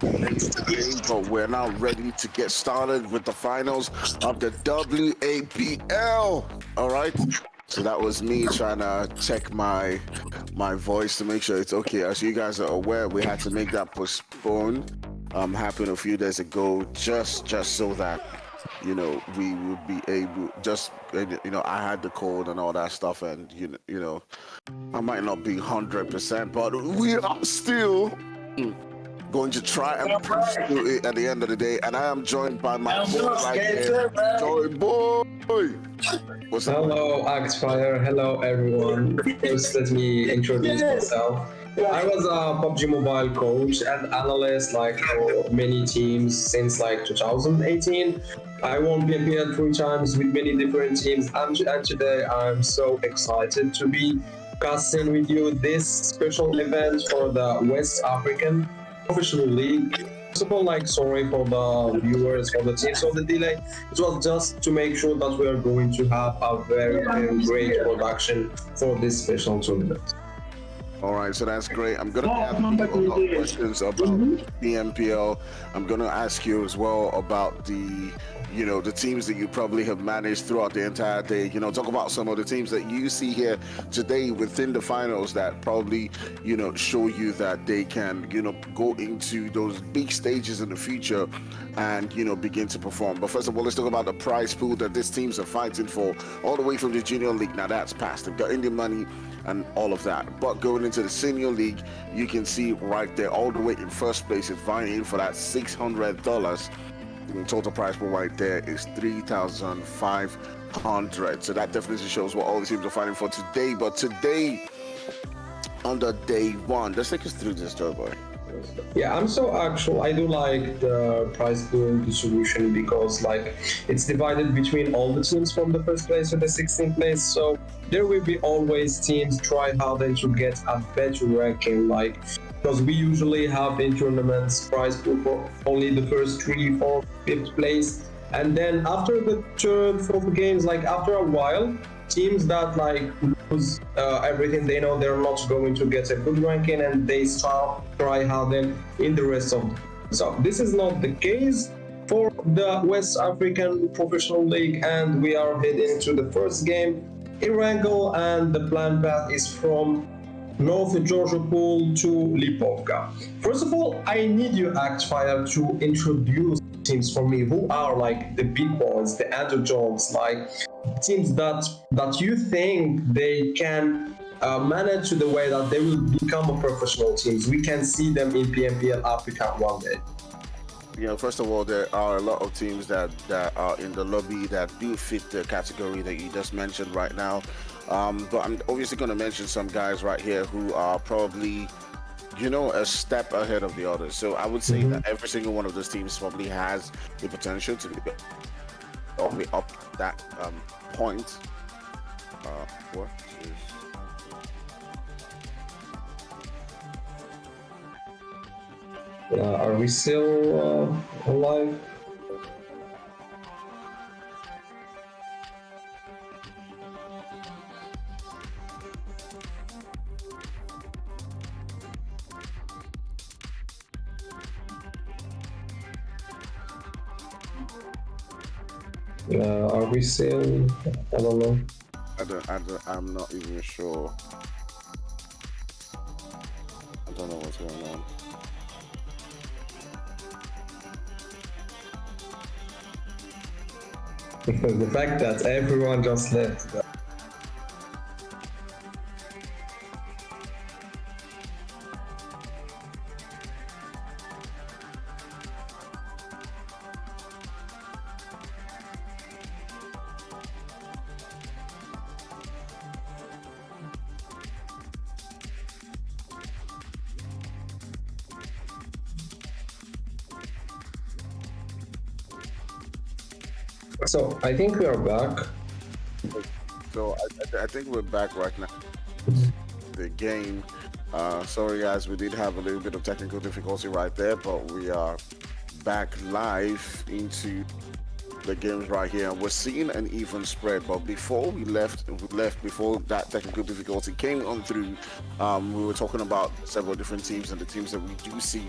late today, but we're now ready to get started with the finals of the WAPL. All right. So that was me trying to check my voice to make sure it's okay. As you guys are aware, we had to make that postpone happen a few days ago, just so that we would be able. I had the cold and all that stuff, and I might not be 100%, but we are still going to try and push through it at the end of the day. And I am joined by my boy right here, Joy Boy. What's up? Hello, Axfire. Hello, everyone. First, let me introduce myself. I was a PUBG Mobile coach and analyst for many teams since 2018. I won PMPL 3 times with many different teams, and today I'm so excited to be casting with you this special event for the West African Professional League. First of all, sorry for the viewers, for the teams of the delay. It was just to make sure that we are going to have a very, very great production for this special tournament. All right, so that's great. I'm going to ask you a lot of questions about PMPL. I'm going to ask you as well about the teams that you probably have managed throughout the entire day. Talk about some of the teams that you see here today within the finals that probably, show you that they can, go into those big stages in the future and, begin to perform. But first of all, let's talk about the prize pool that these teams are fighting for all the way from the junior league. Now that's passed. They've got Indian money and all of that. But going into the senior league, you can see right there, all the way in first place, is vying for that $600. The total prize pool right there is $3,500. So that definitely shows what all the teams are fighting for today. But today, under day one, let's take us through this, Joe Boy. Yeah, I do like the prize pool distribution because it's divided between all the teams from the first place to the 16th place. So there will be always teams try harder to get a better ranking, because we usually have in tournaments prize pool for only the first 3, 4, 5th place, and then after the third, fourth games, after a while, teams that lose everything, they know they're not going to get a good ranking, and they start try harder in the rest of. So this is not the case for the West African Professional League, and we are heading to the first game, Erangel, and the plan path is from North Georgia Pool to Lipovka. First of all, I need you, Actfire, to introduce teams for me who are the big boys, the underdogs, teams that you think they can manage to the way that they will become a professional teams. We can see them in PMPL Africa one day. First of all, there are a lot of teams that are in the lobby that do fit the category that you just mentioned right now. But I'm obviously going to mention some guys right here who are probably, a step ahead of the others. So I would say that every single one of those teams probably has the potential to be all the way up that point. What is... Are we still alive? Are we still? I don't know. I'm not even sure. I don't know what's going on. The fact that everyone just left. So I think we are back. So I think we're back right now. The game. Sorry guys, we did have a little bit of technical difficulty right there, but we are back live into the games right here, and we're seeing an even spread. But before we left before that technical difficulty came on through, we were talking about several different teams and the teams that we do see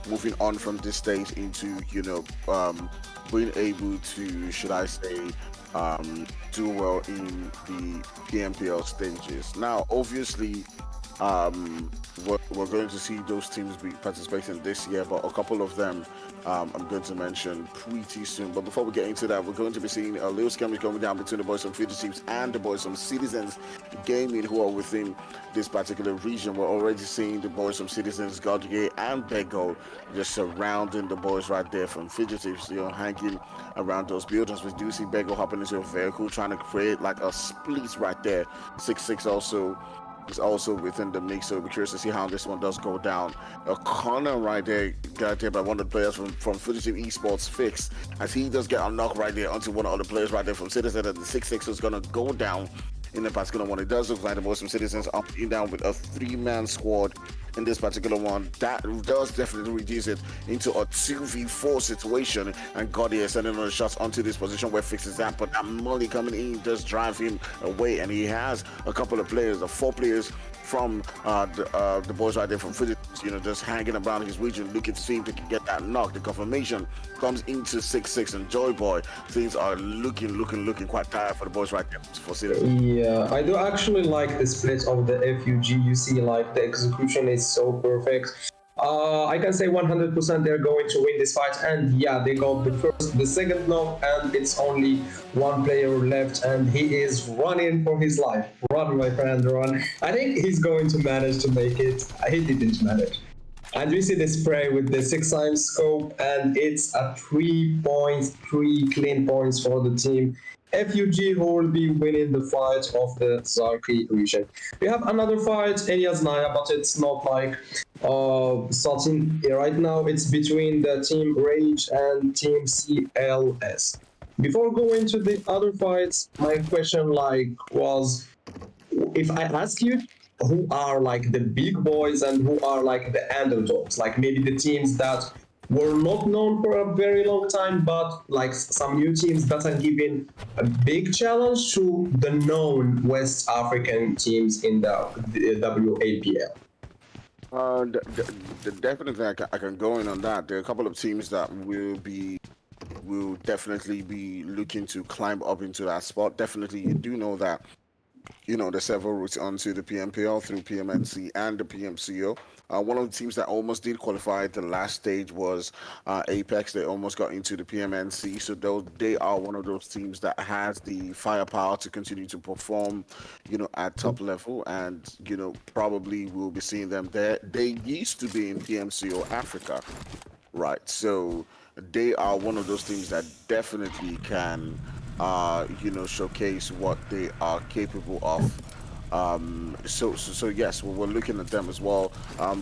moving on from this stage into, being able to, should I say, do well in the PMPL stages. Now, obviously, we're going to see those teams be participating this year, but a couple of them I'm going to mention pretty soon. But before we get into that, we're going to be seeing a little skirmish going down between the boys from Fugitives and the boys from Sidizens Gaming, who are within this particular region. We're already seeing the boys from Sidizens, Godgate and Bego just surrounding the boys right there from Fugitives, hanging around those buildings. We do see Bego hopping into a vehicle, trying to create like a split right there. 6-6 also is also within the mix, so we're curious to see how this one does go down. A corner right there got there by one of the players from Fugitives Esports, Fix, as he does get a knock right there onto one of the players right there from Citizen, and the 6-6 is going to go down in the particular one. It does look like the boys from Citizens are in down with a 3-man squad in this particular one. That does definitely reduce it into a 2v4 situation, and Gaudier sending on the shots onto this position where Fix is at, but that Molly coming in does drive him away, and he has a couple of players, 4 players from the boys right there from Fugitives, just hanging around his region, looking to see if they can get that knock. The confirmation comes into 6-6, and Joy Boy, things are looking quite tired for the boys right there for Citizens. Yeah, I do actually like the split of the FUG. You see, like, the execution is so perfect. I can say 100% they're going to win this fight, and yeah, they got the second knock, and it's only one player left, and he is running for his life. Run, my friend, run. I think he's going to manage to make it. He didn't manage. And we see the spray with the 6x scope, and it's a 3 points, 3 clean points for the team FUG, who will be winning the fight of the Zarki region. We have another fight, Elias Naya, but it's not like starting right now. It's between the Team Rage and Team CLS. Before going to the other fights, my question was, if I ask you who are like the big boys and who are like the underdogs, like maybe the teams that were not known for a very long time, but like some new teams that are giving a big challenge to the known West African teams in the WAPL. Definitely, I can go in on that. There are a couple of teams that will definitely be looking to climb up into that spot. Definitely, you do know that, there's several routes onto the PMPL through PMNC and the PMCO. One of the teams that almost did qualify at the last stage was Apex. They almost got into the PMNC, so they are one of those teams that has the firepower to continue to perform, at top level, and probably we'll be seeing them there. They used to be in PMCO Africa, right? So they are one of those teams that definitely can, showcase what they are capable of. So yes, we're looking at them as well.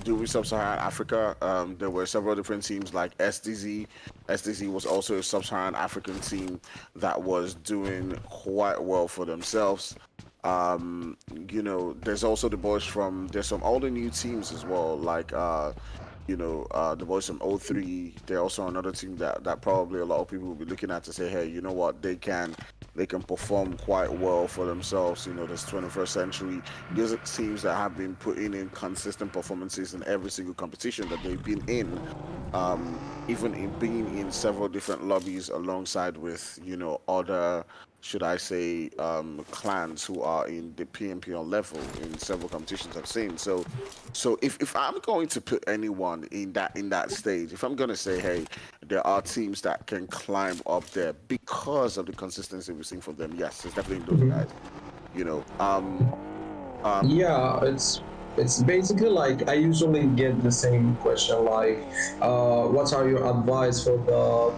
During Sub-Saharan Africa, there were several different teams like SDZ. SDZ was also a Sub-Saharan African team that was doing quite well for themselves. There's also the boys there's some older new teams as well, like the boys from O3. They're also another team that probably a lot of people will be looking at to say, hey, you know what, they can perform quite well for themselves. This 21st century. These are teams that have been putting in consistent performances in every single competition that they've been in, even in being in several different lobbies alongside with, other, should I say, clans who are in the PMPL level in several competitions I've seen. So if I'm going to put anyone in that stage, if I'm going to say, hey, there are teams that can climb up there because of the consistency we're seeing from them, yes, it's definitely those guys. Yeah, it's basically like I usually get the same question, like, what are your advice for the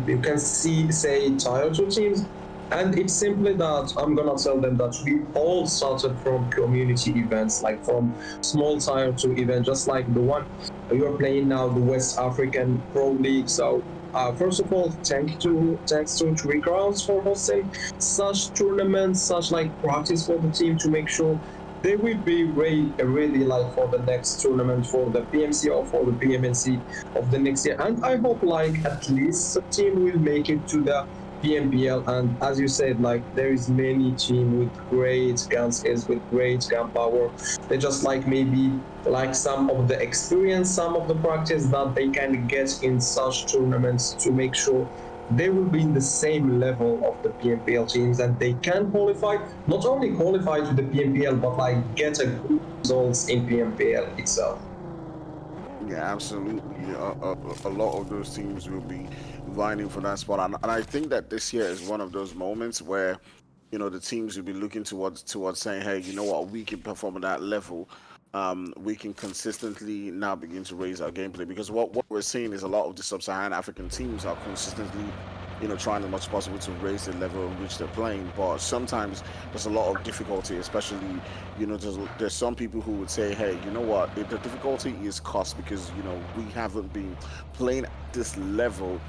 you can say tier 2 teams, and it's simply that I'm gonna tell them that we all started from community events, like from small tier 2 events, just like the one you're playing now, the West African Pro League. So first of all, thanks to 3 Crowns for hosting such tournaments, such like practice for the team to make sure they will be ready like for the next tournament, for the PMC or for the PMNC of the next year. And I hope like at least a team will make it to the PMPL. And as you said, like there is many team with great gun skills, with great gun power. They just like maybe like some of the experience, some of the practice that they can get in such tournaments to make sure they will be in the same level of the PMPL teams, and they can qualify, not only qualify to the PMPL, but like get a good results in PMPL itself. Yeah, absolutely. A lot of those teams will be vying for that spot, and I think that this year is one of those moments where, the teams will be looking towards saying, hey, you know what, we can perform at that level. We can consistently now begin to raise our gameplay, because what we're seeing is a lot of the sub-Saharan African teams are consistently, trying as much as possible to raise the level in which they're playing. But sometimes there's a lot of difficulty, especially, there's some people who would say, hey, you know what, the difficulty is cost, because, we haven't been playing at this level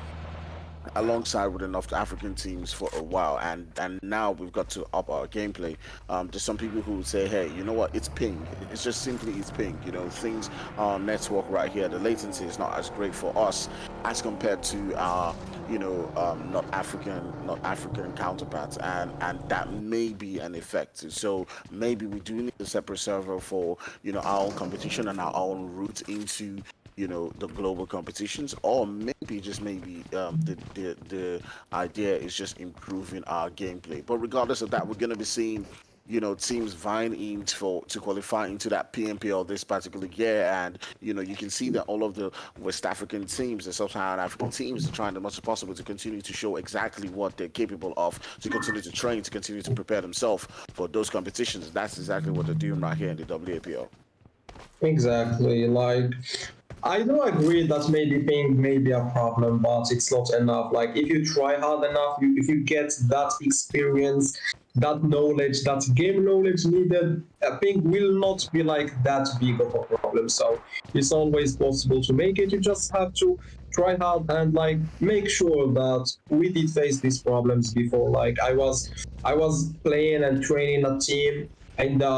alongside with enough African teams for a while, and now we've got to up our gameplay. There's some people who would say, hey, you know what, it's ping. It's just simply it's ping. Things on network right here, the latency is not as great for us as compared to our not African counterparts, and that may be an effect. So maybe we do need a separate server for our own competition and our own route into the global competitions, or maybe the idea is just improving our gameplay. But regardless of that, we're going to be seeing teams vying in to qualify into that PMPL this particular year. And you can see that all of the West African teams, the Sub-Saharan African teams, are trying as much as possible to continue to show exactly what they're capable of, to continue to train, to continue to prepare themselves for those competitions. That's exactly what they're doing right here in the WAPL. Exactly. Like, I do agree that maybe ping may be a problem, but it's not enough. Like, if you try hard enough, if you get that experience, that knowledge, that game knowledge needed, ping will not be like that big of a problem. So it's always possible to make it. You just have to try hard and like make sure that we did face these problems before. Like I was playing and training a team in the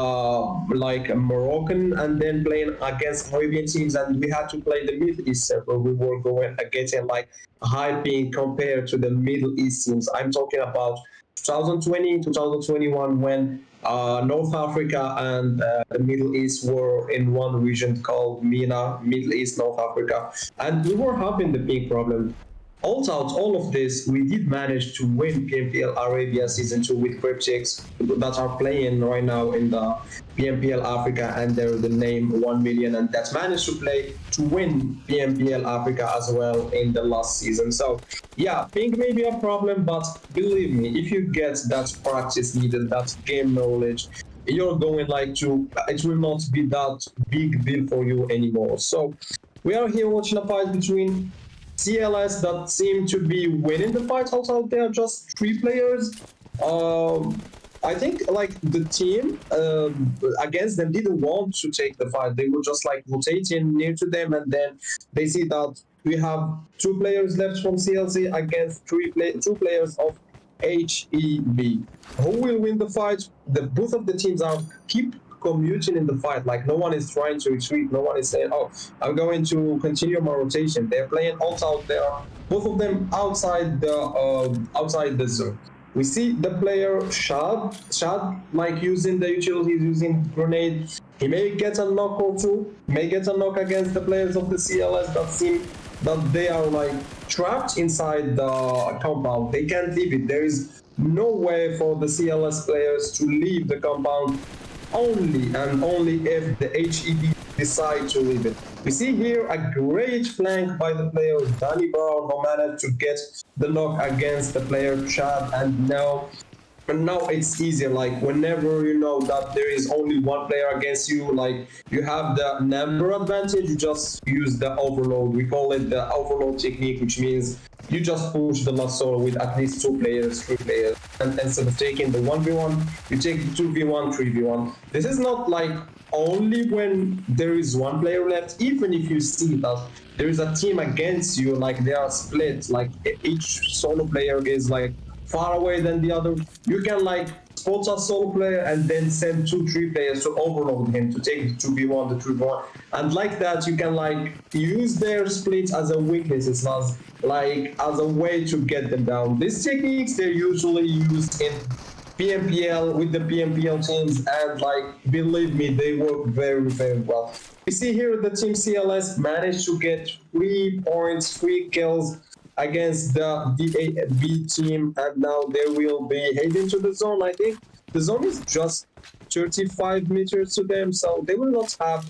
like Moroccan, and then playing against Arabian teams, and we had to play the Middle East server. We were going getting like high ping compared to the Middle East teams. I'm talking about 2020, 2021, when North Africa and the Middle East were in one region called MENA, Middle East, North Africa, and we were having the big problem. All of this, we did manage to win PMPL Arabia Season 2 with Cryptics that are playing right now in the PMPL Africa, and they're the name 1 million, and that's managed to win PMPL Africa as well in the last season. So yeah, ping may be a problem, but believe me, if you get that practice needed, that game knowledge, you're going like it will not be that big deal for you anymore. So we are here watching a fight between CLS that seem to be winning the fight. Also, they are just 3 players. I think like the team against them didn't want to take the fight. They were just like rotating near to them, and then they see that we have 2 players left from CLC against 2 players of HEB. Who will win the fight? Both of the teams are keep commuting in the fight. Like, no one is trying to retreat. No one is saying, oh, I'm going to continue my rotation. They're playing all out there, both of them outside the zone. We see the player Shad like using the utility, he's using grenade. He may get a knock or two, may get a knock against the players of the CLS that seem that they are like trapped inside the compound. They can't leave it. There is no way for the CLS players to leave the compound, only and only if the HEB decide to leave it. We see here a great flank by the player Danny Brown, who managed to get the knock against the player Chad, and now it's easier. Like, whenever you know that there is only one player against you, like you have the number advantage, you just use the overload. We call it the overload technique, which means you just push the last solo with at least 2 players, 3 players, and instead of taking the 1v1, you take the 2v1, 3v1. This is not like only when there is 1 player left. Even if you see that there is a team against you, like they are split, like each solo player is like far away than the other, you can like spots a solo player and then send 2-3 players to overload him to take the 2v1, the 3v1, and like that you can like use their splits as a weaknesses, as a way to get them down. These techniques they're usually used in PMPL with the PMPL teams, and like believe me, they work very very well. We see here the team CLS managed to get 3 points, 3 kills against the DAB team, and now they will be heading to the zone. I think the zone is just 35 meters to them, so they will not have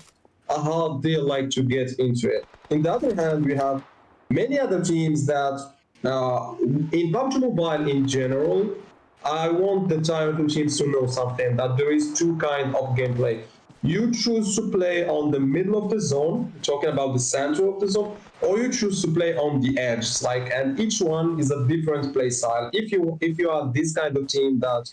a hard deal like to get into it. On the other hand, we have many other teams that in PUBG Mobile in general, I want the Tier 2 teams to know something, that there is 2 kinds of gameplay. You choose to play on the middle of the zone, talking about the center of the zone, or you choose to play on the edge, and each one is a different play style. If you are this kind of team that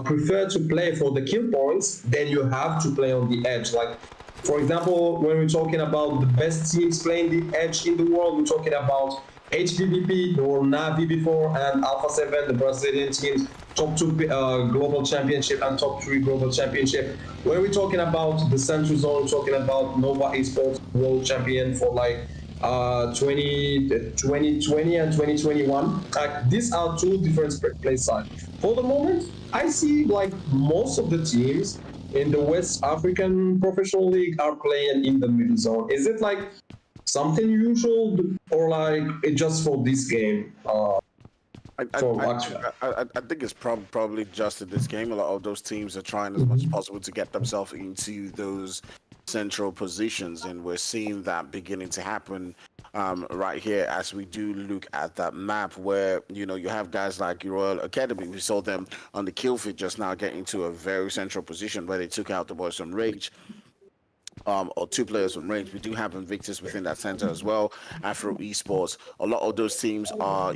prefer to play for the kill points, then you have to play on the edge. Like, for example, when we're talking about the best teams playing the edge in the world, we're talking about HVBP or Navi before, and Alpha 7, the Brazilian teams, top 2 global championship and top 3 global championship. When we're talking about the Central Zone, we're talking about Nova Esports world champion for like 2020 and 2021. These are 2 different play styles. For the moment, I see like most of the teams in the West African Professional League are playing in the middle zone. Is it like something usual, or like it just for this game? I think it's probably just in this game. A lot of those teams are trying as much as possible to get themselves into those central positions, and we're seeing that beginning to happen right here as we do look at that map where you have guys like Royal Academy. We saw them on the kill feed just now getting to a very central position where they took out the boys from Rage. Or 2 players from range. We do have Invictus within that center as well. Afro Esports. A lot of those teams are,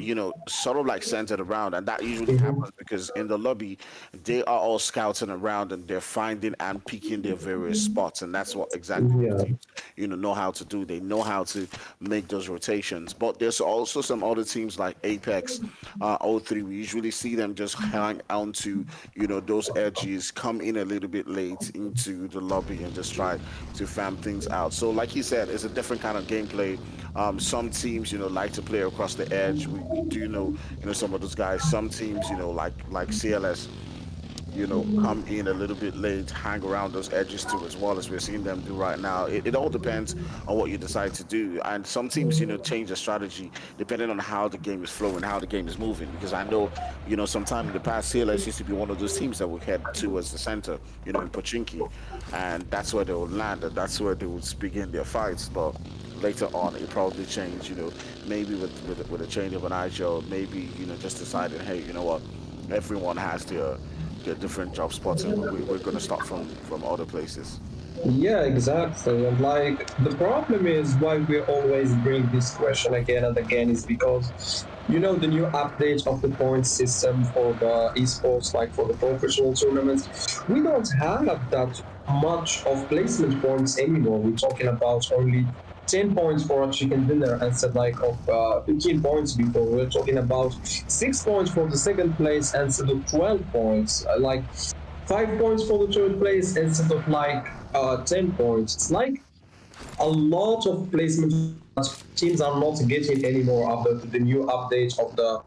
sort of like centered around, and that usually happens because in the lobby they are all scouting around and they're finding and picking their various spots, and that's what exactly the teams, know how to do. They know how to make those rotations. But there's also some other teams like Apex, O3. We usually see them just hang on to, those edges, come in a little bit late into the lobby and just try to fam things out. So like he said, it's a different kind of gameplay. Some teams, like to play across the edge. We do know, some of those guys. Some teams, like CLS, come in a little bit late, hang around those edges too, as well as we're seeing them do right now. It all depends on what you decide to do. And some teams, change their strategy depending on how the game is flowing, how the game is moving. Because I know, sometime in the past, CLS used to be one of those teams that would head towards the center, in Pochinki. And that's where they would land, and that's where they would begin their fights. But later on, it probably changed, maybe with a change of an IGL, maybe, just deciding, hey, you know what, everyone has their different job spots, and we're going to start from other places. Yeah, exactly. And like the problem is why we always bring this question again and again is because the new update of the point system for the esports, like for the professional tournaments, we don't have that much of placement points anymore. We're talking about only 10 points for a chicken dinner instead of 15 points before. We're talking about 6 points for the second place instead of 12 points. 5 points for the third place instead of 10 points. It's like a lot of placement that teams are not getting anymore after the new update of the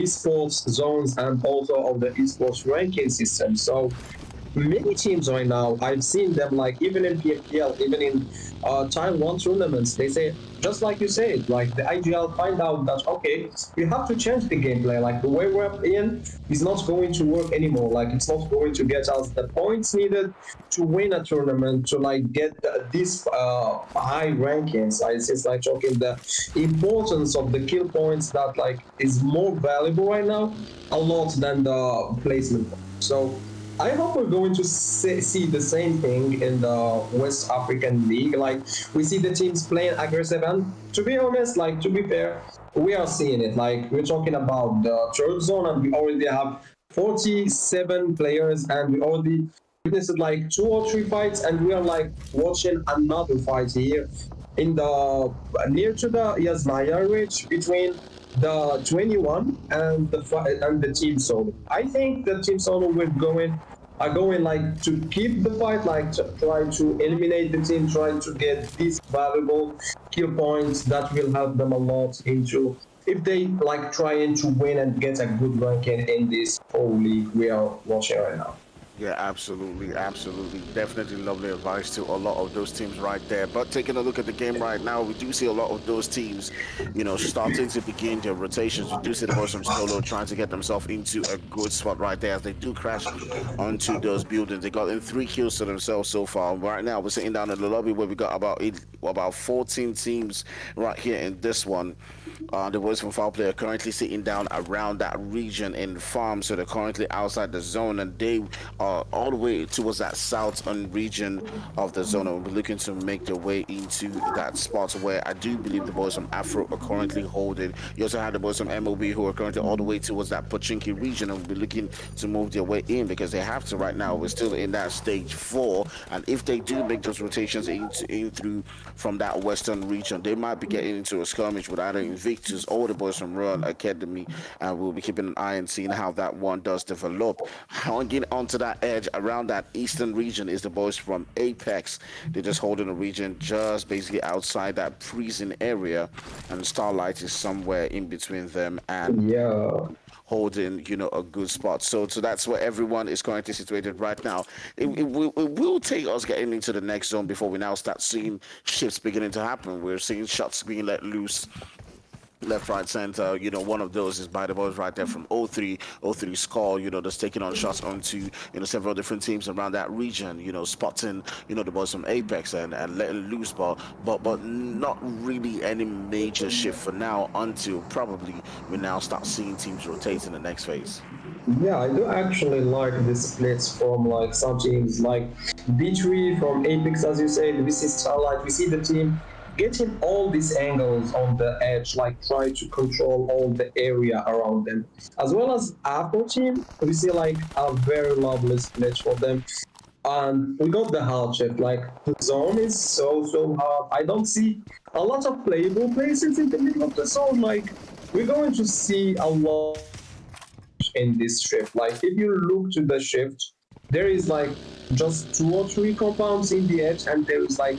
esports zones and also of the esports ranking system. So many teams right now, I've seen them even in PFPL, even in Tier 1 tournaments, they say, just like you said, the IGL find out that, okay, we have to change the gameplay, the way we're playing is not going to work anymore, it's not going to get us the points needed to win a tournament, to get these high rankings. It's talking the importance of the kill points that is more valuable right now, a lot than the placement. So I hope we're going to see the same thing in the West African League. We see the teams playing aggressive, and to be honest, to be fair, we are seeing it. We're talking about the third zone, and we already have 47 players, and we already witnessed 2 or 3 fights, and we are watching another fight here in the near to the Yasmaya Ridge between the 21 and the team solo. I think the team solo will are going like to keep the fight, like to try to eliminate the team, try to get these valuable kill points that will help them a lot into if they like trying to win and get a good ranking in this whole league we are watching right now. Yeah, absolutely, absolutely. Definitely lovely advice to a lot of those teams right there. But taking a look at the game right now, we do see a lot of those teams, starting to begin their rotations. We do see the boys from Solo trying to get themselves into a good spot right there as they do crash onto those buildings. They got in 3 kills to themselves so far. Right now, we're sitting down in the lobby where we got about 14 teams right here in this one. The boys from Fowl are currently sitting down around that region in farm, so they're currently outside the zone, and they are all the way towards that southern region of the zone, and we'll be looking to make their way into that spot where I do believe the boys from Afro are currently holding. You also have the boys from MOB who are currently all the way towards that Pochinki region, and we'll be looking to move their way in because they have to right now. We're still in that stage 4, and if they do make those rotations in through from that western region, they might be getting into a skirmish with either Invictus or the boys from Royal Academy, and we'll be keeping an eye and seeing how that one does develop. Hanging onto that edge around that eastern region is the boys from Apex. They're just holding a region just basically outside that prison area, and Starlight is somewhere in between them and Yeah. holding, a good spot. So that's where everyone is currently situated right now. It will take us getting into the next zone before we now start seeing shifts beginning to happen. We're seeing shots being let loose left, right, center. One of those is by the boys right there from O3 Skull, that's taking on shots onto, several different teams around that region, spotting, the boys from Apex and letting loose, but not really any major shift for now until probably we now start seeing teams rotate in the next phase. Yeah, I do actually like the splits from like some teams like B3 from Apex, as you said. We see Starlight, we see the team getting all these angles on the edge, like try to control all the area around them. As well as Apple team, we see like a very lovely split for them. And we got the hard shift, like the zone is so hard. I don't see a lot of playable places in the middle of the zone. Like we're going to see a lot in this shift. Like if you look to the shift, there is like just 2 or 3 compounds in the edge, and there is like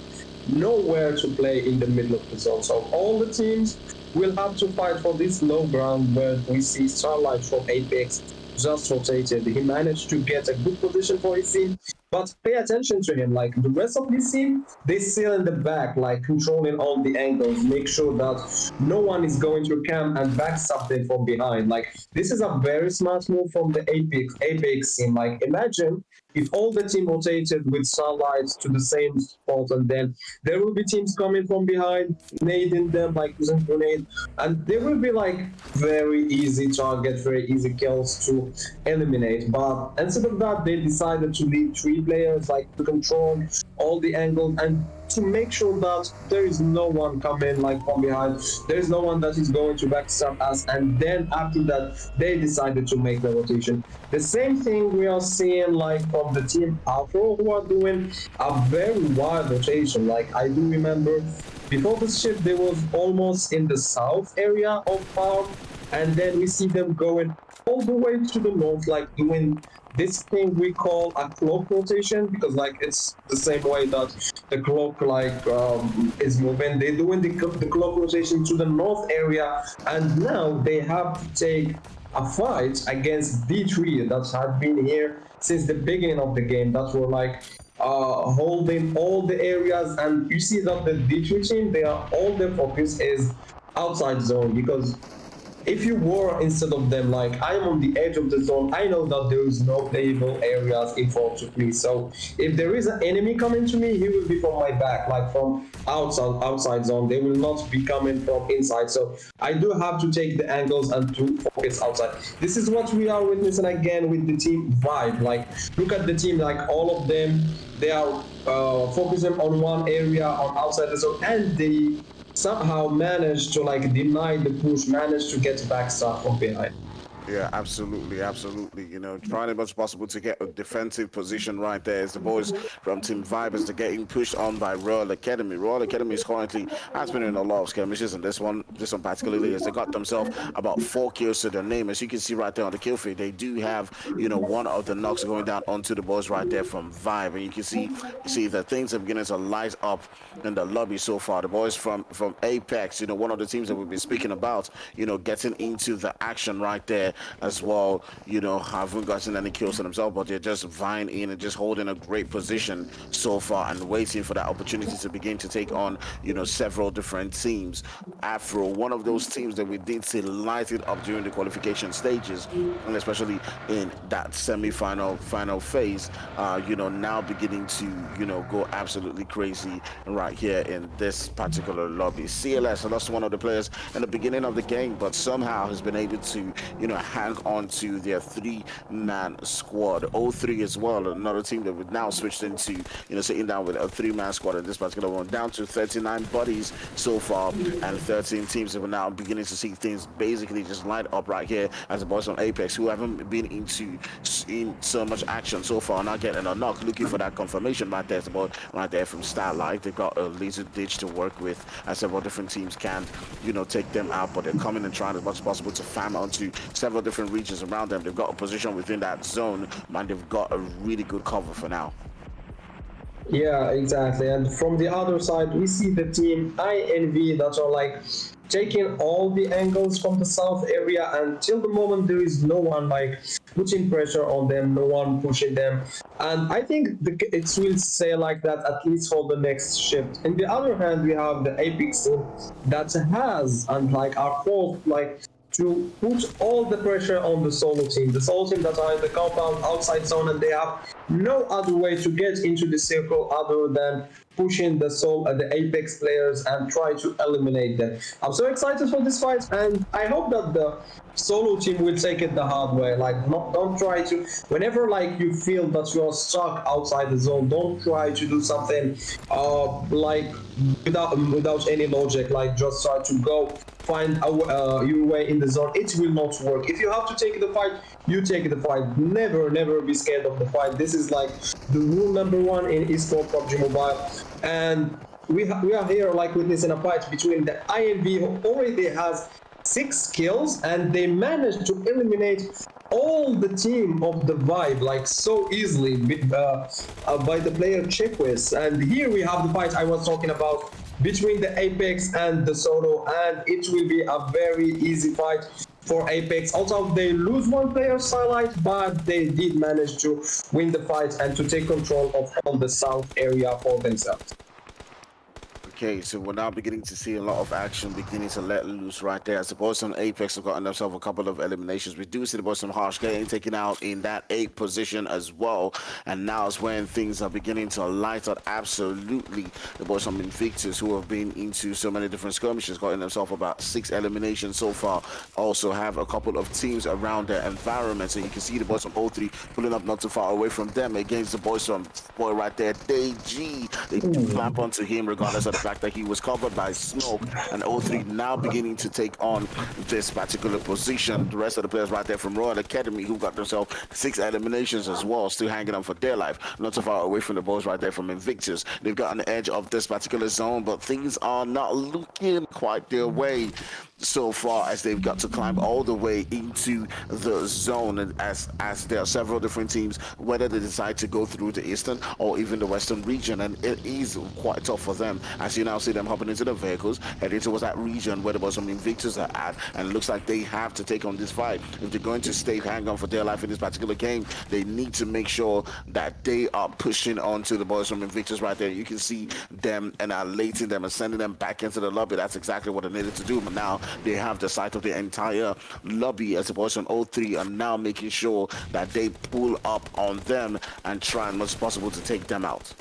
nowhere to play in the middle of the zone. So all the teams will have to fight for this low ground where we see Starlight from Apex just rotated. He managed to get a good position for his team, but pay attention to him. Like the rest of his team, they still in the back, like controlling all the angles, make sure that no one is going to camp and backstab them from behind. Like this is a very smart move from the Apex team. Like imagine if all the team rotated with Starlight to the same spot, and then there will be teams coming from behind, nading them, like using grenade, and there will be like very easy target, very easy kills to eliminate. But instead of that, they decided to leave 3 players, like to control all the angles and to make sure that there is no one coming like from behind, there is no one that is going to backstab us, and then after that they decided to make the rotation. The same thing we are seeing like from the team Afro, who are doing a very wild rotation. Like I do remember before the shift they was almost in the south area of farm, and then we see them going all the way to the north, like doing this thing we call a clock rotation, because like it's the same way that the clock like is moving. They're doing the clock rotation to the north area, and now they have to take a fight against D3 that had been here since the beginning of the game, that were like holding all the areas. And you see that the D3 team, they are all their focus is outside zone, because if you were instead of them, like I'm on the edge of the zone, I know that there is no playable areas in front of me. So if there is an enemy coming to me, he will be from my back, like from outside zone. They will not be coming from inside. So I do have to take the angles and to focus outside. This is what we are witnessing again with the team vibe. Like look at the team, like all of them, they are focusing on one area on outside the zone, and they somehow managed to like deny the push, managed to get backstab from behind. Yeah, absolutely, absolutely. You know, trying as much as possible to get a defensive position right there as the boys from Team Vibers are getting pushed on by Royal Academy. Royal Academy is currently has been in a lot of skirmishes, and this one particularly, as they got themselves about 4 kills to their name. As you can see right there on the kill feed, they do have, you know, one of the knocks going down onto the boys right there from Vibe, and you can see that things are beginning to light up in the lobby so far. The boys from Apex, you know, one of the teams that we've been speaking about, you know, getting into the action right there as well. You know, haven't gotten any kills to themselves, but they're just vying in and just holding a great position so far and waiting for that opportunity to begin to take on, you know, several different teams. Afro, one of those teams that we did see light it up during the qualification stages, and especially in that final phase, you know, now beginning to, you know, go absolutely crazy right here in this particular lobby. CLS lost one of the players in the beginning of the game, but somehow has been able to, you know, hang on to their 3-man squad. O3 as well, another team that we've now switched into, you know, sitting down with a 3-man squad in this particular one, down to 39 bodies so far, and 13 teams that we're now beginning to see things basically just light up right here as the boys on Apex, who haven't been in so much action so far, not getting a knock, looking for that confirmation right there. It's the boy right there from Starlight. They've got a laser ditch to work with, as several different teams can, you know, take them out, but they're coming and trying as much as possible to farm onto several different regions around them. They've got a position within that zone, and they've got a really good cover for now. Yeah, exactly. And from the other side, we see the team INV that are like taking all the angles from the south area, and till the moment there is no one like putting pressure on them, no one pushing them. And I think it will stay like that at least for the next shift. On the other hand, we have the Apex team that has and like are forced like to put all the pressure on the solo team. The solo team that are in the compound outside zone, and they have no other way to get into the circle other than pushing the Apex players and try to eliminate them. I'm so excited for this fight, and I hope that the solo team will take it the hard way. Like, don't try to, whenever like you feel that you're stuck outside the zone, don't try to do something like without any logic. Like, just try to go find your way in the zone. It will not work. If you have to take the fight, you take the fight. Never be scared of the fight. This is like the rule number one in esports PUBG Mobile. And we are here like witnessing a fight between the INV, who already has 6 kills, and they managed to eliminate all the team of the Vibe like so easily by the player checklist. And here we have the fight I was talking about between the Apex and the Solo, and it will be a very easy fight for Apex. Also, they lose one player, Starlight, but they did manage to win the fight and to take control of all the south area for themselves. Okay, so we're now beginning to see a lot of action beginning to let loose right there. As the boys on Apex have gotten themselves a couple of eliminations. We do see the boys from Harsh getting taken out in that 8th position as well. And now is when things are beginning to light up absolutely. The boys from Invictus, who have been into so many different skirmishes, gotten themselves about 6 eliminations so far. Also have a couple of teams around their environment. So you can see the boys from O3 pulling up not too far away from them against the boys from boy right there, DayG. They do clamp onto him regardless of the fact that he was covered by smoke, and O3 now beginning to take on this particular position. The rest of the players right there from Royal Academy, who got themselves 6 eliminations as well, still hanging on for their life, not so far away from the boys right there from Invictus. They've got an edge of this particular zone, but things are not looking quite their way so far, as they've got to climb all the way into the zone. And as there are several different teams, whether they decide to go through the eastern or even the western region, and it is quite tough for them, as you now see them hopping into the vehicles, heading towards that region where the boys from Invictus are at, and it looks like they have to take on this fight. If they're going to hang on for their life in this particular game, they need to make sure that they are pushing on to the boys from Invictus right there. You can see them annihilating them and sending them back into the lobby. That's exactly what they needed to do, but now they have the sight of the entire lobby, as the boys from O3 are now making sure that they pull up on them and try as much as possible to take them out.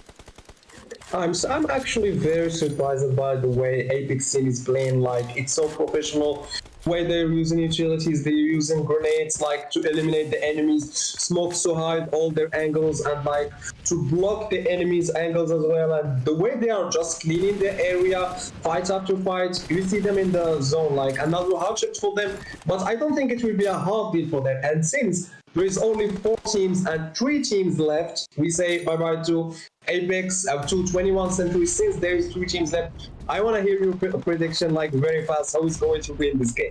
I'm actually very surprised by the way Apex team is playing. Like, it's so professional. Way they're using utilities, they're using grenades like to eliminate the enemies, smoke to hide all their angles, and like to block the enemy's angles as well. And the way they are just cleaning the area, fight after fight, you see them in the zone, like another hardship for them. But I don't think it will be a hard deal for them. And since there is only 4 teams and 3 teams left, we say bye-bye to Apex, to 21 Century. Since there is 3 teams left, I want to hear your prediction, like very fast, how is going to win this game.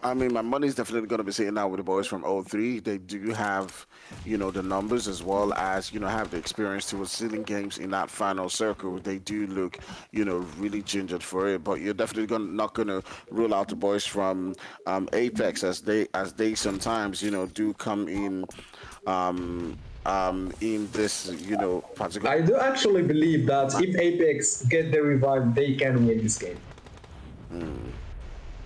I mean, my money's definitely going to be sitting out with the boys from O3. They do have, you know, the numbers as well as, you know, have the experience to sealing games in that final circle. They do look, you know, really gingered for it. But you're definitely not going to rule out the boys from Apex as they sometimes, you know, do come in this, you know, particular. I do actually believe that if Apex get the revive, they can win this game.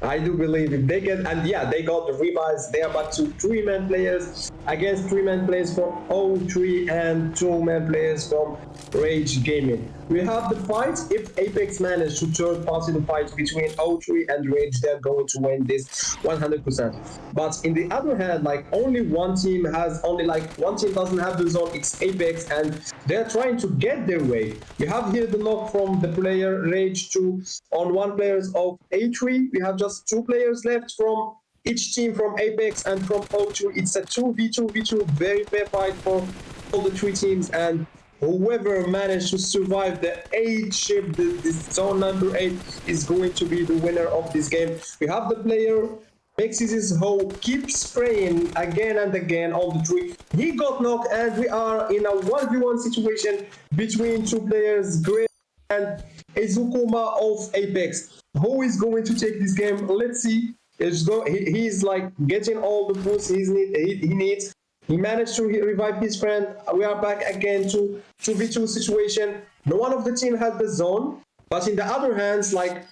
I do believe if they get, and yeah, they got the revives. They are back to 3-man players against 3-man players from O3 and 2-man players from Rage Gaming. We have the fight. If Apex manage to third party the fight between O3 and Rage, they're going to win this 100%. But in the other hand, like only one team doesn't have the zone. It's Apex, and they're trying to get their way. We have here the knock from the player Rage 2 on 1 players of A3. We have just 2 players left from each team from Apex and from O2. It's a 2v2, very fair fight for all the 3 teams, and whoever managed to survive the 8 ship, the zone number 8, is going to be the winner of this game. We have the player makes his hoe, keeps spraying again and again on the tree. He got knocked, and we are in a 1v1 situation between 2 players, Gray and Izukuma of Apex. Who is going to take this game? Let's see. He's like getting all the boosts he needs. He managed to revive his friend. We are back again to 2v2 situation. No one of the team had the zone, but in the other hands, like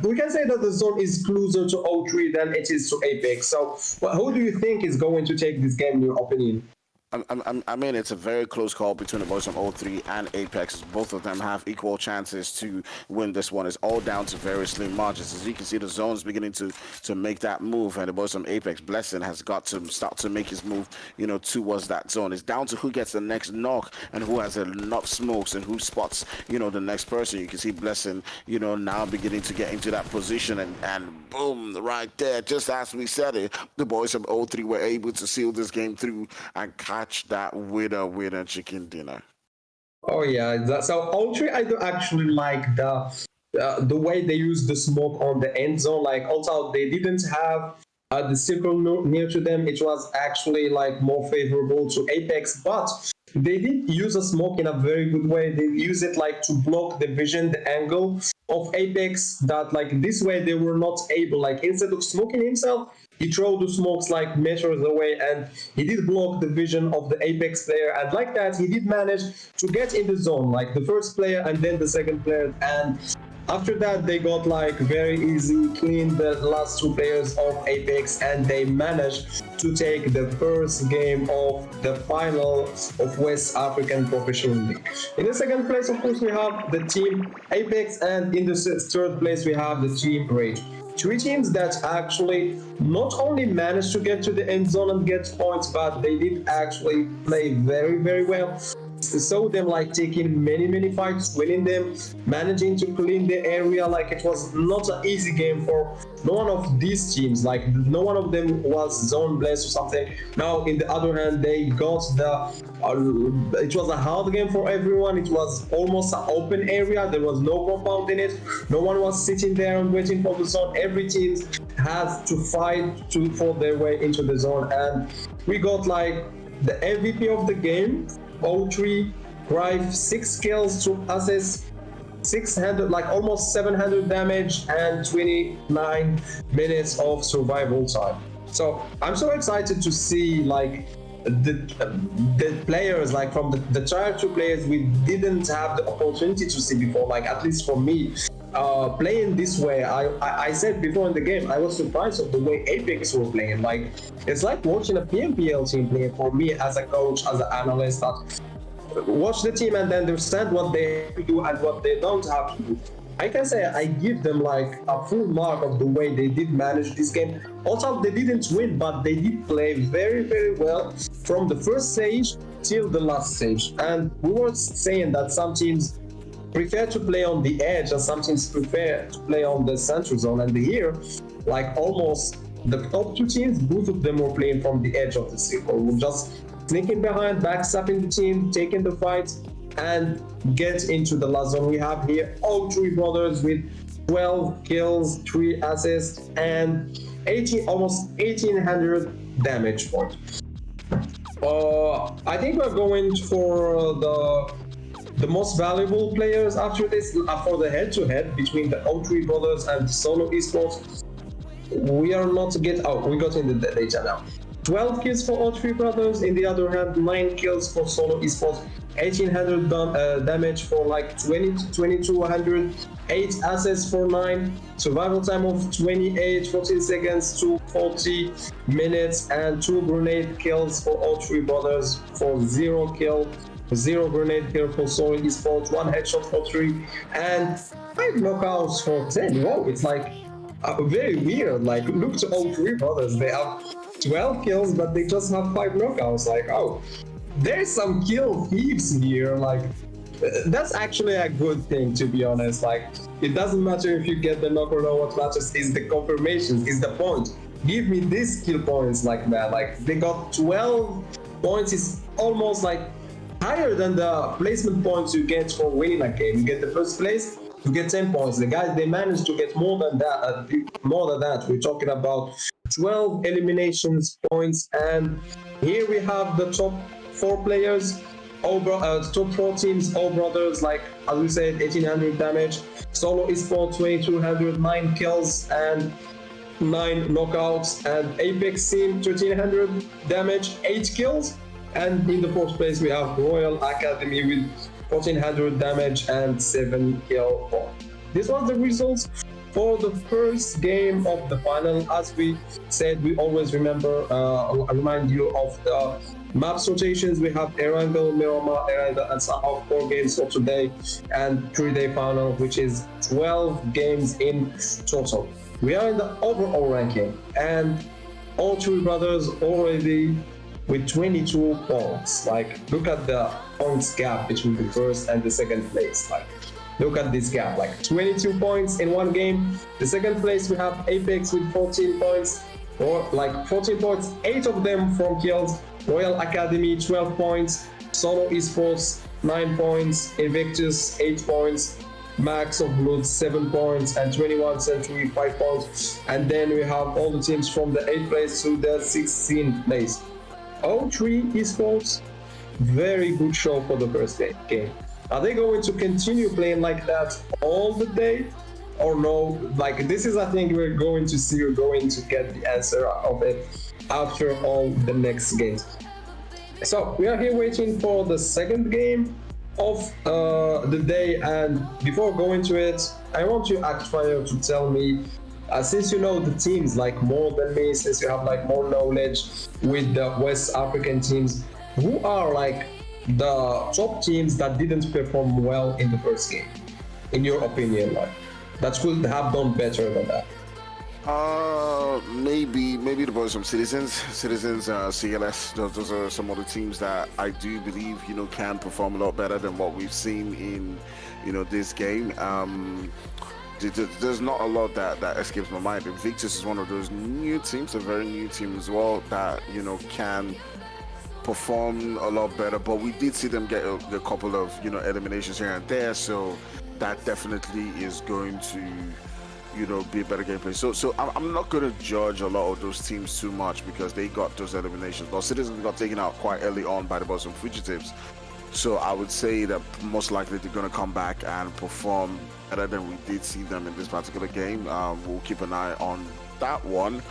we can say that the zone is closer to O3 than it is to Apex. So, who do you think is going to take this game, in your opinion? I mean, it's a very close call between the boys from O3 and Apex. Both of them have equal chances to win this one. It's all down to very slim margins. As you can see, the zone's beginning to make that move, and the boys from Apex, Blessing, has got to start to make his move, you know, towards that zone. It's down to who gets the next knock and who has enough smokes and who spots, you know, the next person. You can see Blessing, you know, now beginning to get into that position, and boom, right there, just as we said it, the boys from O3 were able to seal this game through and catch that winner chicken dinner. Oh yeah, so O3, I do actually like the way they use the smoke on the end zone. Like, although they didn't have the circle near to them, it was actually like more favorable to Apex, but they did use a smoke in a very good way. They use it like to block the vision, the angle of Apex, that like this way they were not able, like instead of smoking himself, he threw the smokes like meters away, and he did block the vision of the Apex player, and like that he did manage to get in the zone, like the first player and then the second player, and after that they got like very easy clean the last 2 players of Apex, and they managed to take the first game of the final of West African Professional League. In the second place, of course, we have the team Apex, and in the third place we have the team Rage. 3 teams that actually not only managed to get to the end zone and get points, but they did actually play very, very well. Saw them like taking many fights, winning them, managing to clean the area. Like, it was not an easy game for no one of these teams. Like, no one of them was zone blessed or something. Now, in the other hand, they got it was a hard game for everyone. It was almost an open area. There was no compound in it. No one was sitting there and waiting for the zone. Every team has to fight for their way into the zone, and we got like the MVP of the game. O3, Grife, 6 kills to assist 600, like almost 700 damage, and 29 minutes of survival time. So I'm so excited to see like the players, like from the tier 2 players we didn't have the opportunity to see before. Like, at least for me, playing this way, I said before in the game, I was surprised of the way Apex were playing. Like, it's like watching a PMPL team play for me as a coach, as an analyst, that watch the team and understand what they do and what they don't have to do. I can say I give them like a full mark of the way they did manage this game. Also, they didn't win, but they did play very, very well from the first stage till the last stage. And we were saying that some teams prefer to play on the edge and some teams prefer to play on the central zone. And here, like almost the top two teams, both of them were playing from the edge of the circle. We're just sneaking behind, backstabbing the team, taking the fight, and get into the last zone. We have here all three brothers with 12 kills, 3 assists, and almost 1800 damage point. I think we're going for the most valuable players after this for the head-to-head between the O3 brothers and Solo Esports. We are not we got in the data now. 12 kills for O3 brothers. In the other hand, 9 kills for Solo Esports. 1800 damage for like 2200. 8 assists for 9. Survival time of 14 seconds to 40 minutes, and 2 grenade kills for all 3 brothers for 0 kill, 0 grenade kill for Solo Esports, 1 headshot for 3, and 5 knockouts for 10. Whoa, it's like very weird. Like, look to all 3 brothers. They have 12 kills, but they just have 5 knockouts. Like, oh, there's some kill thieves here. Like, that's actually a good thing, to be honest. Like, it doesn't matter if you get the knock or not. What matters is the confirmations, is the point. Give me these kill points, like that. Like, they got 12 points. Is almost like higher than the placement points you get for winning a game. You get the first place, you get 10 points. The guys, they managed to get more than that. We're talking about 12 eliminations points, and here we have the top 4 players. Top 4 teams, all brothers, like as we said, 1800 damage. Solo Esports 2200, 9 kills and 9 knockouts, and Apex team 1300 damage, 8 kills. And in the 4th place we have Royal Academy with 1400 damage and 7 kills. This was the results for the first game of the final. As we said, we always remind you of the maps rotations. We have Erangel, Miramar, Erangel, and Sanhok 4 games for today, and 3-day final, which is 12 games in total. We are in the overall ranking, and all 3 brothers already with 22 points. Like, look at the points gap between the first and the second place. Like, look at this gap, like 22 points in one game. The second place we have Apex with 14 points, or like 14 points, 8 of them from kills. Royal Academy 12 points, Solo Esports 9 points, Invictus 8 points, Max of Blood 7 points, and 21 Century 5 points. And then we have all the teams from the 8th place to the 16th place. O3 Esports, very good show for the first game. Are they going to continue playing like that all the day, or no? Like, this is, I think, we're going to see. We're going to get the answer of it after all the next games. So we are here waiting for the second game of the day, and before going to it, I want you, Actfire, to tell me, since you know the teams like more than me, since you have like more knowledge with the West African teams, who are like the top teams that didn't perform well in the first game, in your opinion, like that could have done better than that? Maybe the boys from Sidizens, CLS. Those are some of the teams that I do believe, can perform a lot better than what we've seen in, this game. There's not a lot that escapes my mind. Invictus is one of those new teams, a very new team as well, that, can perform a lot better. But we did see them get a couple of, eliminations here and there. So that definitely is going to, be a better gameplay. So I'm not going to judge a lot of those teams too much because they got those eliminations. But Citizens got taken out quite early on by the boys from Fugitives. So I would say that most likely they're going to come back and perform better than we did see them in this particular game. We'll keep an eye on that one.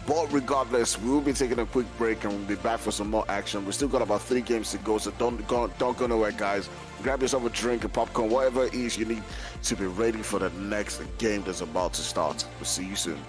But regardless, we'll be taking a quick break and we'll be back for some more action. We still got about 3 games to go, so don't go nowhere, guys. Grab yourself a drink, a popcorn, whatever it is you need to be ready for the next game that's about to start. We'll see you soon.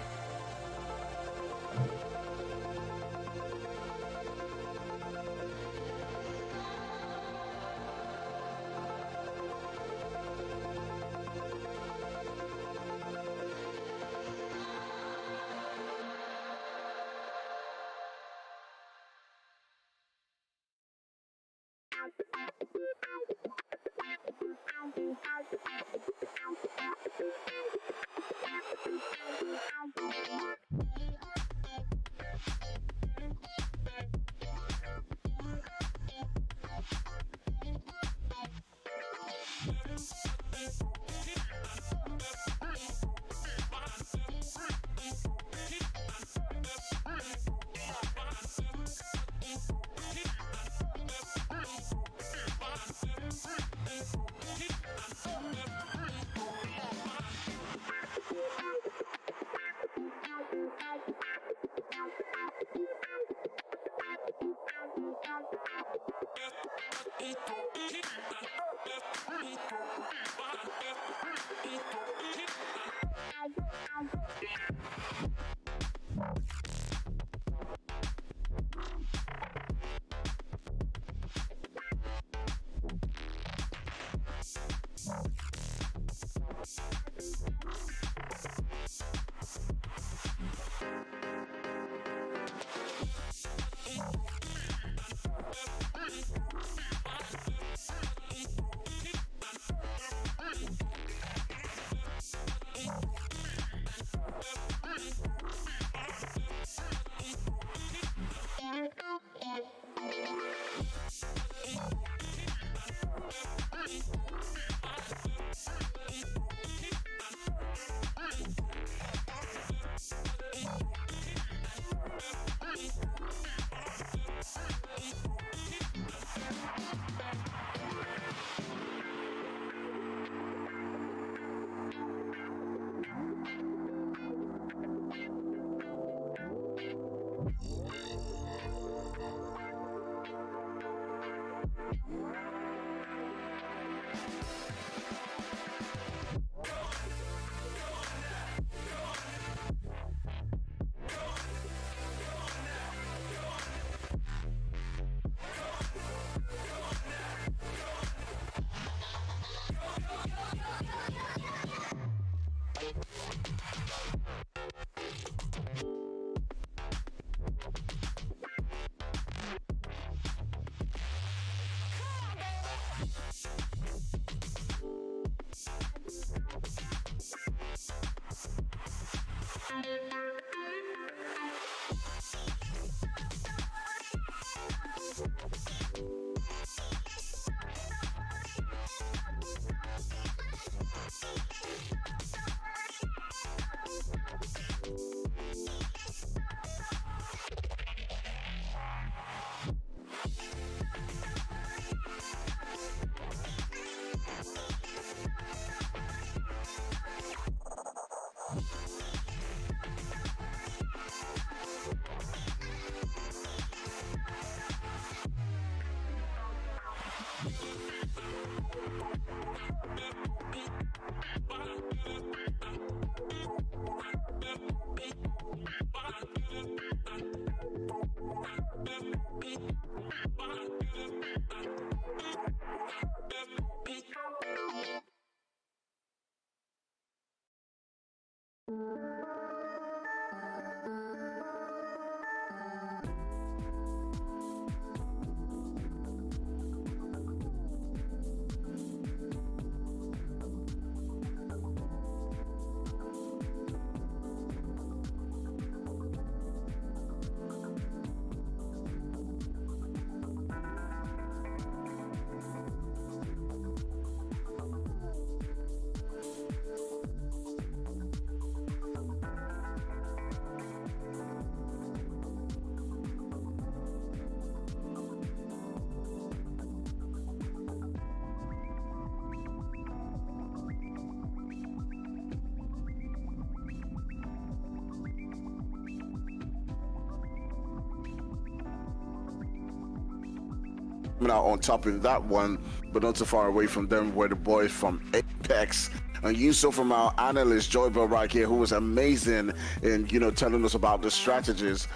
out on top in that one, but not too far away from them were the boys from Apex. And you saw from our analyst Joybo right here, who was amazing in telling us about the strategies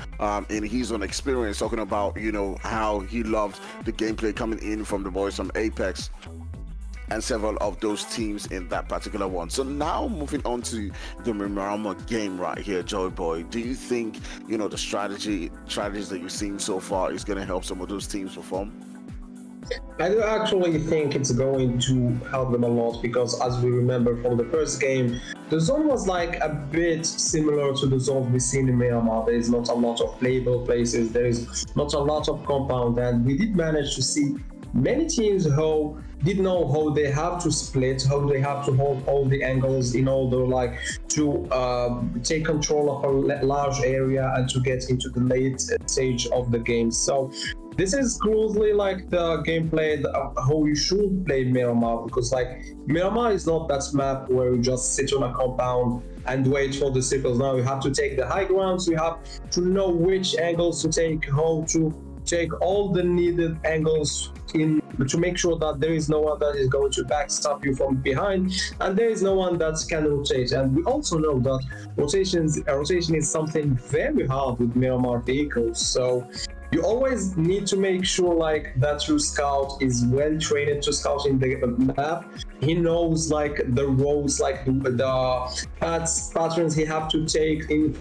in his own experience, talking about how he loved the gameplay coming in from the boys from Apex and several of those teams in that particular one. So now moving on to the Miramar game right here, Joy Boy, do you think the strategies that you've seen so far is going to help some of those teams perform? I do actually think it's going to help them a lot because, as we remember from the first game, the zone was like a bit similar to the zone we see in Miramar. There is not a lot of playable places, there is not a lot of compound, and we did manage to see many teams who did know how they have to split, how they have to hold all the angles in order like to take control of a large area and to get into the late stage of the game. So this is closely like the gameplay how you should play Miramar, because like Miramar is not that map where you just sit on a compound and wait for the circles. Now you have to take the high ground, so you have to know which angles to take, how to take all the needed angles in to make sure that there is no one that is going to backstab you from behind, and there is no one that can rotate. And we also know that rotation is something very hard with Miramar vehicles, so you always need to make sure like that your scout is well trained to scout in the map. He knows like the roads, like the patterns he have to take in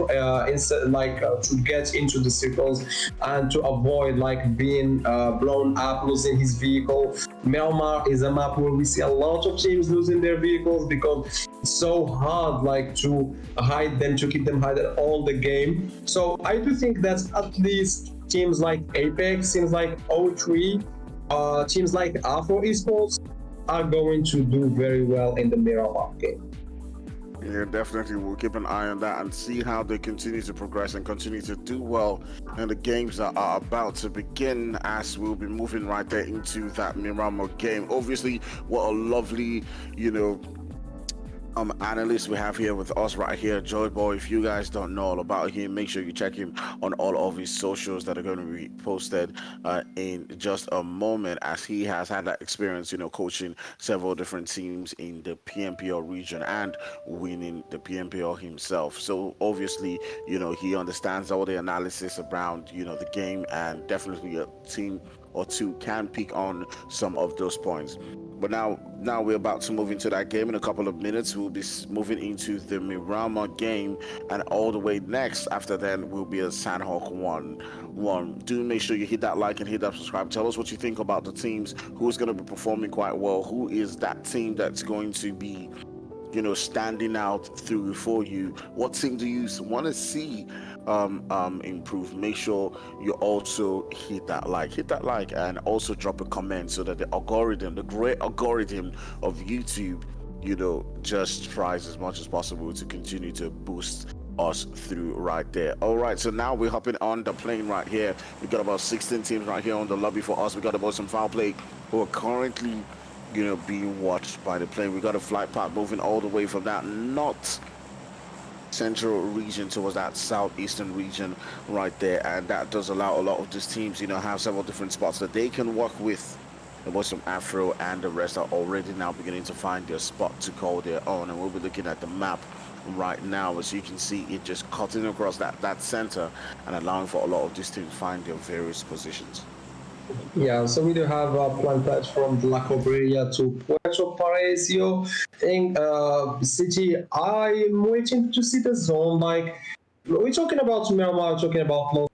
instead like to get into the circles and to avoid like being blown up, losing his vehicle. Miramar is a map where we see a lot of teams losing their vehicles because it's so hard like to hide them, to keep them hidden all the game. So I do think that at least teams like Apex, teams like O3, teams like Afro Esports are going to do very well in the Miramar game. Yeah, definitely. We'll keep an eye on that and see how they continue to progress and continue to do well in the games that are about to begin, as we'll be moving right there into that Miramar game. Obviously, what a lovely, analyst we have here with us right here, Joy Boy. If you guys don't know all about him, make sure you check him on all of his socials that are going to be posted in just a moment, as he has had that experience, coaching several different teams in the PMPL region and winning the PMPL himself. So obviously, he understands all the analysis around, the game, and definitely a team or two can pick on some of those points. But now we're about to move into that game. In a couple of minutes, we'll be moving into the Miramar game, and all the way next after then will be a Sanhok 1. Do make sure you hit that like and hit that subscribe. Tell us what you think about the teams, who's going to be performing quite well, who is that team that's going to be standing out through for you. What team do you want to see improve? Make sure you also hit that like, and also drop a comment so that the algorithm, the great algorithm of YouTube, just tries as much as possible to continue to boost us through right there. All right, so now we're hopping on the plane right here. We got about 16 teams right here on the lobby for us. We got about some Fowl play who are currently being watched by the plane. We got a flight path moving all the way from that north central region towards that southeastern region right there, and that does allow a lot of these teams, have several different spots that they can work with. The boys from Afro and the rest are already now beginning to find their spot to call their own, and we'll be looking at the map right now. As you can see, it just cutting across that center and allowing for a lot of these teams to find their various positions. Yeah, so we do have a plan from La Cobreria to Puerto Parecio. I think city, I'm waiting to see the zone. Like, we're talking about Miramar, we're talking about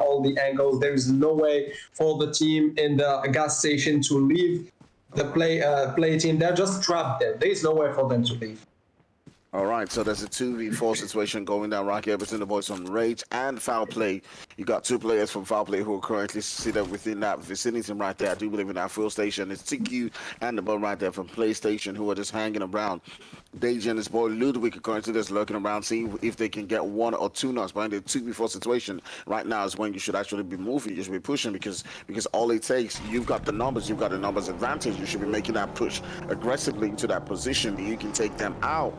all the angles. There is no way for the team in the gas station to leave the play team. They're just trapped there. There is no way for them to leave. All right, so there's a 2v4 situation going down right here between the boys from Rage and Foul Play. You got two players from Foul Play who are currently seated within that vicinity right there. I do believe in that fuel station. It's TQ and the ball right there from PlayStation who are just hanging around. Deji and his boy Ludwig are currently just lurking around, seeing if they can get one or two knocks. But in the 2v4 situation right now is when you should actually be moving, you should be pushing because all it takes, you've got the numbers advantage. You should be making that push aggressively into that position. You can take them out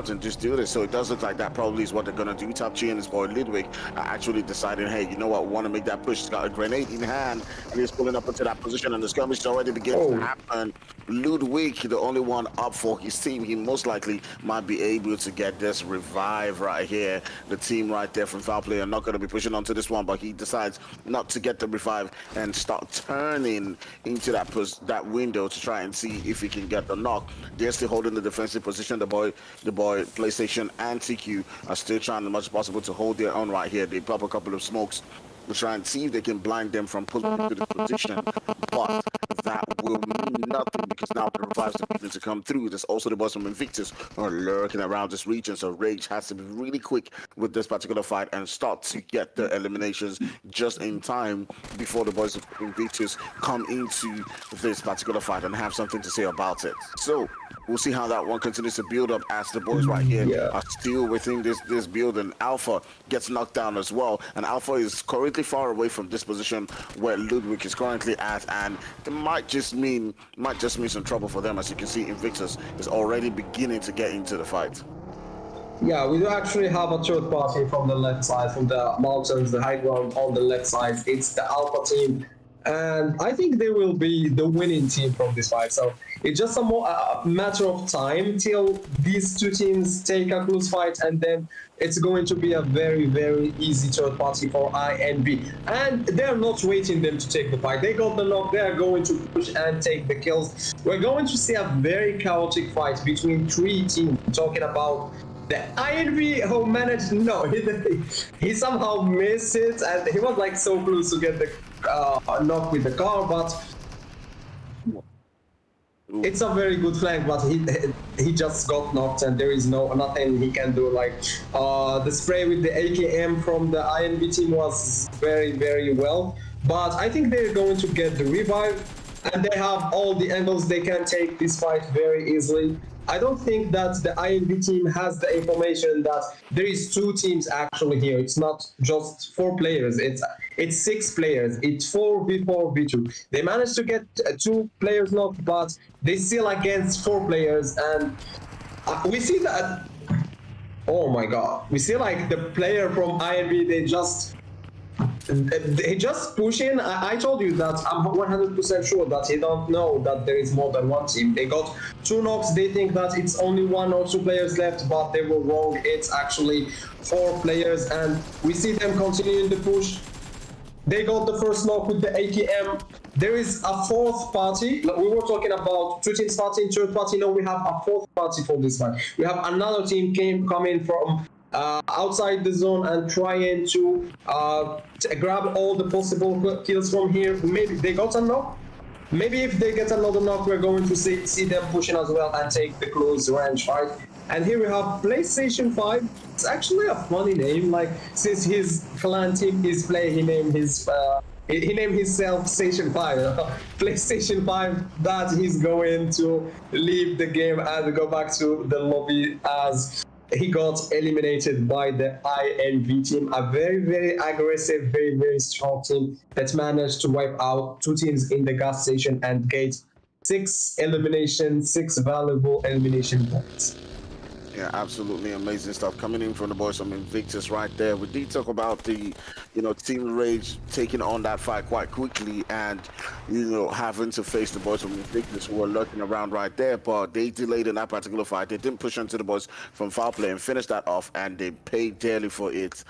and just do this. So it does look like that probably is what they're gonna do. Top G and his boy Ludwig are actually deciding, hey, you know what, want to make that push. He's got a grenade in hand and he's pulling up into that position, and the skirmish already begins to happen. Ludwig, the only one up for his team, he most likely might be able to get this revive right here. The team right there from Foul Play are not going to be pushing onto this one, but he decides not to get the revive and start turning into that window to try and see if he can get the knock. They're still holding the defensive position. The boy PlayStation and TQ are still trying as much as possible to hold their own right here. They pop a couple of smokes to try and see if they can blind them from pulling into this position, but that will mean nothing because now the revives are beginning to come through. There's also the boys from Invictus who are lurking around this region, so Rage has to be really quick with this particular fight and start to get the eliminations just in time before the boys of Invictus come into this particular fight and have something to say about it. So we'll see how that one continues to build up as the boys right here are still within this build, and Alpha gets knocked down as well, and Alpha is currently far away from this position where Ludwig is currently at, and it might just mean some trouble for them. As you can see, Invictus is already beginning to get into the fight. Yeah, we do actually have a third party from the left side, from the mountains, the high ground on the left side. It's the Alpha team, and I think they will be the winning team from this fight. So it's just a matter of time till these two teams take a close fight, and then it's going to be a very, very easy third party for INB. And they're not waiting them to take the fight. They got the knock. They are going to push and take the kills. We're going to see a very chaotic fight between three teams. We're talking about the INB who managed, no, he somehow missed it, and he was like so close to get the knock with the car, but it's a very good flank, but he just got knocked, and there is nothing he can do. Like the spray with the AKM from the INB team was very, very well, but I think they're going to get the revive, and they have all the angles. They can take this fight very easily. I don't think that the INB team has the information that there is two teams actually here. It's not just 4 players. It's 6 players. It's 4v4 v2. They managed to get 2 players knocked, but they still against 4 players, and we see that. Oh my God! We see like the player from INB. They just push in. I told you that I'm 100% sure that he don't know that there is more than one team. They got 2 knocks. They think that it's only 1 or 2 players left, but they were wrong. It's actually 4 players, and we see them continuing the push. They got the first knock with the AKM. There is a 4th party. We were talking about 2 teams fighting, 3rd party. Now we have a 4th party for this one. We have another team coming from outside the zone and trying to grab all the possible kills from here. Maybe they got a knock. Maybe if they get another knock, we're going to see them pushing as well and take the close range fight. And here we have PlayStation 5. It's actually a funny name. Like, since his clan team is play, he named himself Station 5. PlayStation 5, that he's going to leave the game and go back to the lobby as he got eliminated by the INV team, a very, very aggressive, very, very strong team that managed to wipe out 2 teams in the gas station and get 6 eliminations, 6 valuable elimination points. Yeah, absolutely amazing stuff coming in from the boys from Invictus right there. We did talk about the, Team Rage taking on that fight quite quickly and, having to face the boys from Invictus who were lurking around right there, but they delayed in that particular fight. They didn't push into the boys from Foul Play and finish that off, and they paid dearly for it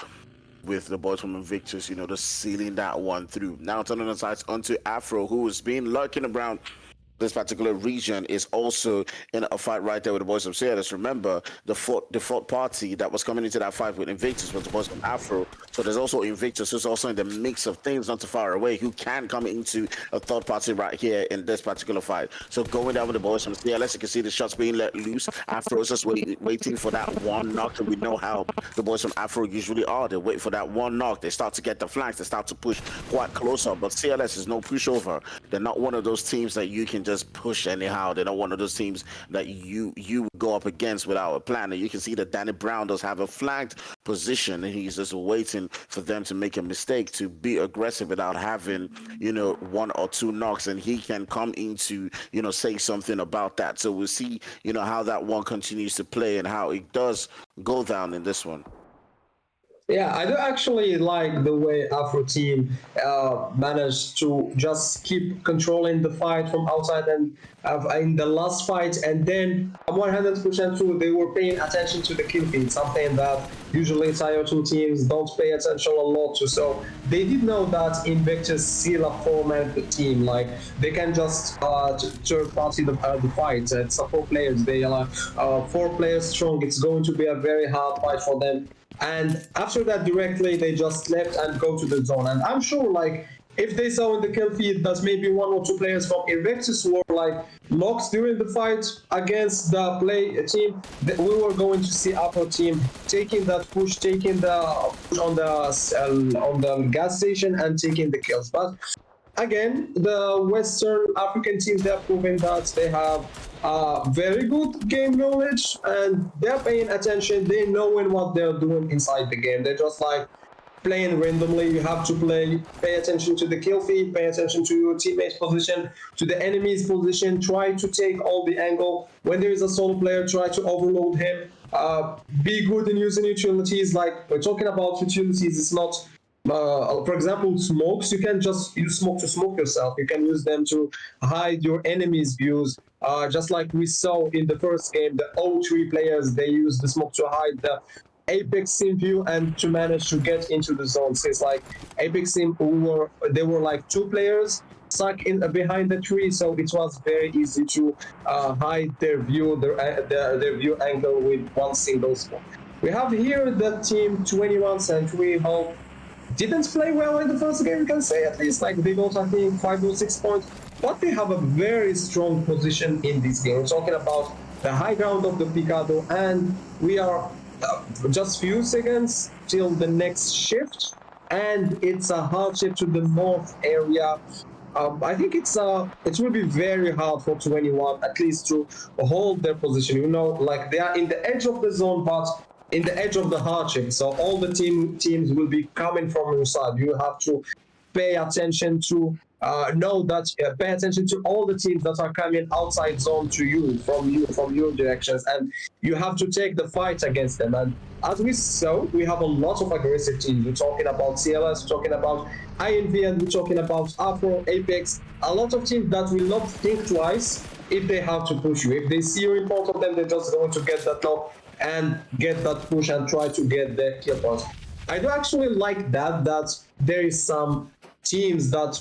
with the boys from Invictus, just sealing that one through. Now turning the sights onto Afro, who has been lurking around this particular region is also in a fight right there with the boys from CLS. Remember, the fourth party that was coming into that fight with Invictus was the boys from Afro. So there's also Invictus who's also in the mix of things not too far away who can come into a third party right here in this particular fight. So going down with the boys from CLS, you can see the shots being let loose. Afro is just waiting for that one knock, and we know how the boys from Afro usually are. They wait for that one knock. They start to get the flanks. They start to push quite closer. But CLS is no pushover. They're not one of those teams that you can just push anyhow. They're not one of those teams that you go up against without a plan. And you can see that Danny Brown does have a flagged position, and he's just waiting for them to make a mistake to be aggressive without having, one or two knocks, and he can come into, say something about that. So we'll see, how that one continues to play and how it does go down in this one. Yeah, I do actually like the way Afro team managed to just keep controlling the fight from outside and in the last fight, and then 100% true, they were paying attention to the kill feed, something that usually tier 2 teams don't pay attention a lot to. So they did know that Invictus still a 4-man team, like they can just third party the fight. It's a 4 players, they are 4 players strong. It's going to be a very hard fight for them. And after that, directly they just left and go to the zone. And I'm sure, like, if they saw in the kill feed that maybe 1 or 2 players from Invictus were like knocks during the fight against the play team, we were going to see Afro team taking that push, taking the push on the gas station and taking the kills. But again, the Western African teams, they're proving that they have very good game knowledge and they're paying attention. They knowing what they're doing inside the game. They're just like playing randomly. You have to pay attention to the kill feed, pay attention to your teammate's position, to the enemy's position, try to take all the angle. When there is a solo player, try to overload him. Be good in using utilities. Like, we're talking about utilities, it's not for example, smokes. You can just use smoke to smoke yourself. You can use them to hide your enemy's views. Just like we saw in the first game, the O3 players, they used the smoke to hide the Apex Sim view and to manage to get into the zone. Since like Apex Sim, they were like 2 players stuck in behind the tree, so it was very easy to hide their view, their view angle with one single smoke. We have here the team 21 Century, who didn't play well in the first game, you can say, at least. Like, they got, I think, 5 or 6 points, but they have a very strong position in this game. We're talking about the high ground of the Picado, and we are just few seconds till the next shift, and it's a hard shift to the north area. I think it will be very hard for 21 at least to hold their position. Like, they are in the edge of the zone, but in the edge of the hardship, so all the teams will be coming from your side. You have to pay attention to pay attention to all the teams that are coming outside zone to you from your directions, and you have to take the fight against them. And as we saw, we have a lot of aggressive teams. We're talking about CLS, we're talking about INV, and we're talking about Afro, Apex. A lot of teams that will not think twice if they have to push you. If they see you in front of them, they're just going to get that knock and get that push and try to get the kill points. I do actually like that there is some teams that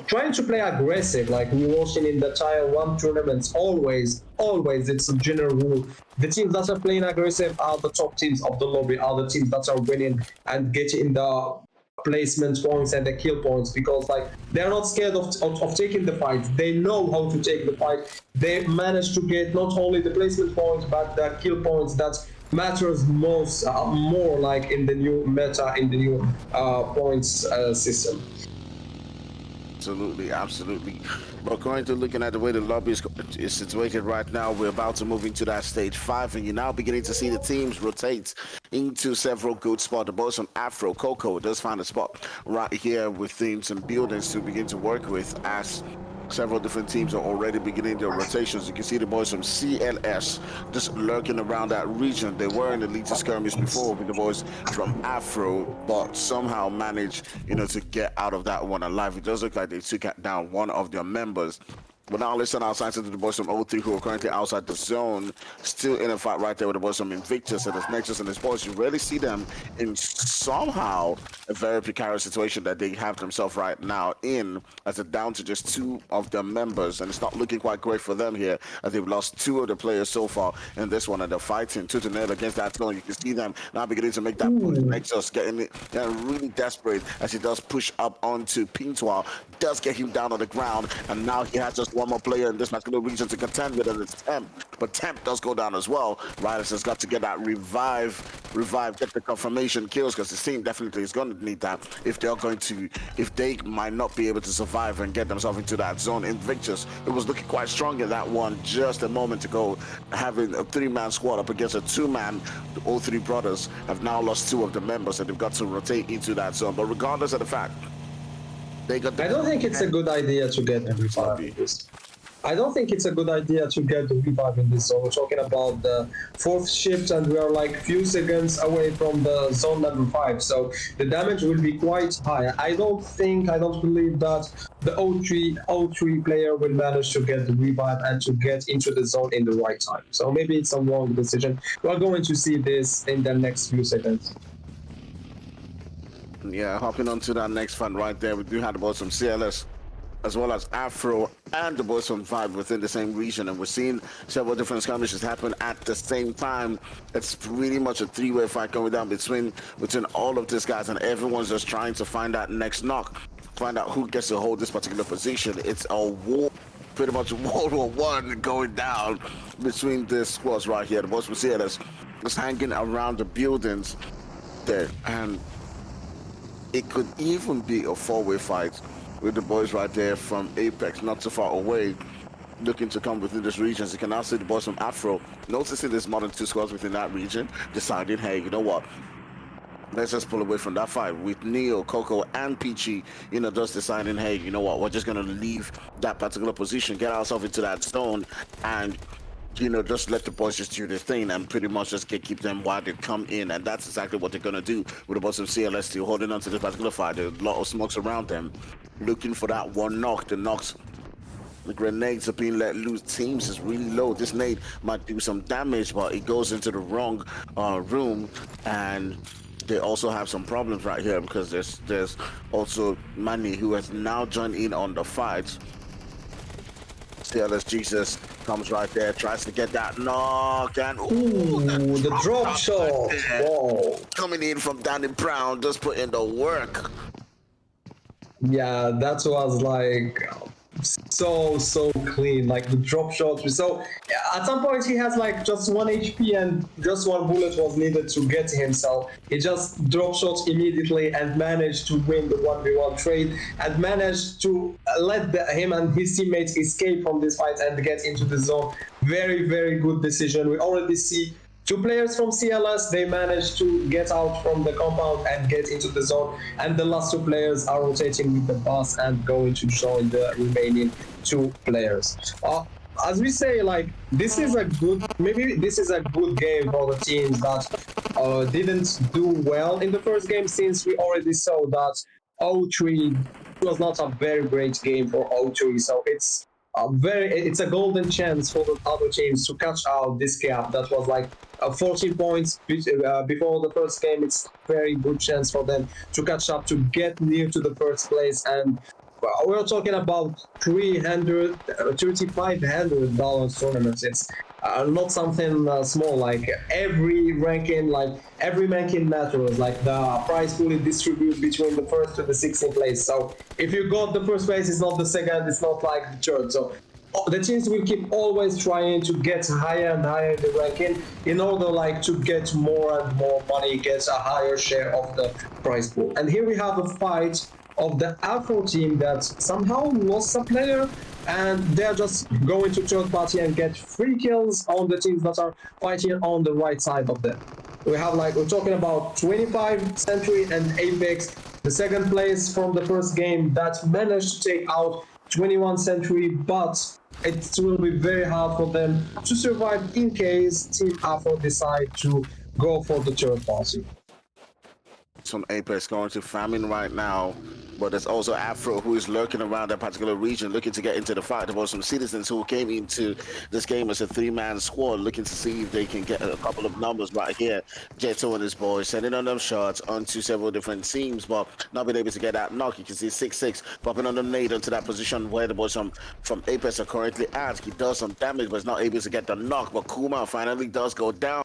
trying to play aggressive, like we're watching in the tier 1 tournaments. Always it's a general rule. The teams that are playing aggressive are the top teams of the lobby, are the teams that are winning and getting the placement points and the kill points, because like they're not scared of taking the fight. They know how to take the fight. They manage to get not only the placement points but the kill points that matters most, more like in the new meta, in the new points system. Absolutely. But according to looking at the way the lobby is situated right now, we're about to move into that stage 5, and you're now beginning to see the teams rotate into several good spots. The boys from Afro, Coco does find a spot right here within some buildings to begin to work with, as several different teams are already beginning their rotations. You can see the boys from CLS just lurking around that region. They were in the Elite skirmish before with the boys from Afro, but somehow managed, to get out of that one alive. It does look like they took down one of their members But now let's turn our sights into the boys from O3 who are currently outside the zone, still in a fight right there with the boys from Invictus and his Nexus and his boys. You rarely see them in somehow a very precarious situation that they have themselves right now in, as they're down to just 2 of their members, and it's not looking quite great for them here as they've lost 2 of the players so far in this one, and they're fighting tooth and nail against that zone. You can see them now beginning to make that push. Nexus getting it, really desperate as he does push up onto Pintois, does get him down on the ground, and now he has just one more player in this particular region to contend with, and it's Temp. But Temp does go down as well. Riders has got to get that revive, get the confirmation kills, because the team definitely is going to need that if they might not be able to survive and get themselves into that zone. Invictus, it was looking quite strong in that one just a moment ago, having a 3-man squad up against a 2-man. The O3 brothers have now lost 2 of the members, and they've got to rotate into that zone. But regardless of the fact, I don't think it's a good idea to get the revive in this. I don't think it's a good idea to get the revive in this zone. We're talking about the 4th shift, and we are like few seconds away from the zone number 5. So the damage will be quite high. I don't believe that the O3 player will manage to get the revive and to get into the zone in the right time. So maybe it's a wrong decision. We're going to see this in the next few seconds. Yeah, hopping on to that next fund right there, we do have the boys from CLS as well as Afro and the boys from Vibe within the same region, and we're seeing several different skirmishes happen at the same time. It's pretty much a 3-way fight going down between all of these guys, and everyone's just trying to find that next knock, find out who gets to hold this particular position. It's a war, pretty much World War One going down between this squads right here. The boys from CLS is hanging around the buildings there, and it could even be a 4-way fight with the boys right there from Apex, not too far away, looking to come within this region. So you can now see the boys from Afro noticing there's more than 2 squads within that region, deciding, hey, you know what? Let's just pull away from that fight with Neo, Coco, and Peachy, just deciding, hey, you know what? We're just going to leave that particular position, get ourselves into that zone, and just let the boys just do their thing and pretty much just keep them while they come in. And that's exactly what they're going to do with the boys of CLS still holding on to this particular fight. There's a lot of smokes around them, looking for that one knock. The grenades are being let loose. Teams is really low. This nade might do some damage, but it goes into the wrong room. And they also have some problems right here because there's also Manny, who has now joined in on the fight. CLS Jesus comes right there, tries to get that knock, and the drop shot. Whoa. Coming in from Danny Brown, just put in the work. Yeah, that was like so clean, like the drop shot. So at some point he has like just 1 HP and just 1 bullet was needed to get him, so he just drop shot immediately and managed to win the 1v1 trade and managed to let him and his teammates escape from this fight and get into the zone. Very good decision. We already see 2 players from CLS, they managed to get out from the compound and get into the zone, and the last 2 players are rotating with the bus and going to join the remaining 2 players. As we say, like, this is a good game for the teams that didn't do well in the first game, since we already saw that O3 was not a very great game for O3, so it's a golden chance for the other teams to catch out this gap that was like 14 points before the first game. It's a very good chance for them to catch up, to get near to the first place. And we're talking about $3,500 tournaments. It's not something small. Like every ranking matters. Like the prize pool is distributed between the 1st to the 16th place. So if you got the first place, it's not the second, it's not like the third. So the teams will keep always trying to get higher and higher in the ranking in order like to get more and more money, get a higher share of the prize pool. And here we have a fight of the Afro team that somehow lost a player, and they're just going to third party and get 3 kills on the teams that are fighting on the right side of them. We're talking about 25 Century and Apex, the second place from the first game, that managed to take out 21 Century, but it will be very hard for them to survive in case Team Afro decide to go for the third party. from Apex going to farming right now. But there's also Afro who is lurking around that particular region, looking to get into the fight. There was some citizens who came into this game as a three-man squad, looking to see if they can get a couple of numbers right here. Jeto and his boys sending on them shots onto several different teams, but not being able to get that knock. You can see 6-6 popping on the nade into that position where the boys from Apex are currently at. He does some damage, but is not able to get the knock. But Kuma finally does go down.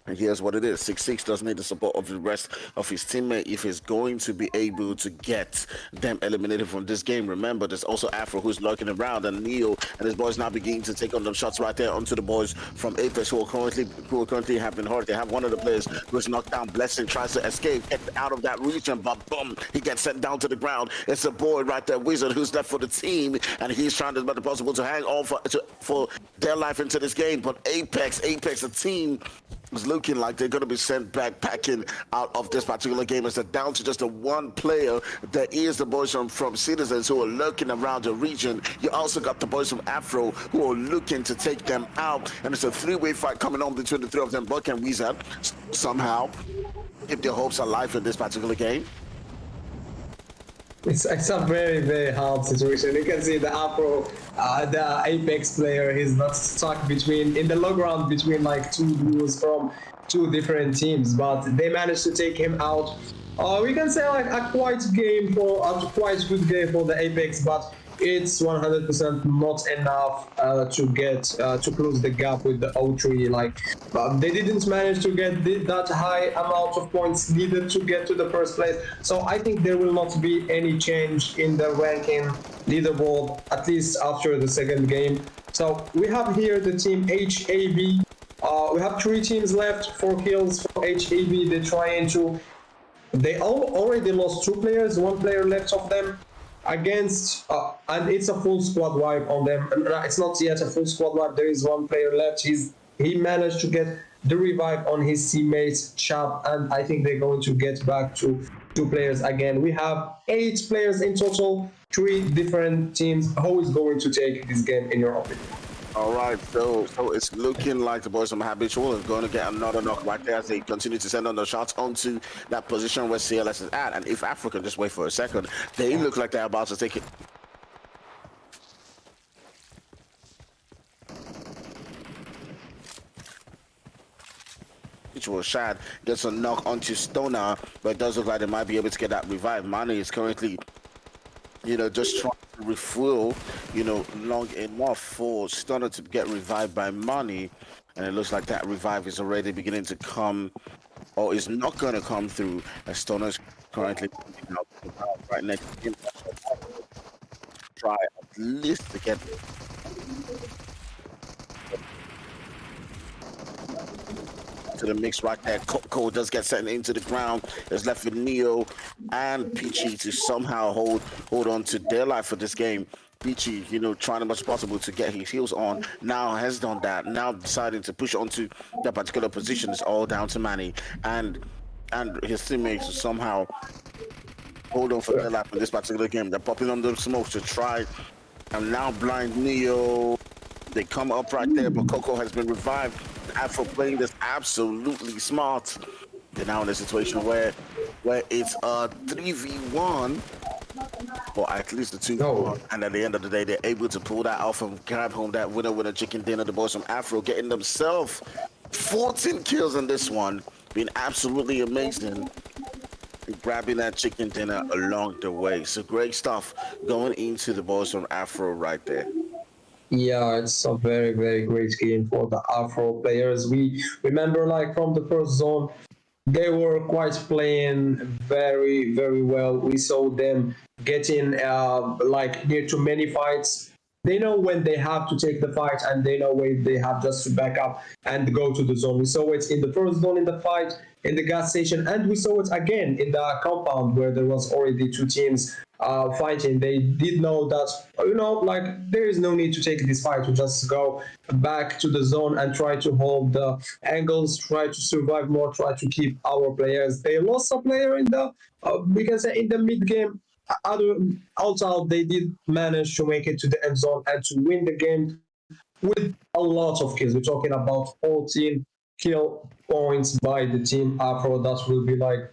And here's what it is. 6-6 does need the support of the rest of his teammate if he's going to be able to get them eliminated from this game. Remember, there's also Afro who's lurking around, and Neo and his boys now beginning to take on them shots right there onto the boys from Apex who currently have been hurt. They have one of the players who's knocked down. Blessing tries to escape, get out of that region, but boom, he gets sent down to the ground. It's a boy right there, Wizard, who's left for the team, and he's trying as much as possible to hang on for their life into this game. But Apex, the team, is looking like they're going to be sent back packing out of this particular game as they're down to just the one player. There is the boys from Citizens who are lurking around the region. You also got the boys from Afro who are looking to take them out, and it's a three-way fight coming on between the three of them. Buck and Wizard somehow keep their hopes alive in this particular game. It's a very, very hard situation. You can see the Afro, the Apex player, he's not stuck in the low ground between like two duos from two different teams, but they managed to take him out. We can say like a quite good game for the Apex, but it's 100% not enough to close the gap with the O3. Like, they didn't manage to get that high amount of points needed to get to the first place. So I think there will not be any change in the ranking leaderboard, at least after the second game. So we have here the team HAB. We have 3 teams left, 4 kills for HAB. They already lost 2 players, 1 player left of them. Against and it's a full squad wipe on them. It's not yet a full squad wipe. There is 1 player left. He managed to get the revive on his teammates Chap, and I think they're going to get back to 2 players again. We have 8 players in total, 3 different teams. Who is going to take this game in your opinion? All right, so it's looking like the boys from Habitual are going to get another knock right there as they continue to send on the shots onto that position where CLS is at. And if Africa just wait for a second, they look like they're about to take it. Shad gets a knock onto Stoner, but it does look like they might be able to get that revive. Mane is currently, just trying to refuel, long enough for Stoner to get revived by Mane, and it looks like that revive is already beginning to come, or is not going to come through, as Stoner's currently right next to him. Try at least to get to the mix right there. Coco does get sent into the ground. It's left with Neo and Peachy to somehow hold on to their life for this game. Peachy, trying as much as possible to get his heels on. Now has done that. Now deciding to push onto that particular position. It's all down to Manny and his teammates to somehow hold on for their life in this particular game. They're popping on the smokes to try and now blind Neo. They come up right there, but Coco has been revived. Afro playing this absolutely smart. They're now in a situation where it's a 3v1, or at least a 2v1, and at the end of the day, they're able to pull that off and grab home that winner chicken dinner. The boys from Afro getting themselves 14 kills in this one, being absolutely amazing, grabbing that chicken dinner along the way. So great stuff going into the boys from Afro right there. Yeah, it's a very, very great game for the Afro players. We remember, like, from the first zone, they were quite playing very, very well. We saw them getting near to many fights. They know when they have to take the fight, and they know when they have just to back up and go to the zone. We saw it in the first zone in the fight, in the gas station, and we saw it again in the compound where there was already 2 teams fighting. They did know that, there is no need to take this fight. We just go back to the zone and try to hold the angles, try to survive more, try to keep our players. They lost a player in the, we can say, in the mid game. Also, they did manage to make it to the end zone and to win the game with a lot of kills. We're talking about 14 kill points by the team Afro, that will be like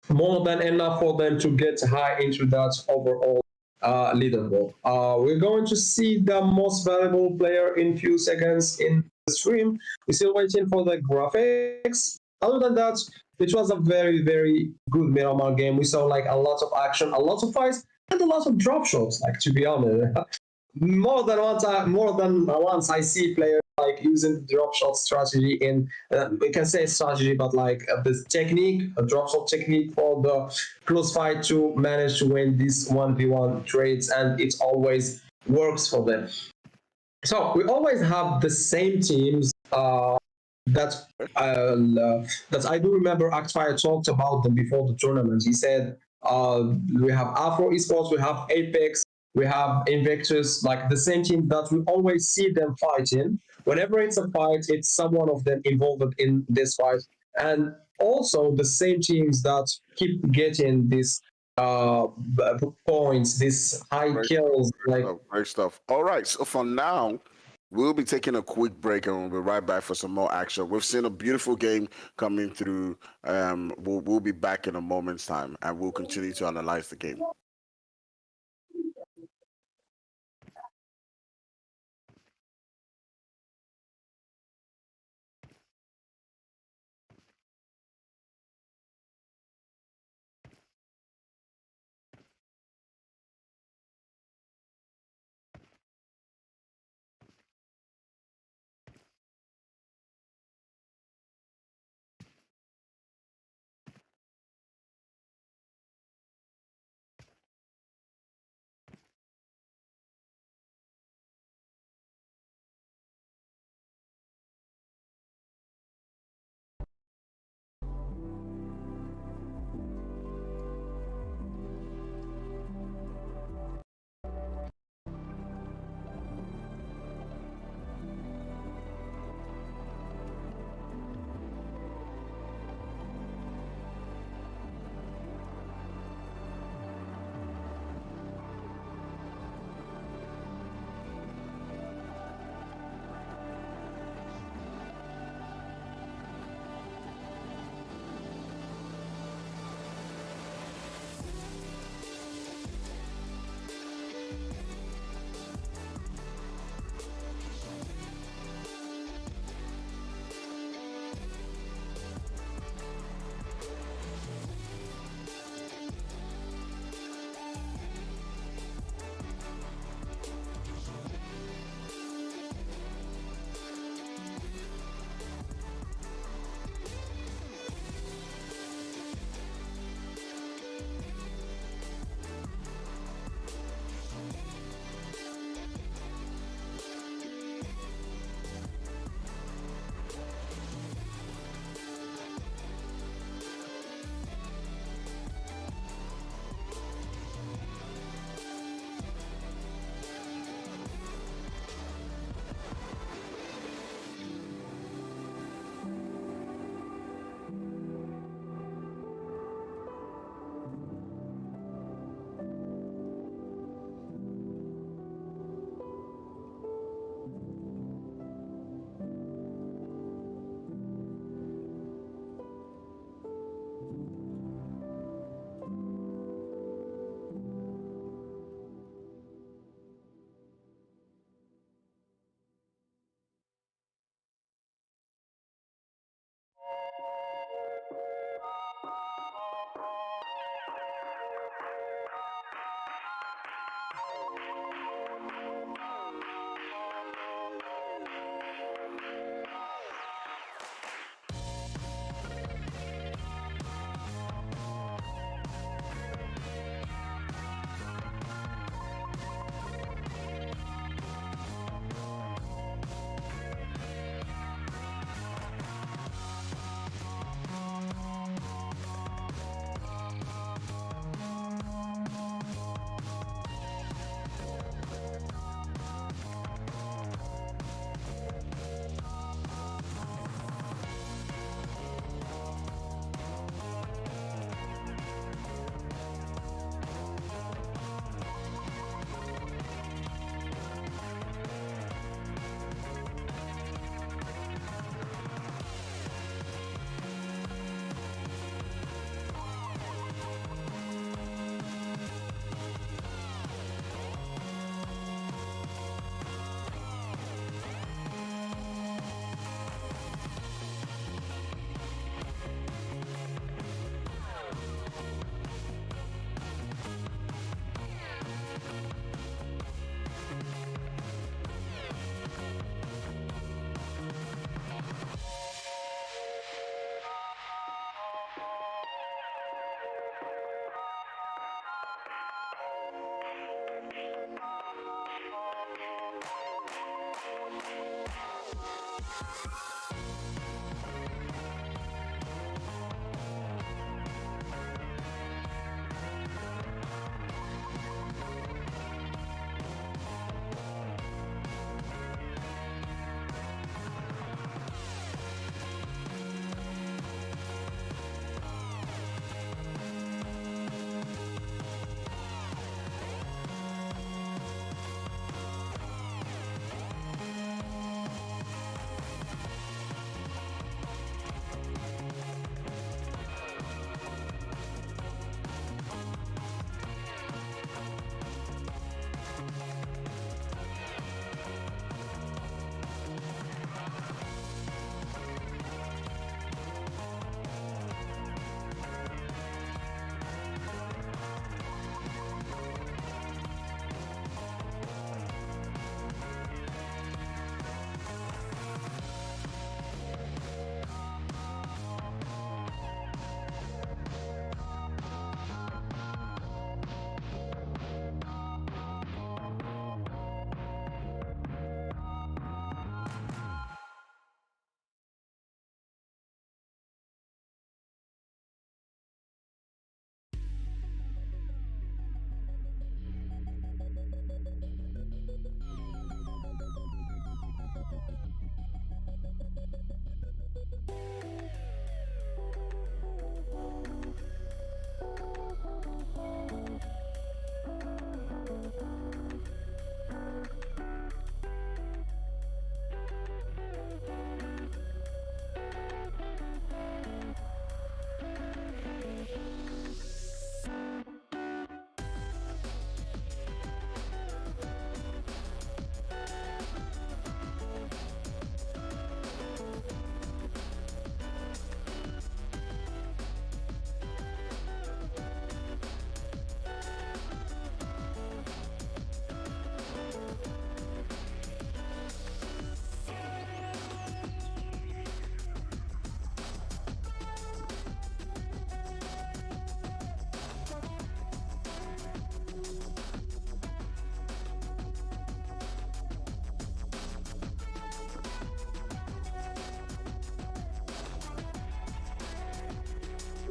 more than enough for them to get high into that overall leaderboard. We're going to see the most valuable player in few seconds in the stream. We're still waiting for the graphics. Other than that, it was a very, very good Miramar game. We saw like a lot of action, a lot of fights, and a lot of drop shots, like, to be honest. More than once I see players like using the drop shot strategy in we can say strategy, but like this technique, a drop shot technique for the close fight to manage to win these 1v1 trades, and it always works for them. So we always have the same teams that that I do remember Actfire talked about them before the tournament. He said we have Afro Esports, we have Apex, we have Invictus, like the same team that we always see them fighting. Whenever it's a fight, it's someone of them involved in this fight. And also the same teams that keep getting this points, these high kills. Great stuff. All right. So for now, we'll be taking a quick break and we'll be right back for some more action. We've seen a beautiful game coming through. We'll be back in a moment's time and we'll continue to analyze the game.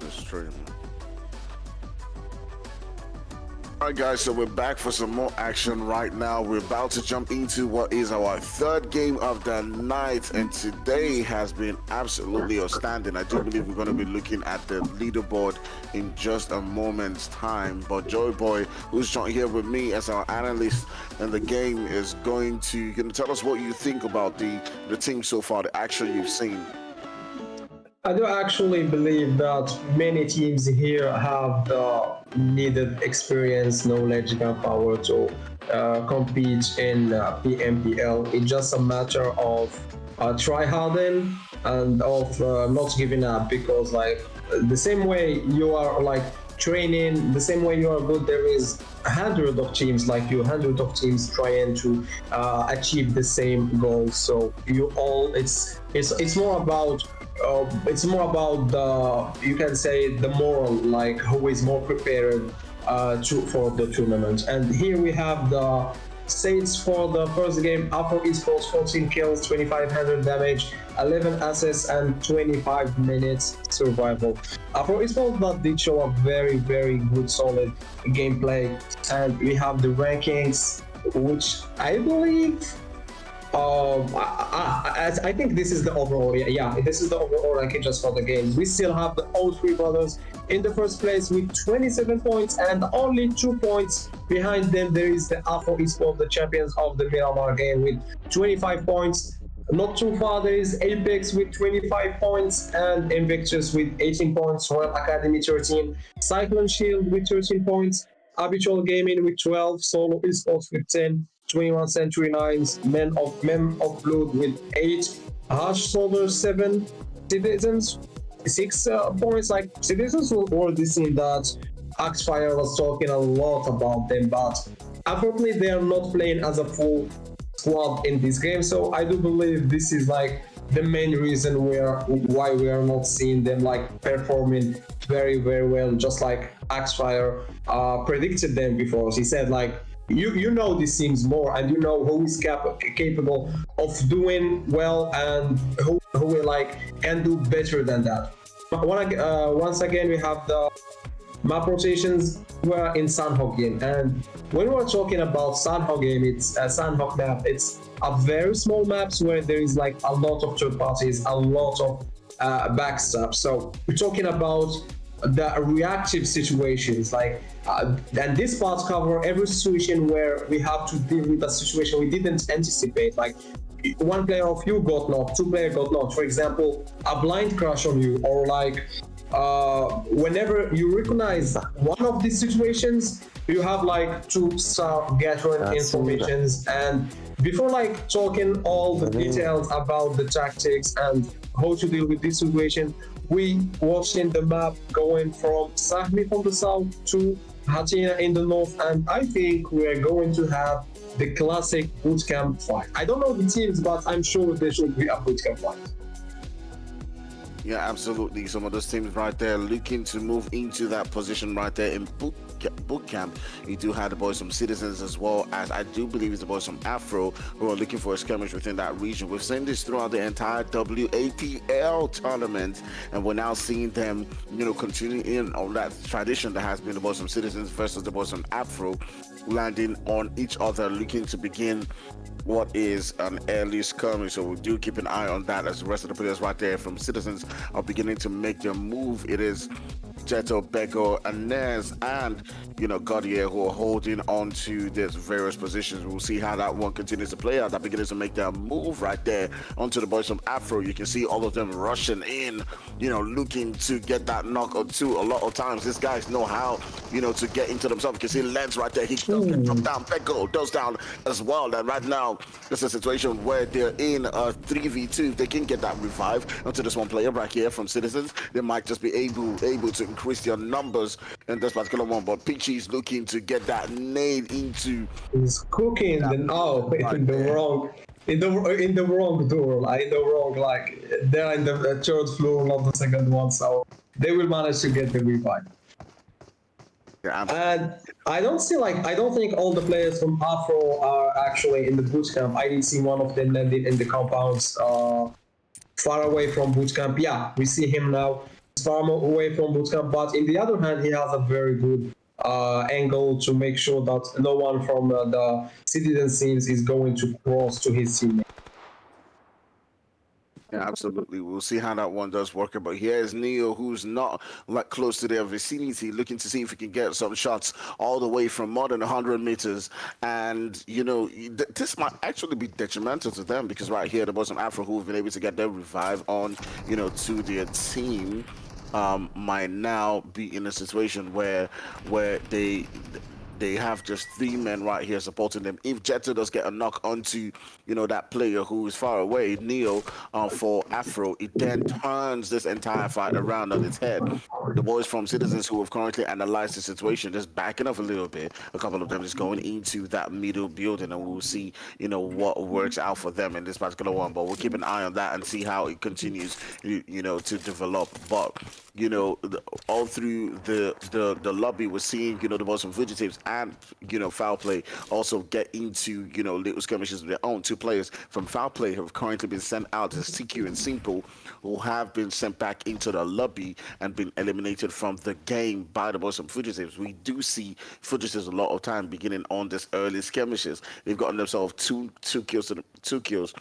The stream. All right, guys, so we're back for some more action right now. We're about to jump into what is our third game of the night, and today has been absolutely outstanding. I do believe we're going to be looking at the leaderboard in just a moment's time, but Joy Boy, who's joined here with me as our analyst in the game, is going to tell us what you think about the team so far, the action you've seen. I do actually believe that many teams here have the needed experience, knowledge, and power to compete in PMPL. It's just a matter of try harden and of not giving up, because like the same way you are like training, the same way you are good, there is hundreds of teams like you, hundreds of teams trying to achieve the same goals. So you all, it's more about the, you can say, the moral, like who is more prepared for the tournament. And here we have the stats for the first game. Afro Esports 14 kills, 2500 damage, 11 assists, and 25 minutes survival. Afro Esports that did show a very good solid gameplay. And we have the rankings, which I believe I think this is the overall, this is the overall ranking just for the games. We still have the all three brothers in the first place with 27 points, and only 2 points behind them there is the Afro Esports, the champions of the Miramar game, with 25 points. Not too far there is Apex with 25 points, and Invictus with 18 points, Royal Academy 13, Cyclone Shield with 13 points, Habitual Gaming with 12, Solo Esports with 10, 21 Century 9s, Men of Blood with 8, Harsh Soldier 7, Sidizens 6 points. Like Sidizens will already seen that Axfire was talking a lot about them, but unfortunately they are not playing as a full squad in this game. So I do believe this is like the main reason why we are not seeing them like performing very well, just like Axfire predicted them before. He said like you know these teams more, and you know who is capable of doing well and who will like can do better than that. Once again, we have the map rotations. We're in Sanhok game, and when we're talking about Sanhok game, it's a Sanhok map. It's a very small maps where there is like a lot of third parties, a lot of backstab. So we're talking about the reactive situations, like and this part cover every situation where we have to deal with a situation we didn't anticipate, like one player of you got knocked, two player got knocked, for example, a blind crash on you, or like whenever you recognize one of these situations, you have like to start gathering informations. And before like talking all the details about the tactics and how to deal with this situation, we watching the map going from Sahmi from the south to Hatina in the north, and I think we are going to have the classic bootcamp fight. I don't know the teams, but I'm sure there should be a bootcamp fight. Yeah, absolutely. Some of those teams right there looking to move into that position right there in Bootcamp. You do have the boys from Sidizens, as well as I do believe it's the boys from Afro who are looking for a skirmish within that region. We've seen this throughout the entire WAPL tournament, and we're now seeing them, you know, continuing in on that tradition that has been the boys from Sidizens versus the boys from Afro, landing on each other, looking to begin what is an early skirmish. So we do keep an eye on that as the rest of the players right there from Sidizens are beginning to make their move. It is Jeto, Beko, Anez, and Gaudier who are holding on to these various positions. We'll see how that one continues to play out. That begins to make their move right there onto the boys from Afro. You can see all of them rushing in, looking to get that knock or two. A lot of times these guys know how, to get into themselves. You can see Lens right there. He does get dropped down. Beko does down as well. And right now, it's a situation where they're in a 3v2. If they can get that revive onto this one player right here from Sidizens, they might just be able to increase their numbers in this particular one. But Peachy's looking to get that nade into. He's cooking the now in the wrong. In the wrong door, like in the wrong, like they're in the third floor, not the second one, so they will manage to get the revive. Yeah, and I don't think all the players from Afro are actually in the bootcamp. I did see one of them landing in the compounds far away from bootcamp. Yeah, we see him now. He's far away from bootcamp, but in the other hand, he has a very good angle to make sure that no one from the Citizen teams is going to cross to his teammate. Yeah, absolutely. We'll see how that one does work. But here is Neo, who's not like close to their vicinity, looking to see if he can get some shots all the way from more than 100 meters. And, this might actually be detrimental to them, because right here, the boys from Afro who've been able to get their revive on, to their team, might now be in a situation where they have just 3 men right here supporting them. If Jetta does get a knock onto, that player who is far away, Neo, for Afro, it then turns this entire fight around on its head. The boys from Citizens who have currently analyzed the situation, just backing up a little bit. A couple of them just going into that middle building, and we'll see, what works out for them in this particular one. But we'll keep an eye on that and see how it continues, to develop. But, all through the lobby, we're seeing, the boys from Fugitives and Foul Play also get into little skirmishes of their own. 2 players from Foul Play have currently been sent out as CQ and Simple, who have been sent back into the lobby and been eliminated from the game by the boys from Fugitives. We do see Fugitives a lot of time beginning on this early skirmishes. They've gotten themselves two kills.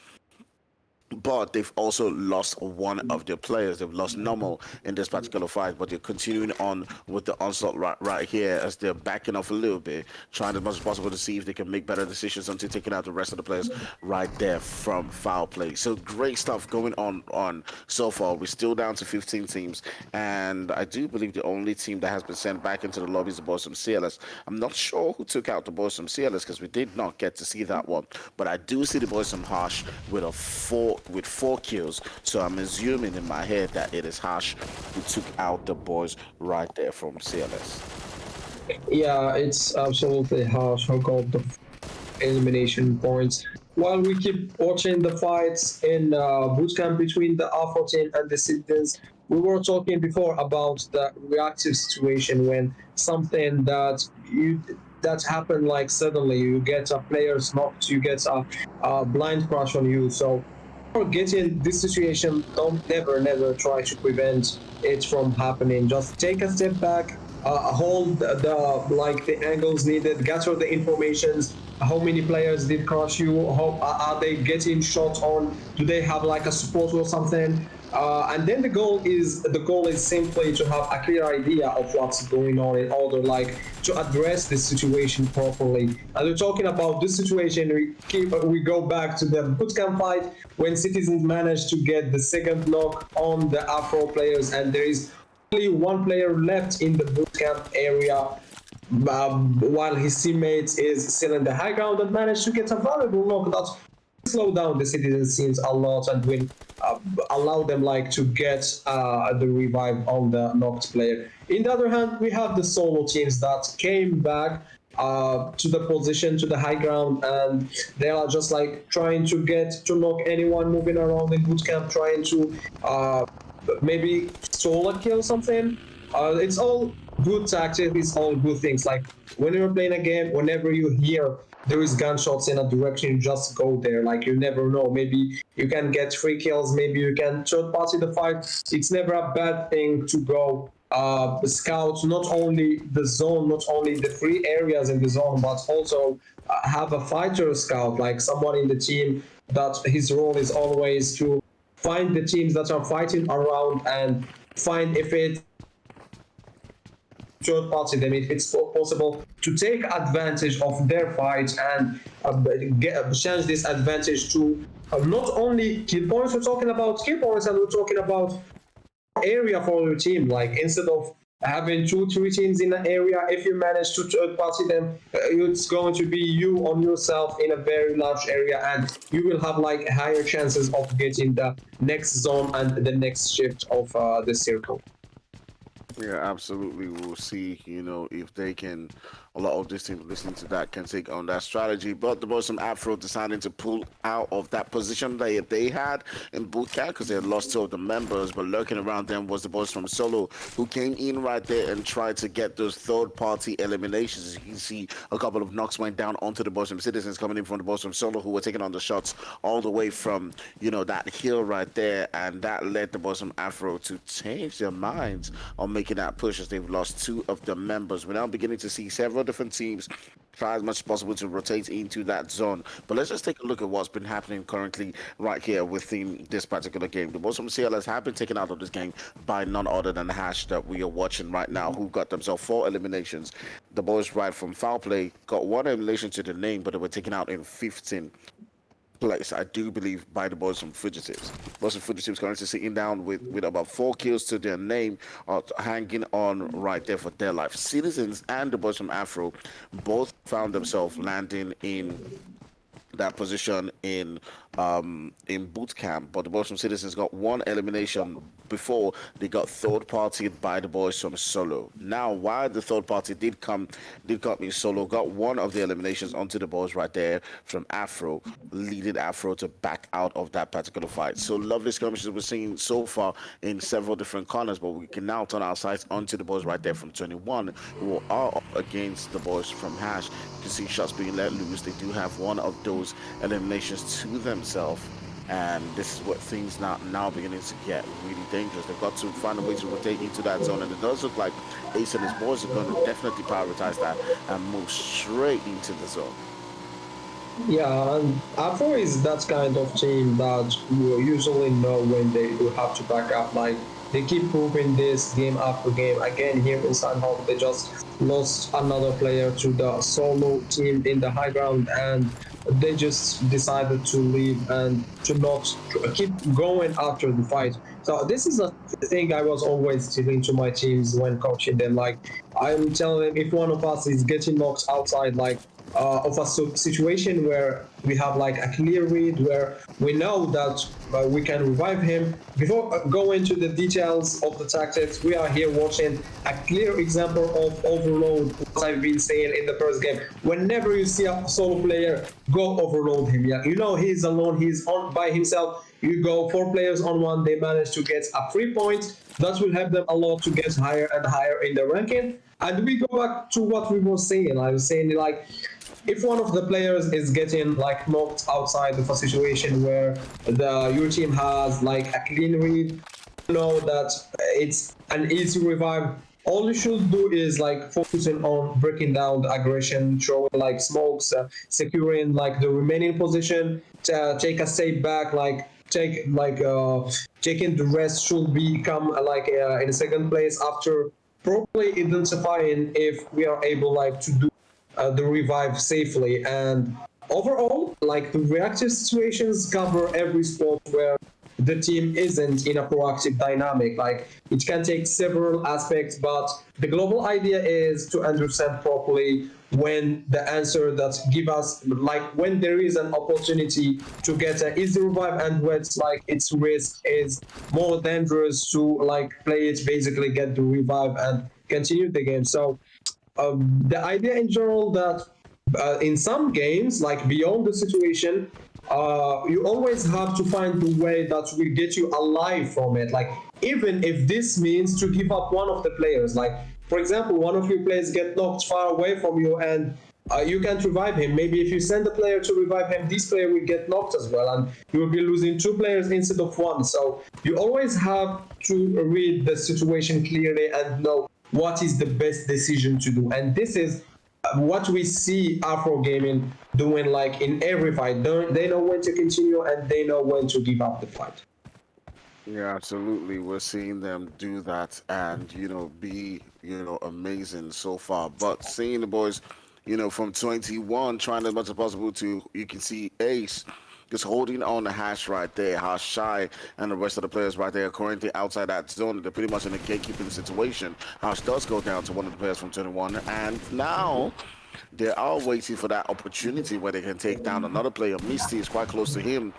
But they've also lost one of their players. They've lost Nomo in this particular fight, but they're continuing on with the onslaught right here as they're backing off a little bit, trying as much as possible to see if they can make better decisions until taking out the rest of the players right there from Foul Play. So great stuff going on so far. We're still down to 15 teams, and I do believe the only team that has been sent back into the lobby is the boys from CLS. I'm not sure who took out the boys from CLS because we did not get to see that one, but I do see the boys from Harsh with 4 kills, so I'm assuming in my head that it is Harsh who took out the boys right there from CLS. Yeah, it's absolutely Harsh who got the elimination points. While we keep watching the fights in bootcamp between the Afro team and the Citizens, we were talking before about the reactive situation when something that that happen like suddenly. You get a player's knocked, you get a blind crush on you. So for getting this situation, don't never try to prevent it from happening. Just take a step back, hold the angles needed, gather the informations. How many players did crush you? How are they getting shot on? Do they have like a support or something? And then the goal is simply to have a clear idea of what's going on in order like to address this situation properly. And we're talking about this situation, we go back to the bootcamp fight when Citizens managed to get the second knock on the Afro players, and there is only one player left in the bootcamp area, while his teammates is still in the high ground and managed to get a valuable knock that slow down the Citizens teams a lot and will allow them like to get the revive on the knocked player. In the other hand, we have the solo teams that came back to the position, to the high ground, and they are just like trying to get to knock anyone moving around in bootcamp, trying to maybe solo kill something. It's all good tactics, it's all good things. Like when you're playing a game, whenever you hear there is gunshots in a direction, you just go there. Like you never know, maybe you can get free kills, maybe you can third party the fight. It's never a bad thing to go scout not only the zone, not only the free areas in the zone, but also have a fighter scout, like someone in the team that his role is always to find the teams that are fighting around and find if it third party them if it's possible to take advantage of their fight and change this advantage to not only kill points. We're talking about kill points, and we're talking about area for your team. Like instead of having 2-3 teams in an area, if you manage to third party them, it's going to be you on yourself in a very large area, and you will have like higher chances of getting the next zone and the next shift of the circle. Yeah, absolutely. We'll see, if they can, a lot of this team listening to that can take on that strategy. But there was some Afro deciding to pull out of that position that they had in bootcamp because they had lost 2 of the members. But lurking around them was the boys from Solo who came in right there and tried to get those third-party eliminations. As you can see, a couple of knocks went down onto the boys from Citizens coming in from the boys from Solo who were taking on the shots all the way from, that hill right there. And that led the boys from Afro to change their minds on making that push as they've lost 2 of the members. We're now beginning to see several different teams try as much as possible to rotate into that zone. But let's just take a look at what's been happening currently right here within this particular game. The boys from CLS have been taken out of this game by none other than Hash that we are watching right now, who got themselves 4 eliminations. The boys right from Fowl Play got 1 elimination to the name, but they were taken out in 15 place, I do believe, by the boys from Fugitives. Boys from Fugitives currently sitting down with about 4 kills to their name, hanging on right there for their life. Citizens and the boys from Afro both found themselves landing in that position in bootcamp, but the boys from Citizens got 1 elimination before they got third partied by the boys from Solo. Now, while the third party did come in Solo, got 1 of the eliminations onto the boys right there from Afro, leading Afro to back out of that particular fight. So lovely skirmishes we're seeing so far in several different corners, but we can now turn our sights onto the boys right there from 21 who are up against the boys from Hash. You can see shots being let loose. They do have 1 of those eliminations to themselves, and this is what things now beginning to get really dangerous. They've got to find a way to rotate into that zone, and it does look like Ace and his boys are going to definitely prioritize that and move straight into the zone. Yeah, and Afro is that kind of team that you usually know when they do have to back up. Like they keep proving this game after game. Again, here in Sanhok, they just lost another player to the solo team in the high ground, and they just decided to leave and to not keep going after the fight. So this is a thing I was always telling to my teams when coaching them. Like I'm telling them, if one of us is getting knocked outside, like of a situation where we have like a clear read, where we know that we can revive him. Before going into the details of the tactics, we are here watching a clear example of overload, what I've been saying in the first game. Whenever you see a solo player, go overload him. Yeah, he's alone, he's on by himself. You go 4 players on 1, they manage to get a 3 point. That will help them a lot to get higher and higher in the ranking. And we go back to what we were saying. I was saying like, if one of the players is getting like knocked outside of a situation where your team has like a clean read, know that it's an easy revive. All you should do is like focusing on breaking down the aggression, throwing like smokes, securing like the remaining position, take a step back, like taking the rest should become like in second place after properly identifying if we are able like to do the revive safely. And overall, like the reactive situations cover every sport where the team isn't in a proactive dynamic. Like it can take several aspects, but the global idea is to understand properly when the answer that give us like when there is an opportunity to get an easy revive and when it's like its risk is more dangerous to like play it, basically get the revive and continue the game. So the idea in general that in some games, like beyond the situation, you always have to find the way that will get you alive from it. Like even if this means to give up one of the players, like for example, one of your players get knocked far away from you and you can't revive him. Maybe if you send a player to revive him, this player will get knocked as well, and you will be losing two players instead of one. So you always have to read the situation clearly and know what is the best decision to do. And this is what we see Afro Gaming doing like in every fight. They know when to continue and they know when to give up the fight. Yeah, absolutely. We're seeing them do that and, be, amazing so far. But seeing the boys, from 21, trying as much as possible to, you can see Ace just holding on the hash right there. How Shy and the rest of the players right there are currently outside that zone. They're pretty much in a gatekeeping situation. Hash does go down to one of the players from 21. And now they are waiting for that opportunity where they can take down another player. Misty is quite close to him,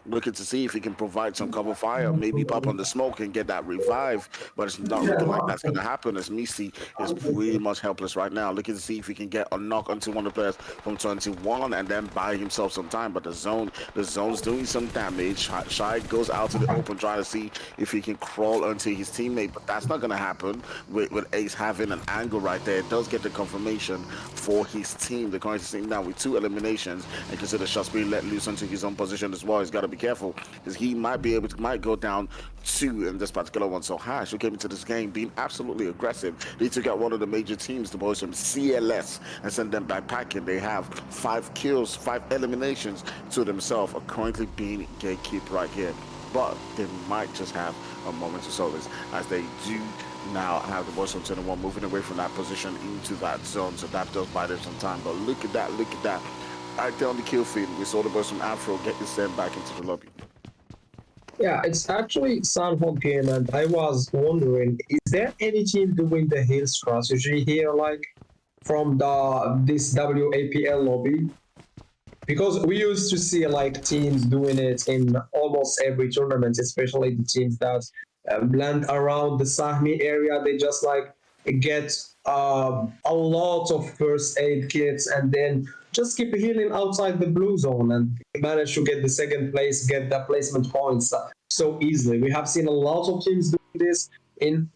looking to see if he can provide some cover fire, maybe pop on the smoke and get that revive. But it's not looking like that's going to happen, as Misty is pretty much helpless right now, looking to see if he can get a knock onto one of the players from 21 and then buy himself some time. But the zone's doing some damage. Shy goes out to the open trying to see if he can crawl onto his teammate, but that's not going to happen with Ace having an angle right there. It does get the confirmation for his team. They're currently sitting down with 2 eliminations and consider shots being let loose onto his own position as well. He's got to be careful because he might go down 2 in this particular one. So Hash, who came into this game being absolutely aggressive, they took out one of the major teams, the boys from CLS, and sent them back packing. They have 5 kills, 5 eliminations to themselves, are currently being gatekeep right here. But they might just have a moment of solace as they do now have the boys from 21 moving away from that position into that zone, so that does buy them some time. But look at that, right there on the kill feed, we saw the boys from Afro getting sent back into the lobby. Yeah, it's actually Sanhok game, and I was wondering, is there any team doing the heal strategy here, like from this WAPL lobby? Because we used to see like teams doing it in almost every tournament, especially the teams that land around the Sahmi area. They just like get a lot of first aid kits and then just keep healing outside the blue zone and manage to get the second place, get the placement points so easily. We have seen a lot of teams doing this in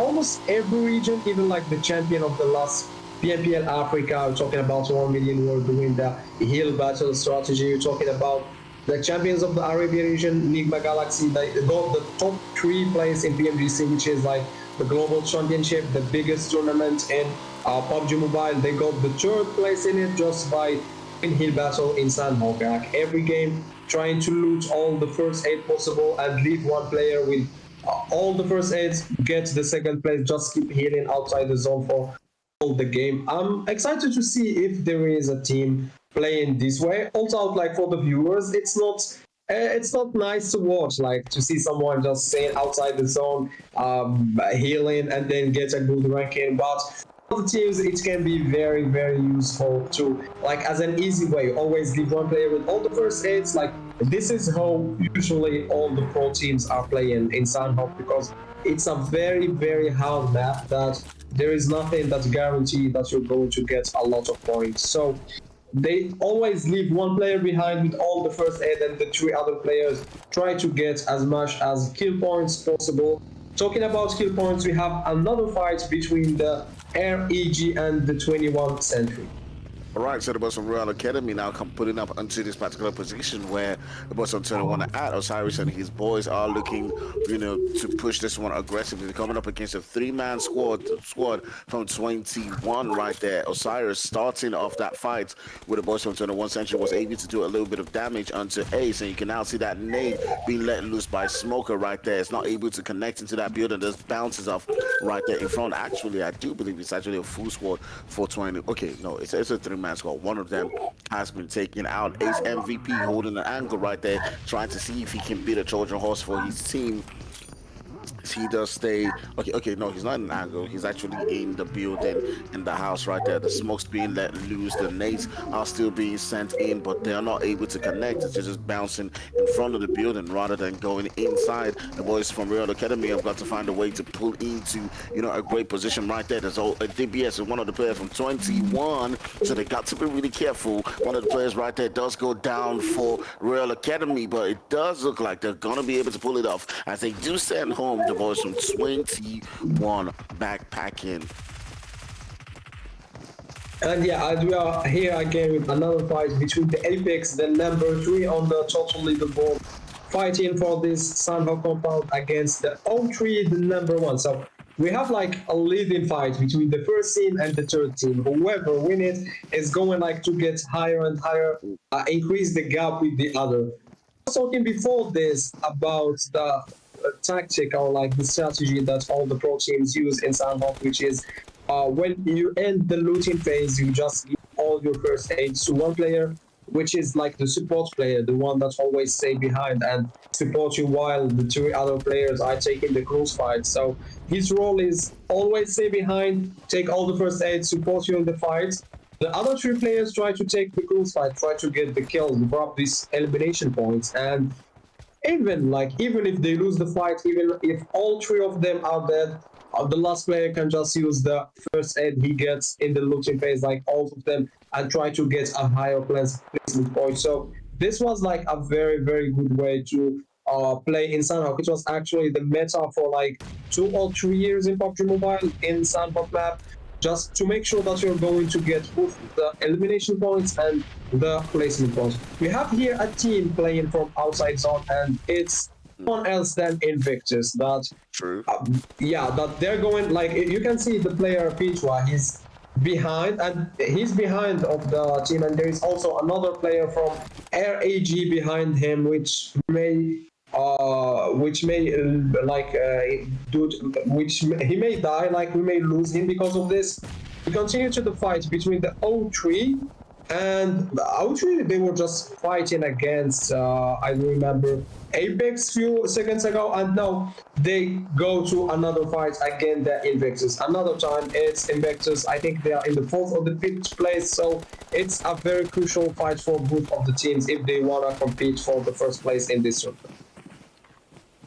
almost every region, even like the champion of the last PMPL Africa. We're talking about 1 million who are doing the heal battle strategy. We're talking about the champions of the Arabian region, Nigma Galaxy. They got the top 3 place in PMGC, which is like the global championship, the biggest tournament in PUBG Mobile. They got the 3rd place in it just by in heal battle in Sanhok. Like every game, trying to loot all the first aid possible and leave one player with all the first aids, get the 2nd place, just keep healing outside the zone for all the game. I'm excited to see if there is a team playing this way. Also, like for the viewers, it's not nice to watch, like to see someone just staying outside the zone, healing and then get a good ranking. But for the teams, it can be very, very useful to, like as an easy way, always leave one player with all the first aids. Like this is how usually all the pro teams are playing in Sanhok, because it's a very, very hard map that there is nothing that's guaranteed that you're going to get a lot of points. So they always leave one player behind with all the first aid, and the 3 other players try to get as much as kill points possible Talking about skill points, we have another fight between the REG and the 21st Century. All right, so the boys from Royal Academy now come putting up onto this particular position where the boys from 21 are at. Osiris and his boys are looking, to push this one aggressively. They're coming up against a three-man squad from 21 right there. Osiris starting off that fight with the boys from 21 Century was able to do a little bit of damage onto Ace, and you can now see that nade being let loose by Smoker right there. It's not able to connect into that building. Just bounces off right there in front. Actually, I do believe it's actually a full squad for 20. Okay, no, it's a three-man squad. One of them has been taken out. Ace MVP holding an angle right there, trying to see if he can beat a Trojan horse for his team. He does stay. Okay, no, he's not in an angle. He's actually in the building, in the house right there. The smoke's being let loose. The nades are still being sent in, but they're not able to connect. It's just bouncing in front of the building rather than going inside. The boys from Real Academy have got to find a way to pull into, a great position right there. There's a DBS is one of the players from 21, so they got to be really careful. One of the players right there does go down for Real Academy, but it does look like they're gonna be able to pull it off as they do send home the boys from 21 backpacking. And yeah, as we are here again with another fight between the Apex, the number 3 on the total leaderboard, fighting for this Sanhok compound against the O3, the number 1. So we have like a leading fight between the first team and the third team. Whoever win it is going like to get higher and higher, increase the gap with the other. I was talking before this about the tactic or like the strategy that all the pro teams use in Sanhok, which is when you end the looting phase, you just give all your first aids to one player, which is like the support player, the one that always stay behind and support you while the 3 other players are taking the close fight. So his role is always stay behind, take all the first aids, support you in the fight. The other 3 players try to take the close fight, try to get the kills, grab these elimination points, and even if they lose the fight, even if all 3 of them are dead, the last player can just use the first aid he gets in the looting phase, like all of them, and try to get a higher placement point. So this was like a very, very good way to play in Sanhok. It was actually the meta for like 2 or 3 years in PUBG Mobile in Sanhok map, just to make sure that you're going to get both the elimination points and the placement points. We have here a team playing from outside zone, and it's no one else than Invictus. That True. That they're going like you can see the player Pichwa. He's behind, and he's behind of the team, and there is also another player from RAG behind him, which may he may die, like we may lose him because of this. We continue to the fight between the O3 and the O3. They were just fighting against I remember Apex few seconds ago, and now they go to another fight again, the Invictus. Another time it's Invictus. I think they are in the 4th or the 5th place, so it's a very crucial fight for both of the teams if they want to compete for the first place in this tournament.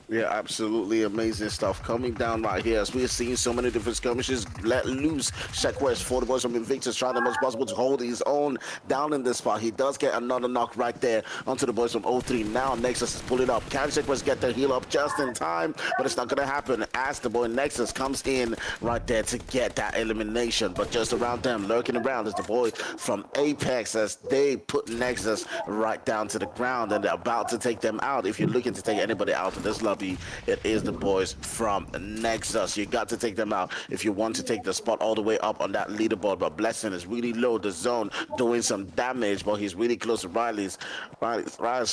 Yeah, absolutely amazing stuff coming down right here as we are seeing so many different skirmishes let loose. Check West for the boys from Invictus trying the most possible to hold his own down in this spot. He does get another knock right there onto the boys from 03. Now Nexus is pulling up. Can Check West get the heal up just in time? But it's not going to happen as the boy Nexus comes in right there to get that elimination. But just around them, lurking around, is the boy from Apex as they put Nexus right down to the ground, and they're about to take them out. If you're looking to take anybody out in this lobby, it is the boys from Nexus. You got to take them out if you want to take the spot all the way up on that leaderboard. But Blessing is really low, the zone, doing some damage, but he's really close to Riley's,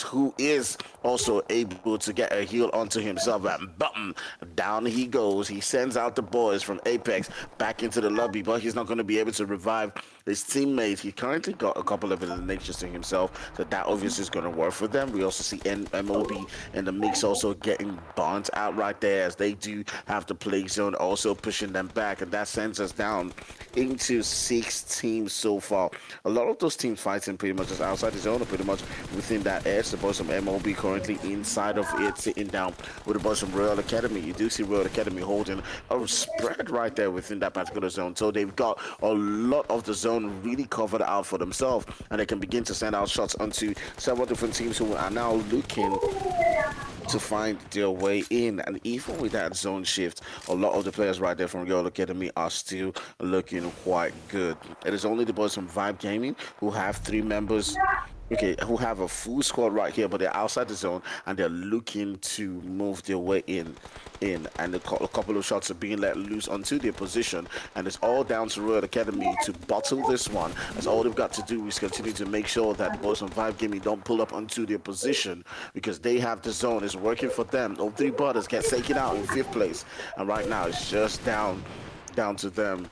who is also able to get a heal onto himself. And button down he goes. He sends out the boys from Apex back into the lobby, but he's not going to be able to revive his teammates. He currently got a couple of eliminations to himself, so that obviously is going to work for them. We also see MOB in the mix also getting burnt out right there, as they do have the plague zone also pushing them back, and that sends us down into 6 teams so far. A lot of those teams fighting pretty much just outside the zone or pretty much within that edge. The boys from MOB currently inside of it, sitting down with the boys from Royal Academy. You do see Royal Academy holding a spread right there within that particular zone, so they've got a lot of the zone really covered out for themselves, and they can begin to send out shots onto several different teams who are now looking to find their way in. And even with that zone shift, a lot of the players right there from Royal Academy are still looking quite good. It is only the boys from Vibe Gaming who have 3 members. Okay, who have a full squad right here, but they're outside the zone and they're looking to move their way in, and a couple of shots are being let loose onto their position, and it's all down to Royal Academy to bottle this one. As all they've got to do is continue to make sure that the boys from Vibe Gaming don't pull up onto their position, because they have the zone. It's working for them. All 3 brothers get taken out in 5th place, and right now it's just down to them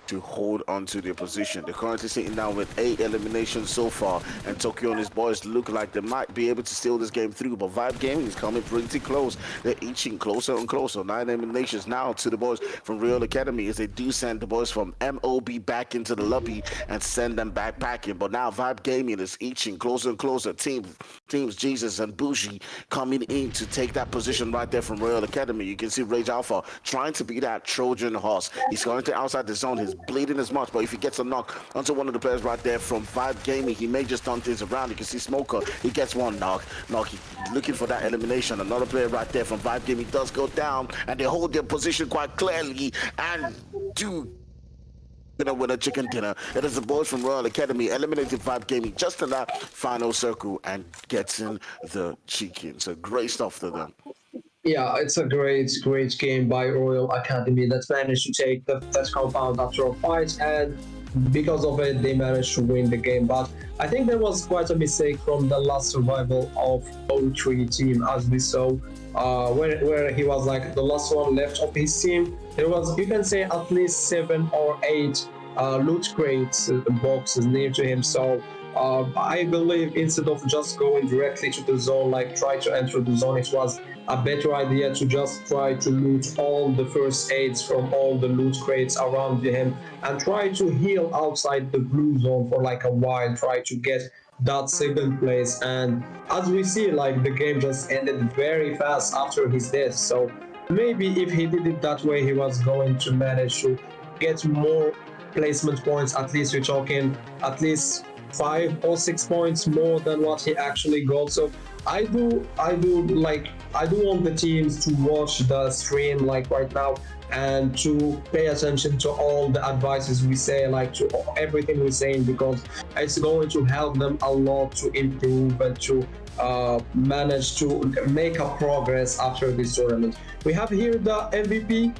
to hold on to their position. They're currently sitting down with 8 eliminations so far, and Tokyo and his boys look like they might be able to steal this game through, but Vibe Gaming is coming pretty close. They're inching closer and closer. 9 eliminations now to the boys from Real Academy, as they do send the boys from MOB back into the lobby and send them back packing. But now Vibe Gaming is inching closer and closer. Teams Jesus and Bougie coming in to take that position right there from Royal Academy. You can see Rage Alpha trying to be that Trojan horse. He's going to outside the zone. He's bleeding as much, but if he gets a knock onto one of the players right there from Vibe Gaming, he may just turn things around. You can see Smoker, he gets one knock. He's looking for that elimination. Another player right there from Vibe Gaming does go down, and they hold their position quite clearly and do win a chicken dinner. It is the boys from Royal Academy eliminating Vibe Gaming just in that final circle and getting the chicken. So great stuff to them. Yeah, it's a great game by Royal Academy that managed to take the first compound after a fight, and because of it, they managed to win the game. But I think there was quite a mistake from the last survival of O3 team, as we saw, where he was like the last one left of his team. There was, you can say, at least 7 or 8 loot crates boxes near to him. So I believe instead of just going directly to the zone, like try to enter the zone, it was a better idea to just try to loot all the first aids from all the loot crates around him and try to heal outside the blue zone for like a while, try to get that 2nd place. And as we see, like the game just ended very fast after his death. So maybe if he did it that way, he was going to manage to get more placement points. At least we're talking at least 5 or 6 points more than what he actually got. So I do want the teams to watch the stream like right now and to pay attention to all the advices we say, like to everything we're saying, because it's going to help them a lot to improve and to manage to make a progress after this tournament. We have here the MVP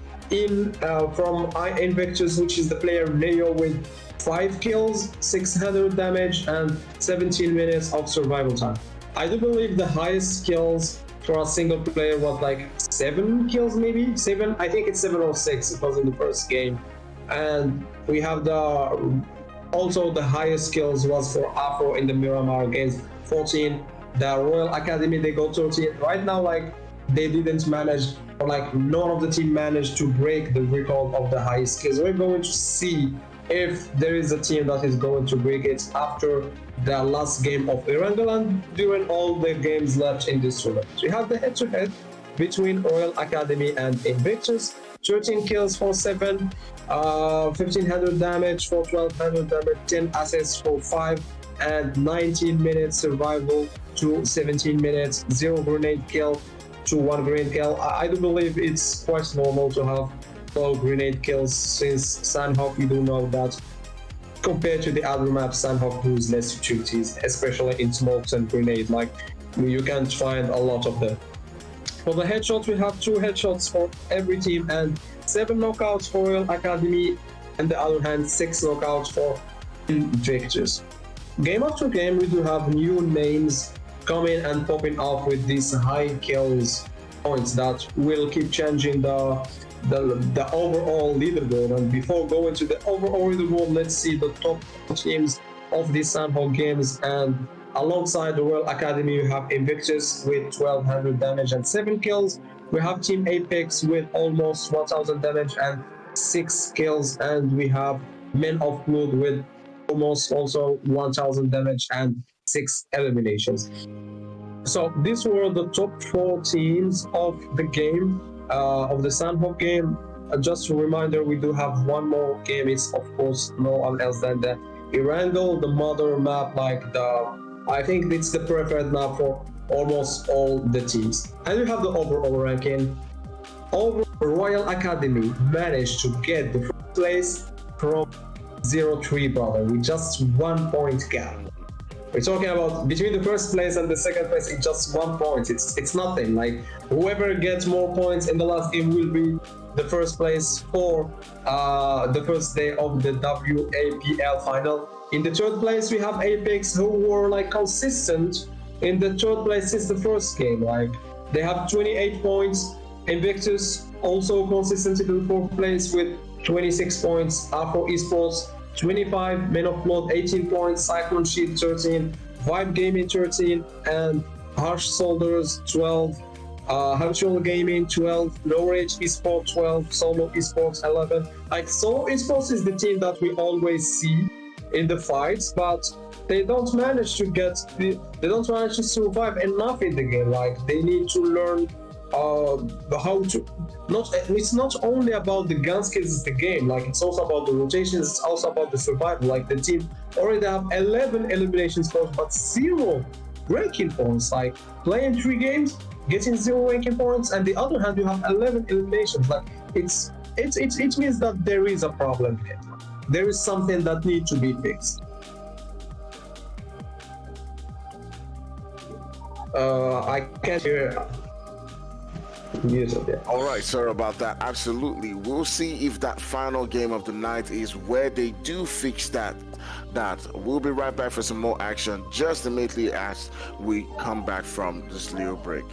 from Invictus, which is the player Neo with 5 kills, 600 damage, and 17 minutes of survival time. I do believe the highest kills for a single player was like 7 kills, maybe 7. I think it's 7 or 6. It was in the first game, and we have also the highest kills was for Afro in the Miramar games, 14. The Royal Academy, they got 13. Right now, like they didn't manage, or like none of the team managed to break the record of the highest kills. We're going to see if there is a team that is going to break it after the last game of Erangel and during all the games left in this tournament. We have the head-to-head between Royal Academy and Invictus. 13 kills for 7, 1500 damage for 1200 damage, 10 assists for 5, and 19 minutes survival to 17 minutes, 0 grenade kill to 1 grenade kill. I do believe it's quite normal to have 12 grenade kills, since Sanhok, you do know that compared to the other maps, Sanhok does less futilities, especially in smokes and grenade. Like you can't find a lot of them. For the headshots, we have 2 headshots for every team and 7 knockouts for Royal Academy, and the other hand 6 knockouts for Invictus. Game after game, we do have new names coming and popping up with these high kills points that will keep changing the overall leaderboard. And before going to the overall leaderboard, let's see the top teams of these Sanhok games. And alongside the Royal Academy, we have Invictus with 1200 damage and 7 kills. We have Team Apex with almost 1000 damage and 6 kills, and we have Men of Blood with almost also 1000 damage and 6 eliminations. So these were the top 4 teams of the game, of the Sanhok game. Just a reminder, we do have one more game. It's of course no one else than the Erangel, the mother map, like I think it's the preferred map for almost all the teams. And we have the overall ranking. Overall, Royal Academy managed to get the first place from 0-3, brother, with just 1 point gap. We're talking about between the first place and the second place, it's just 1 point. It's nothing. Like, whoever gets more points in the last game will be the first place for the first day of the WAPL final. In the third place, we have Apex, who were like consistent in the third place since the first game. Like, they have 28 points. Invictus also consistent in the fourth place with 26 points. Afro Esports 25, Men of Blood 18 points, Cyclone Shield 13, Vibe Gaming 13, and Harsh Soldiers 12, Habitual Gaming 12, No Rage Esports 12, Solo Esports 11. Like, Solo Esports is the team that we always see in the fights, but they don't manage to survive enough in the game. Like, they need to learn how to it's not only about the gun skills of the game, like it's also about the rotations, it's also about the survival. Like, the team already have 11 elimination scores but 0 ranking points, like playing 3 games getting 0 ranking points, and the other hand you have 11 eliminations. Like, it means that there is a problem here. There is something that needs to be fixed. I can't hear. All right, sorry about that. Absolutely, we'll see if that final game of the night is where they do fix that. We'll be right back for some more action just immediately as we come back from this little break.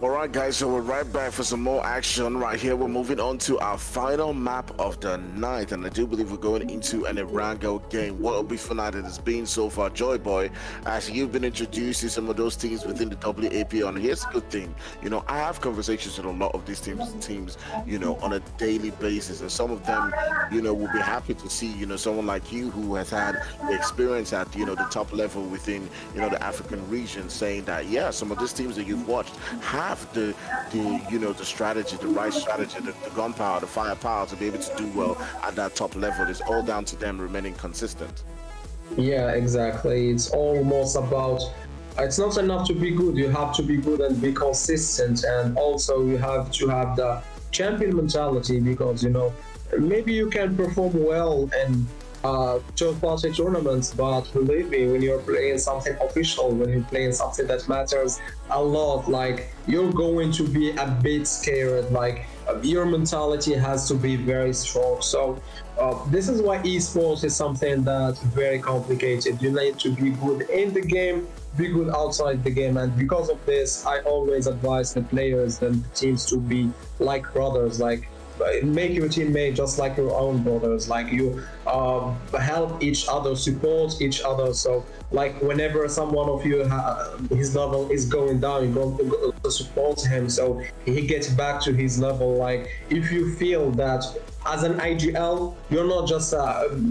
All right, guys, so we're right back for some more action right here. We're moving on to our final map of the night, and I do believe we're going into an Erangel game. What a beautiful night it has been so far, Joy Boy, as you've been introduced to some of those teams within the WAPL. And here's a good thing, I have conversations with a lot of these teams, on a daily basis, and some of them, will be happy to see, someone like you who has had the experience at, the top level within, the African region, saying that, yeah, some of these teams that you've watched have the strategy, the right strategy, the gunpowder, the firepower to be able to do well at that top level. It's all down to them remaining consistent. Yeah, exactly. It's almost about, it's not enough to be good. You have to be good and be consistent, and also you have to have the champion mentality, because maybe you can perform well and third-party tournaments, but believe me, when you're playing something official, when you're playing something that matters a lot, like, you're going to be a bit scared. Like, your mentality has to be very strong. So this is why esports is something that's very complicated. You need to be good in the game, be good outside the game, and because of this, I always advise the players and the teams to be like brothers. Like, make your teammate just like your own brothers. Like, you help each other, support each other. So, like, whenever someone of you his level is going down, you go to support him so he gets back to his level. Like, if you feel that as an IGL, you're not just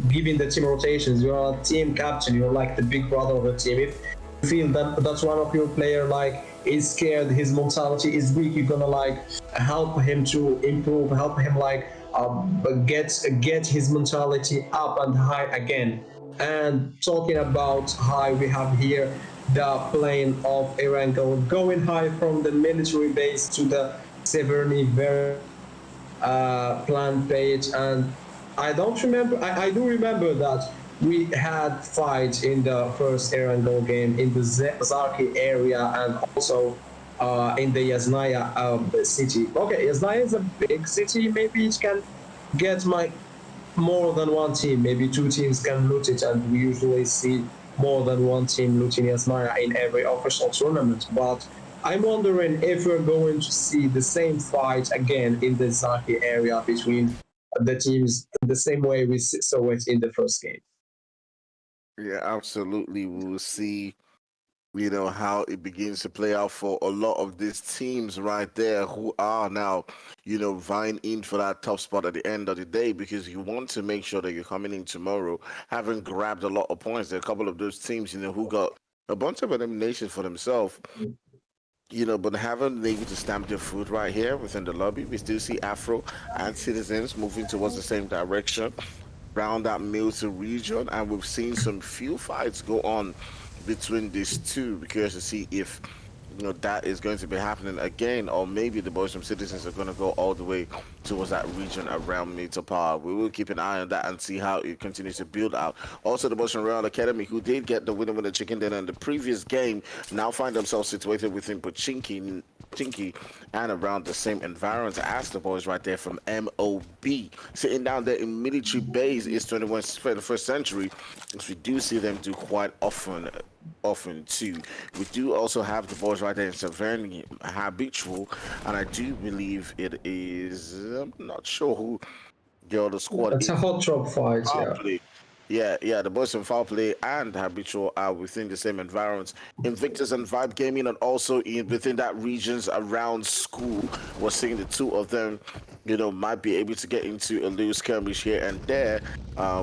giving the team rotations, you're a team captain, you're like the big brother of the team. If you feel that that's one of your player like is scared, his mentality is weak, you're gonna like help him to improve, help him like get his mentality up and high again. And talking about high, we have here the plane of Erangel going high from the military base to the Severny very plan page. And I don't remember, I do remember that we had fights in the first Erangel game in the Zarki area, and also in the Yasnaya city. Okay, Yasnaya is a big city, maybe it can get more than one team, maybe two teams can loot it, and we usually see more than one team looting Yasnaya in every official tournament. But I'm wondering if we're going to see the same fight again in the Zaki area between the teams the same way we saw it in the first game. Yeah, absolutely. We will see, how it begins to play out for a lot of these teams right there who are now, vying in for that top spot at the end of the day, because you want to make sure that you're coming in tomorrow having grabbed a lot of points. There are a couple of those teams, who got a bunch of eliminations for themselves, but haven't been able to stamp their foot right here within the lobby. We still see Afro and Citizens moving towards the same direction around that military region, and we've seen some few fights go on between these two. We're curious to see if that is going to be happening again, or maybe the boys from Citizens are going to go all the way towards that region around Meter Power. We will keep an eye on that and see how it continues to build out. Also, the boys from Real Academy, who did get the winner with the chicken dinner in the previous game, now find themselves situated within Pochinki and around the same environment as the boys right there from MOB, sitting down there in military base is 21st century, as we do see them do quite often too. We do also have the boys right there in Severny Habitual, and I do believe it is, I'm not sure who The squad It's a is hot drop fight, Foul yeah. play. Yeah, the boys from Foul Play and Habitual are within the same environments. Invictus and Vibe Gaming, and also within that regions around school, we're seeing the two of them, might be able to get into a loose skirmish here and there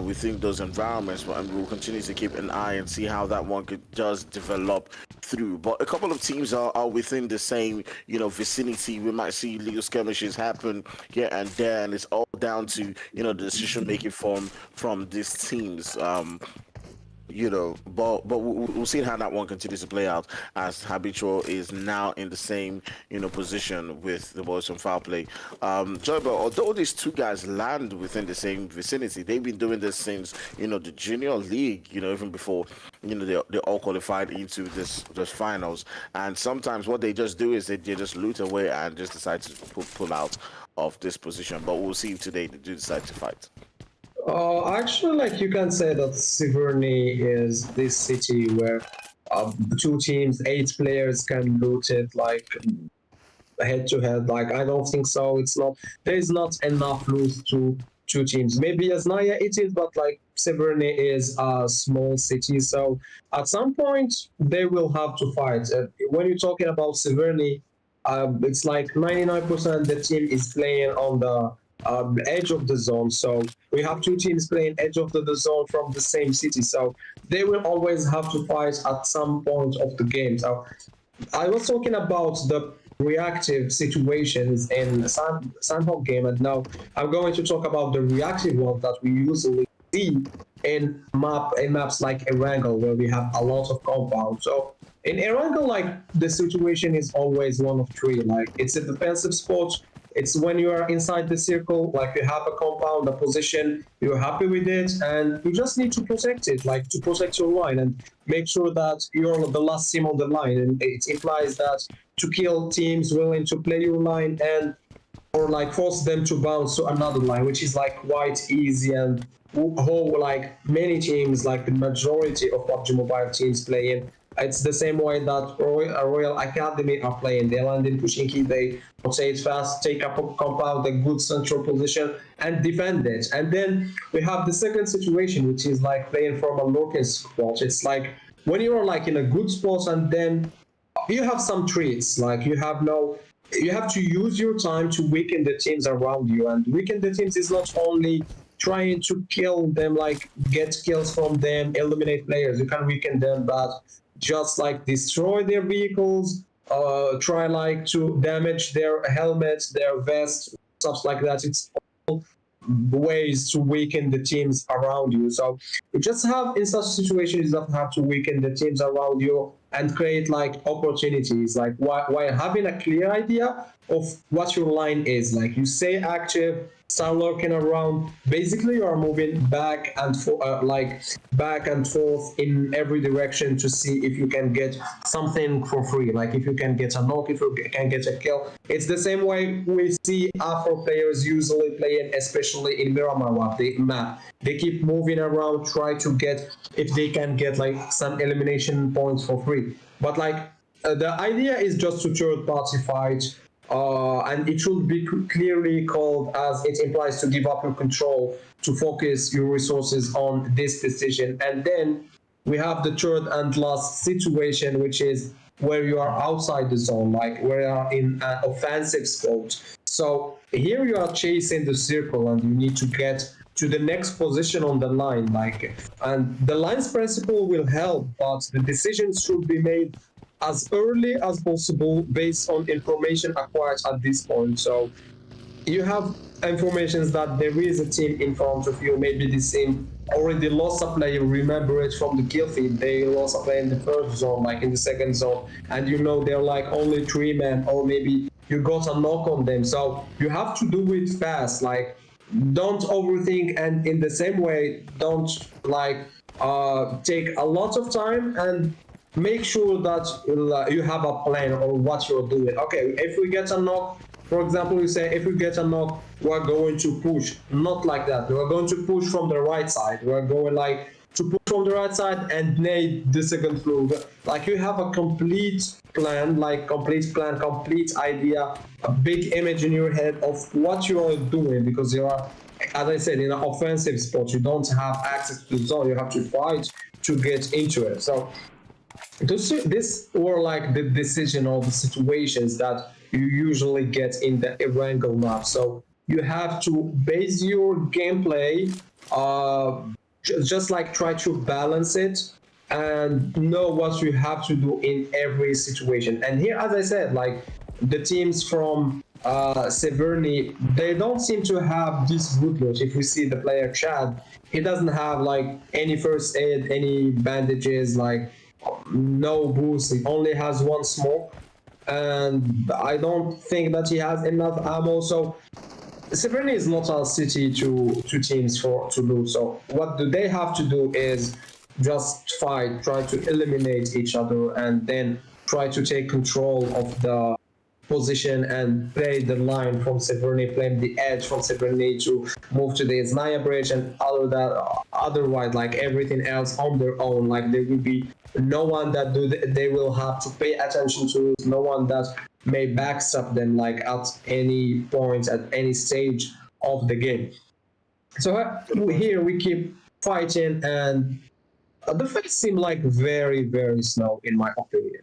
within those environments. And we'll continue to keep an eye and see how that one does develop through. But a couple of teams are within the same, vicinity. We might see legal skirmishes happen here and there, and it's all down to, the decision making from these teams. But we'll see how that one continues to play out as Habitual is now in the same, position with the boys from Foul Play. Joy, but although these two guys land within the same vicinity, they've been doing this since, the junior league, even before, they all qualified into this finals. And sometimes what they just do is they just loot away and just decide to pull out of this position. But we'll see if today they do decide to fight. Actually, like you can say that Sigourney is this city where two teams, 8 players can loot it like head to head. Like I don't think so. It's not. There is not enough loot to two teams. Maybe as Naya it is, but like Sigourney is a small city, so at some point they will have to fight. When you're talking about Sigourney, it's like 99% the team is playing on the edge of the zone. So we have two teams playing edge of the zone from the same city. So they will always have to fight at some point of the game. So I was talking about the reactive situations in Sanhok game, and now I'm going to talk about the reactive ones that we usually see in maps like Erangel, where we have a lot of compounds. So in Erangel, like the situation is always one of three. Like it's a defensive spot. It's when you are inside the circle, like you have a compound, a position, you're happy with it, and you just need to protect it, like to protect your line and make sure that you're the last team on the line. And it implies that to kill teams willing to play your line and or like force them to bounce to another line, which is like quite easy and how like many teams, like the majority of PUBG Mobile teams play in. It's the same way that Royal Academy are playing. They land in pushing key, they rotate fast, take up a compound, a good central position, and defend it. And then we have the second situation, which is like playing from a lurking spot. It's like when you are like in a good spot and then you have some treats, like you have to use your time to weaken the teams around you. And weaken the teams is not only trying to kill them, like get kills from them, eliminate players. You can weaken them, but just like destroy their vehicles, try like to damage their helmets, their vests, stuff like that. It's all ways to weaken the teams around you. So you just have in such situations you have to weaken the teams around you and create like opportunities, like while having a clear idea of what your line is. Like you stay active, start lurking around. Basically, you are moving back and forth in every direction to see if you can get something for free. Like if you can get a knock, if you can get a kill. It's the same way we see Afro players usually playing, especially in Miramar map. They keep moving around, try to get if they can get like some elimination points for free. But like the idea is just to third party fight. And it should be clearly called as it implies to give up your control, to focus your resources on this decision. And then we have the third and last situation, which is where you are outside the zone, like where you are in an offensive spot. So here you are chasing the circle and you need to get to the next position on the line, and the lines principle will help, but the decisions should be made as early as possible based on information acquired at this point. So you have information that there is a team in front of you, maybe this team already lost a player, remember it from the kill feed, they lost a player in the first zone, like in the second zone, and they're like only 3 men, or maybe you got a knock on them. So you have to do it fast, like don't overthink, and in the same way don't take a lot of time, and make sure that you have a plan on what you're doing. Okay, if we get a knock, for example, you say if we get a knock, we're going to push. Not like that. We're going to push from the right side. We're going to push from the right side and nade the second floor. Like you have a complete plan, complete idea, a big image in your head of what you are doing, because there are as I said, in an offensive sport, you don't have access to the zone. You have to fight to get into it. So this were like the decision or the situations that you usually get in the Erangel map. So you have to base your gameplay, just like try to balance it and know what you have to do in every situation. And here, as I said, like the teams from Severny, they don't seem to have this good loot. If we see the player Chad, he doesn't have like any first aid, any bandages, like no boost. He only has one smoke, and I don't think that he has enough ammo. So Severny is not a city to teams to lose. So what do they have to do is just fight, try to eliminate each other, and then try to take control of the position and play the line from Severny, play the edge from Severny to move to the Znaya bridge, and otherwise, like everything else on their own. Like there will be no one that they will have to pay attention to, no one that may backstab them like at any point, at any stage of the game. So here we keep fighting, and the fights seem like very, very slow in my opinion.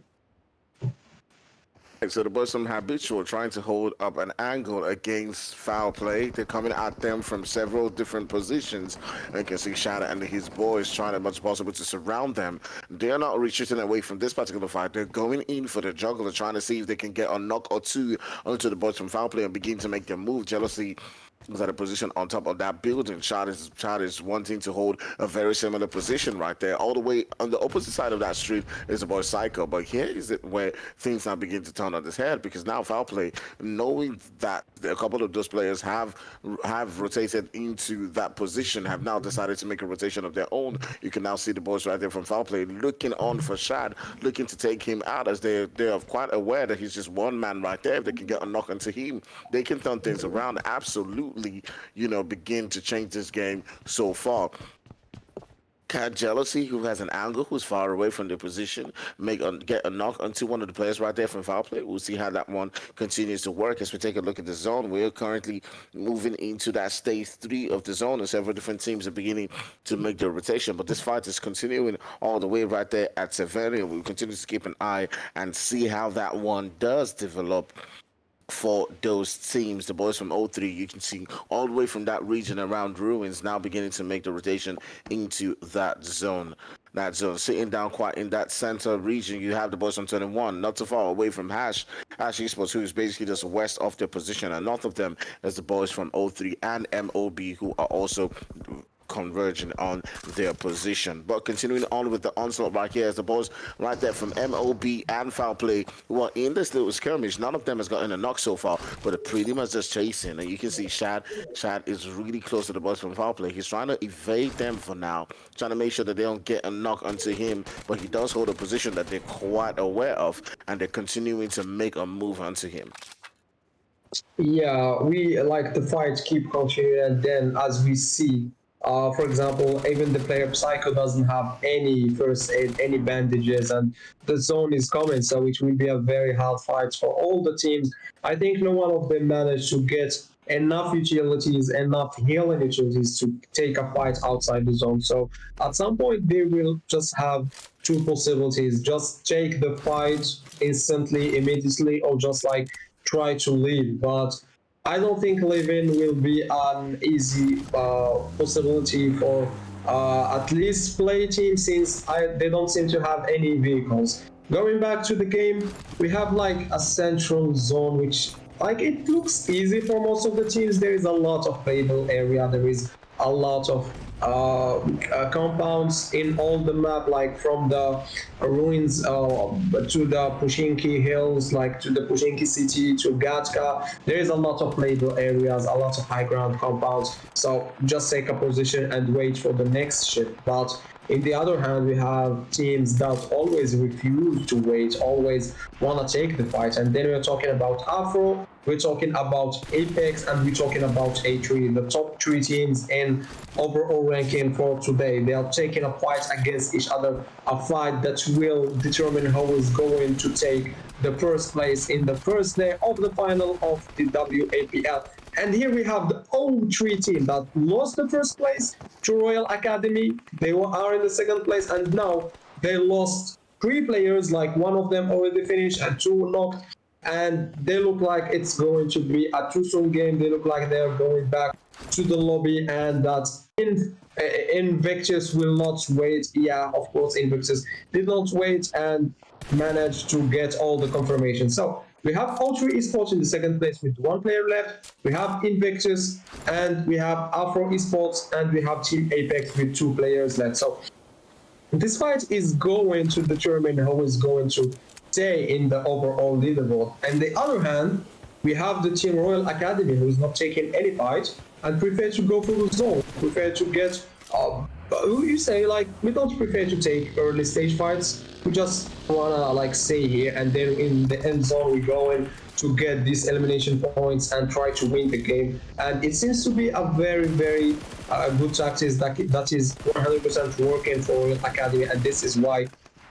So the boys from Habitual trying to hold up an angle against Fowl play. They're coming at them from several different positions. And you can see Shadow and his boys trying as much as possible to surround them. They're not retreating away from this particular fight. They're going in for the juggler, trying to see if they can get a knock or two onto the boys from Fowl play and begin to make their move. Jealousy was at a position on top of that building. Chad is wanting to hold a very similar position right there. All the way on the opposite side of that street is the boy Psycho. But here is it where things now begin to turn on its head, because now Foul Play, knowing that a couple of those players have rotated into that position, have now decided to make a rotation of their own. You can now see the boys right there from Foul Play looking on for Shad, looking to take him out, as they're quite aware that he's just one man right there. If they can get a knock onto him, they can turn things around. Absolutely, begin to change this game so far. Can Jealousy, who has an angle, who's far away from the position, get a knock onto one of the players right there from Foul Play? We'll see how that one continues to work as we take a look at the zone. We're currently moving into that stage 3 of the zone, and several different teams are beginning to make their rotation. But this fight is continuing all the way right there at Severny. We'll continue to keep an eye and see how that one does develop for those teams. The boys from O3, you can see all the way from that region around Ruins now beginning to make the rotation into that zone. Sitting down quite in that center region, you have the boys from 21, not too far away from Hash Esports, who is basically just west of their position, and north of them is the boys from O3 and MOB, who are also converging on their position. But continuing on with the onslaught right here, as the boys right there from MOB and Foul Play, who are in this little skirmish. None of them has gotten a knock so far, but they're pretty much just chasing. And you can see Shad is really close to the boys from Foul Play. He's trying to evade them for now, trying to make sure that they don't get a knock onto him, but he does hold a position that they're quite aware of, and they're continuing to make a move onto him. Yeah, we like the fight keep continuing, and then as we see, for example, even the player Psycho doesn't have any first aid, any bandages, and the zone is coming, so it will be a very hard fight for all the teams. I think no one of them managed to get enough utilities, enough healing utilities to take a fight outside the zone. So at some point they will just have two possibilities: just take the fight instantly, immediately, or just like try to leave. But I don't think living will be an easy possibility for at least play team, since they don't seem to have any vehicles. Going back to the game, we have like a central zone, which like it looks easy for most of the teams. There is a lot of playable area. There is a lot of compounds in all the map, like from the ruins to the Pushinki hills, like to the Pushinki city, to Gatka. There is a lot of playable areas, a lot of high ground compounds. So just take a position and wait for the next ship. But in the other hand, we have teams that always refuse to wait, always want to take the fight. And then we're talking about Afro, we're talking about Apex, and we're talking about A3, the top 3 teams in overall ranking for today. They are taking a fight against each other, a fight that will determine who is going to take the first place in the first day of the final of the WAPL And here we have the O3 team that lost the first place to Royal Academy. They are in the second place, and now they lost 3 players, like one of them already finished and 2 knocked. And they look like it's going to be a two-zone game. They look like they're going back to the lobby, and that Invictus will not wait. Yeah, of course, Invictus did not wait and managed to get all the confirmation. So we have O3 Esports in the second place with 1 player left. We have Invictus, and we have Afro Esports, and we have Team Apex with 2 players left. So this fight is going to determine who is going to stay in the overall leaderboard. On the other hand, we have the Team Royal Academy, who is not taking any fight and prefer to go for the zone, prefer to get you say, like, we don't prefer to take early stage fights. We just wanna like stay here, and then in the end zone we go in to get these elimination points and try to win the game. And it seems to be a very good tactics that is 100% working for Royal Academy, and this is why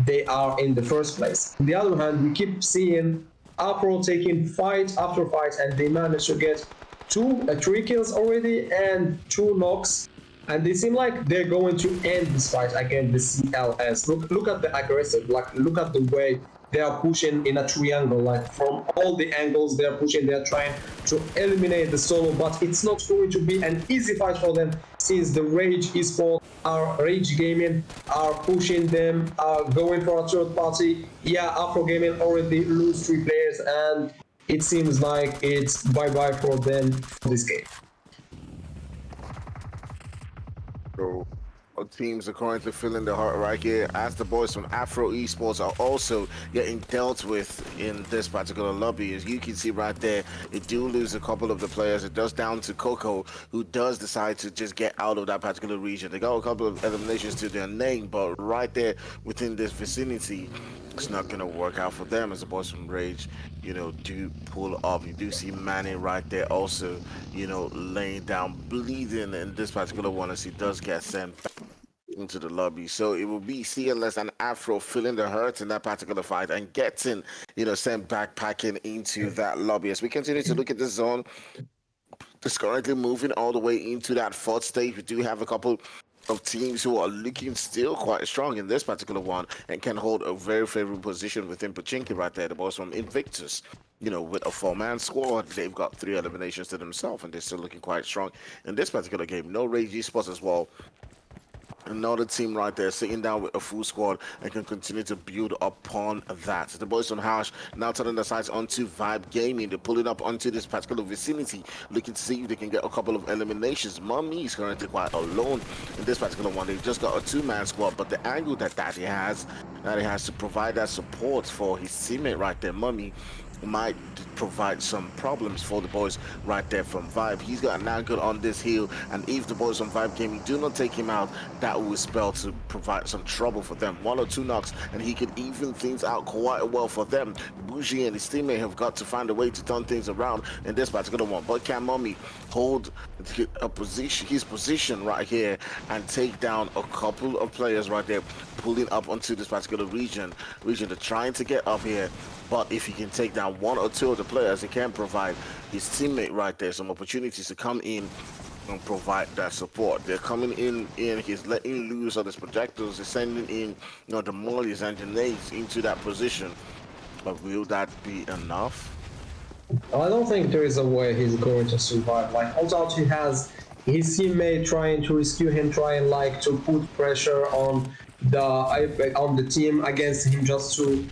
they are in the first place. On the other hand, we keep seeing Afro taking fight after fight, and they managed to get 3 kills already and 2 knocks. And they seem like they're going to end this fight against the CLS. Look at the aggressive, like look at the way they are pushing in a triangle, like from all the angles they are pushing, they are trying to eliminate the solo, but it's not going to be an easy fight for them, since the Rage Esports, Rage Gaming are pushing them, going for a third party. Yeah, Afro Gaming already lose 3 players, and it seems like it's bye-bye for them for this game. So our teams are currently feeling the heart right here, as the boys from Afro Esports are also getting dealt with in this particular lobby. As you can see right there, they do lose a couple of the players. It does down to Coco, who does decide to just get out of that particular region. They got a couple of eliminations to their name, but right there within this vicinity, it's not going to work out for them, as the boys from Rage, you know, do pull up. You do see Manny right there also, you know, laying down, bleeding in this particular one, as he does get sent back into the lobby. So it will be CLS and Afro feeling the hurt in that particular fight and getting, you know, sent backpacking into that lobby. As we continue to look at the zone, it's currently moving all the way into that 4th stage. We do have a couple of teams who are looking still quite strong in this particular one and can hold a very favorable position within Pachinki right there. The boys from Invictus, you know, with a 4-man squad, they've got 3 eliminations to themselves, and they're still looking quite strong in this particular game. No Rage Esports as well. Another team right there sitting down with a full squad and can continue to build upon that. The boys on Hash now turning their sights onto Vibe Gaming. They're pulling up onto this particular vicinity, looking to see if they can get a couple of eliminations. Mummy is currently quite alone in this particular one. They've just got a 2-man squad, but the angle that Daddy has to provide that support for his teammate right there, Mummy, might provide some problems for the boys right there from Vibe. He's got an angle on this hill, and if the boys from Vibe Gaming do not take him out, that will spell to provide some trouble for them. 1 or 2 knocks, and he could even things out quite well for them. Bougie and his teammate have got to find a way to turn things around in this particular one. But can Mummy hold his position right here and take down a couple of players right there, pulling up onto this particular region? They're trying to get up here, but if he can take down 1 or 2 of the players, he can provide his teammate right there some opportunities to come in and provide that support. They're coming in, he's letting loose of his projectiles, he's sending in, you know, the mollies and grenades into that position. But will that be enough? I don't think there is a way he's going to survive. Like, although he has his teammate trying to rescue him, trying like to put pressure on the team against him, just to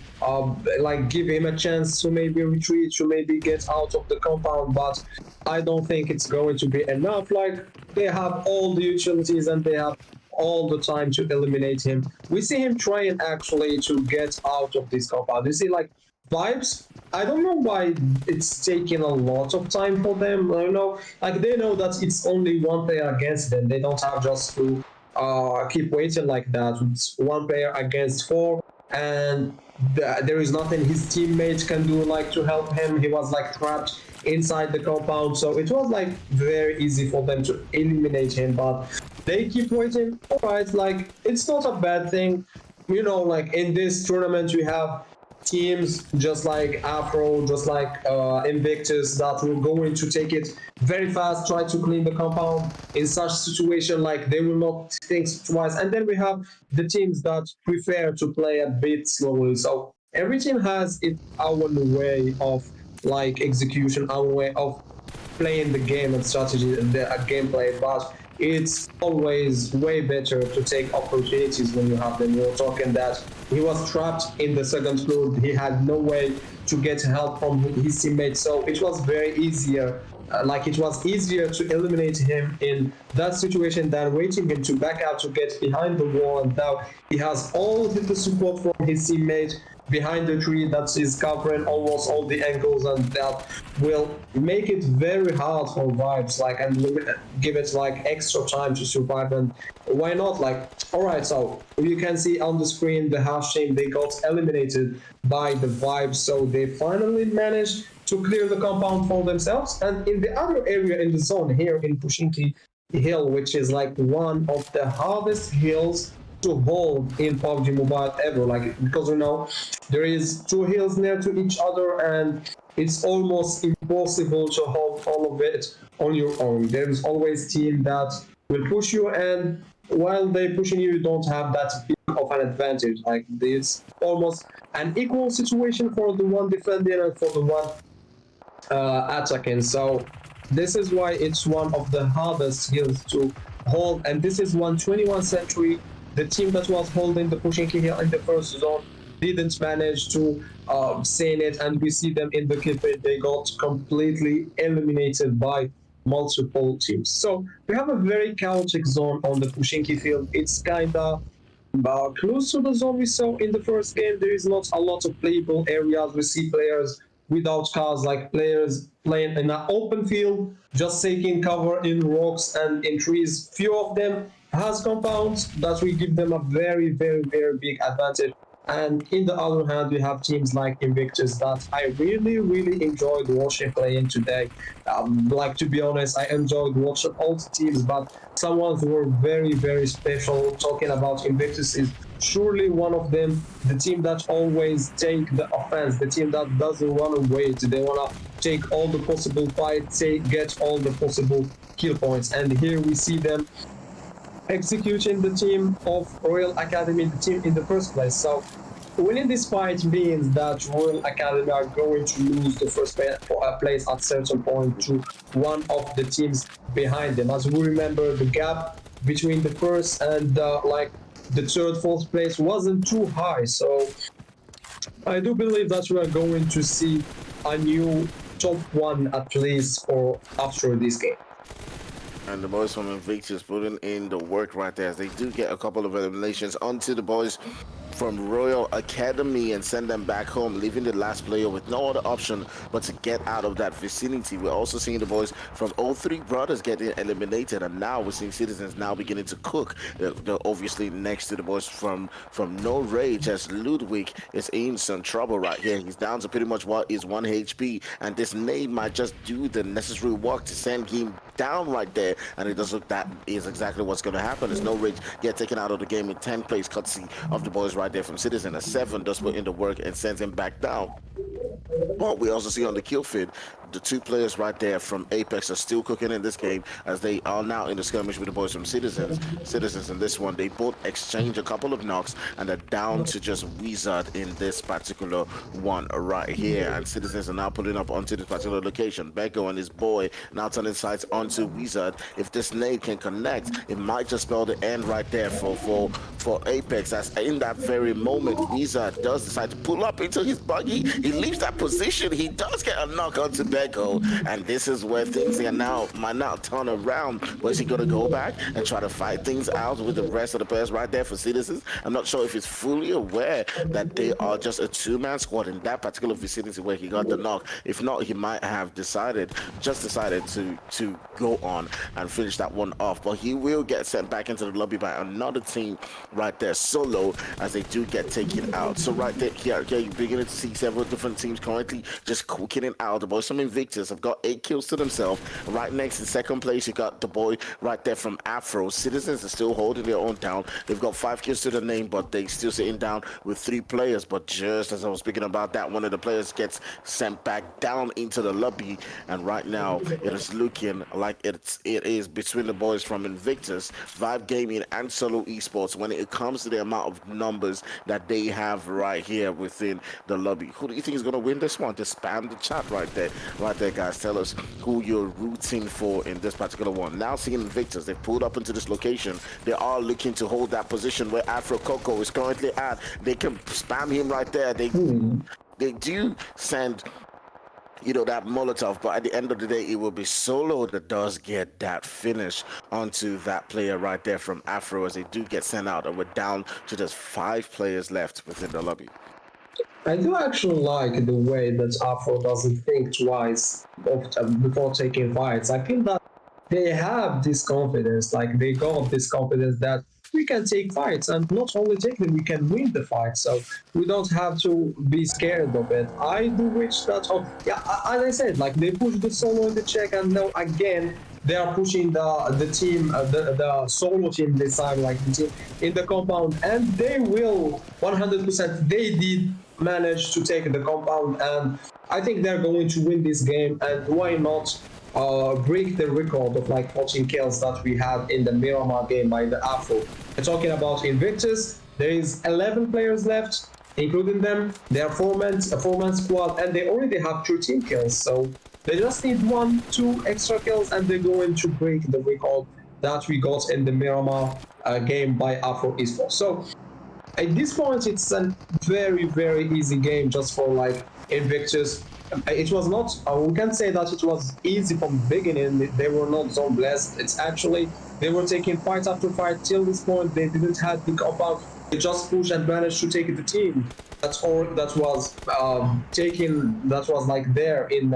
like give him a chance to maybe retreat, to maybe get out of the compound. But I don't think it's going to be enough. Like, they have all the utilities and they have all the time to eliminate him. We see him trying actually to get out of this compound. You see, like, Vibes, I don't know why it's taking a lot of time for them. I don't know, like, they know that it's only 1 player against them. They don't have just to keep waiting like that. It's 1 player against 4, and there is nothing his teammates can do like to help him. He was like trapped inside the compound, so it was like very easy for them to eliminate him. But they keep waiting. Alright, like, it's not a bad thing, you know. Like, in this tournament we have teams just like Afro, just like Invictus, that were going to take it very fast, try to clean the compound in such situation, like they will not think twice. And then we have the teams that prefer to play a bit slowly. So every team has its own way of like execution, our way of playing the game and strategy and the gameplay, but it's always way better to take opportunities when you have them. We were talking that he was trapped in the second floor. He had no way to get help from his teammates, so it was very easier. It was easier to eliminate him in that situation than waiting him to back out to get behind the wall. And now he has all the support from his teammate behind the tree that is covering almost all the angles, and that will make it very hard for Vibes, and give it extra time to survive. And why not? All right, so you can see on the screen the half team, they got eliminated by the Vibes, so they finally managed to clear the compound for themselves. And in the other area in the zone here in Pushinki Hill, which is one of the hardest hills to hold in PUBG Mobile ever, because there is two hills near to each other, and it's almost impossible to hold all of it on your own. There's always team that will push you, and while they're pushing you, you don't have that big of an advantage. It's almost an equal situation for the one defending and for the one attacking. So this is why it's one of the hardest hills to hold, and this is 121 Century. The team that was holding the Pushinki Hill in the first zone didn't manage to save it, and we see them in the kill feed. They got completely eliminated by multiple teams. So we have a very chaotic zone on the Pushinki field. It's kind of close to the zone we saw in the first game. There is not a lot of playable areas. We see players without cars, players playing in an open field, just taking cover in rocks and in trees. Few of them has compounds that will give them a very, very, very big advantage. And in the other hand, we have teams like Invictus that I really, really enjoyed watching playing today. To be honest, I enjoyed watching all the teams, but some ones were very, very special. Talking about Invictus is surely one of them, the team that always take the offense, the team that doesn't want to wait. They want to take all the possible fights, get all the possible kill points. And here we see them executing the team of Royal Academy, the team in the first place. So winning this fight means that Royal Academy are going to lose the first place at certain point to one of the teams behind them. As we remember, the gap between the first and the third, fourth place wasn't too high. So I do believe that we are going to see a new top one at least for after this game. And the boys from Invictus putting in the work right there, as they do get a couple of eliminations onto the boys from Royal Academy and send them back home, leaving the last player with no other option but to get out of that vicinity. We're also seeing the boys from all three brothers getting eliminated, and now we're seeing Citizens now beginning to cook. They're obviously next to the boys from No Rage, as Ludwig is in some trouble right here. He's down to pretty much what is 1 HP, and this nade might just do the necessary work to send him down right there, and it does look that is exactly what's going to happen, as No Rage get taken out of the game in 10th place, courtesy of the boys right there from Citizen. A 7 does put in the work and sends him back down. But we also see on the kill feed, the two players right there from Apex are still cooking in this game, as they are now in the skirmish with the boys from Citizens. Citizens in this one, they both exchange a couple of knocks and are down to just Wizard in this particular one right here. And Citizens are now pulling up onto this particular location. Beko and his boy now turning sights onto Wizard. If this nade can connect, it might just spell the end right there for Apex, as in that very moment Wizard does decide to pull up into his buggy. He leaves that position. He does get a knock onto Beko, and this is where things might now turn around. But is he gonna go back and try to fight things out with the rest of the players right there for Citizens? I'm not sure if he's fully aware that they are just a two-man squad in that particular vicinity where he got the knock. If not, he might have decided to go on and finish that one off. But he will get sent back into the lobby by another team right there, Solo, as they do get taken out. So right there, here you're beginning to see several different teams currently just cooking it out. The boys from Invictus have got 8 kills to themselves. Right next in second place, you got the boy right there from Afro. Sidizens are still holding their own down. They've got 5 kills to the name, but they still sitting down with 3 players. But just as I was speaking about that, one of the players gets sent back down into the lobby, and right now it is looking like it is between the boys from Invictus, Vibe Gaming, and Solo Esports when it comes to the amount of numbers that they have right here within the lobby. Who do you think is going to win this one? Just spam the chat right there, guys. Tell us who you're rooting for in this particular one. Now seeing Invictus, they've pulled up into this location. They are looking to hold that position where Afro Coco is currently at. They can spam him right there. They do send, you know, that Molotov, but at the end of the day, it will be Solo that does get that finish onto that player right there from Afro as they do get sent out, and we're down to just 5 players left within the lobby. I do actually like the way that Afro doesn't think twice before taking fights. I feel that they have this confidence, like they got this confidence that we can take fights, and not only take them, we can win the fight. So we don't have to be scared of it. I do wish that, yeah, as I said, like they push the Solo in the check, and now again they are pushing the team, the Solo team this time, like the team in the compound, and they will 100%. They did manage to take the compound, and I think they're going to win this game. And why not break the record of like 14 kills that we had in the Miramar game by the Afro. We're talking about Invictus. There is 11 players left, including them. They are a four-man squad, and they already have 13 kills. So they just need 1-2 extra kills, and they're going to break the record that we got in the Miramar game by Afro Esports. So at this point, it's a very, very easy game just for like Invictus. It was not, we can't say that it was easy from the beginning. They were not zone blessed. It's actually, they were taking fight after fight till this point. They didn't have the compound. They just pushed and managed to take the team. That's all that was that was like there in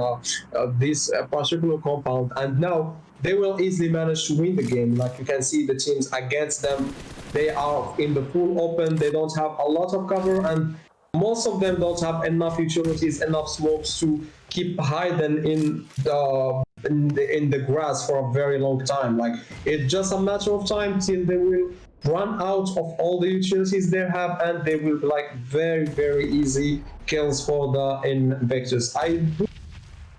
this particular compound. And now they will easily manage to win the game. Like you can see the teams against them, they are in the full open. They don't have a lot of cover, and most of them don't have enough utilities, enough smokes to keep hidden in the grass for a very long time. Like it's just a matter of time till they will run out of all the utilities they have, and they will be like very, very easy kills for the Invictus. I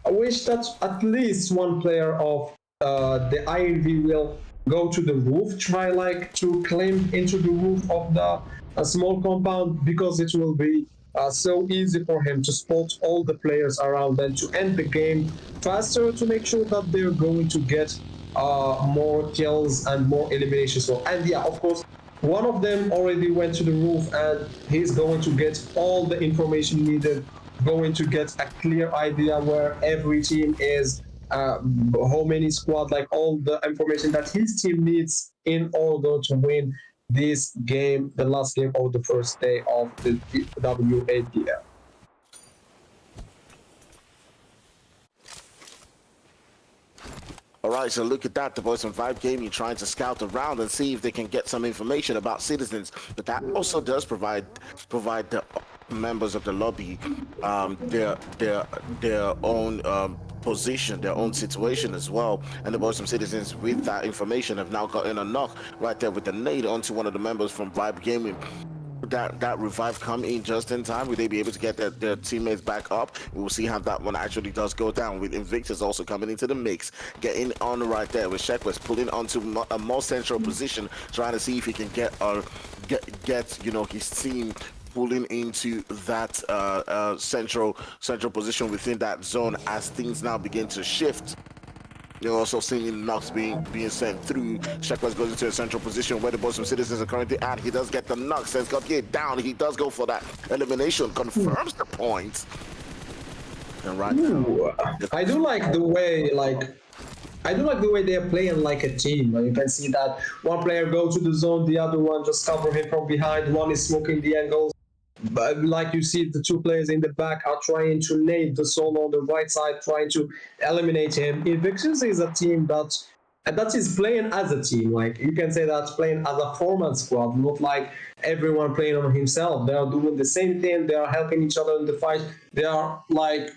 wish that at least one player of the INV will go to the roof, try like to climb into the roof of the a small compound, because it will be so easy for him to spot all the players around and to end the game faster, to make sure that they're going to get more kills and more eliminations. So, and yeah, of course, one of them already went to the roof, and he's going to get all the information needed, going to get a clear idea where every team is, how many squad, like all the information that his team needs in order to win this game, the last game of the first day of the WAPL. All right, so look at that. The boys from Vibe Gaming trying to scout around and see if they can get some information about Sidizens. But that also does provide the members of the lobby their own position, their own situation as well. And the boys from Sidizens, with that information, have now gotten a knock right there with the nade onto one of the members from Vibe Gaming. That revive come in just in time. Will they be able to get their teammates back up? We'll see how that one actually does go down, with Invictus also coming into the mix, getting on right there with Shekwest pulling onto a more central position, trying to see if he can get you know, his team pulling into that central position within that zone as things now begin to shift. You're also seeing knocks being sent through. Shekwest goes into a central position where the boys from Sidizens are currently at. He does get the knock, sends Gautier down. He does go for that elimination, confirms the point. And right now, I do like the way they are playing like a team. You can see that one player go to the zone, the other one just cover him from behind. One is smoking the angles. But like you see, the two players in the back are trying to nade the Solo on the right side, trying to eliminate him. Invictus is a team that is playing as a team. Like you can say that's playing as a four-man squad, not like everyone playing on himself. They are doing the same thing. They are helping each other in the fight. They are like,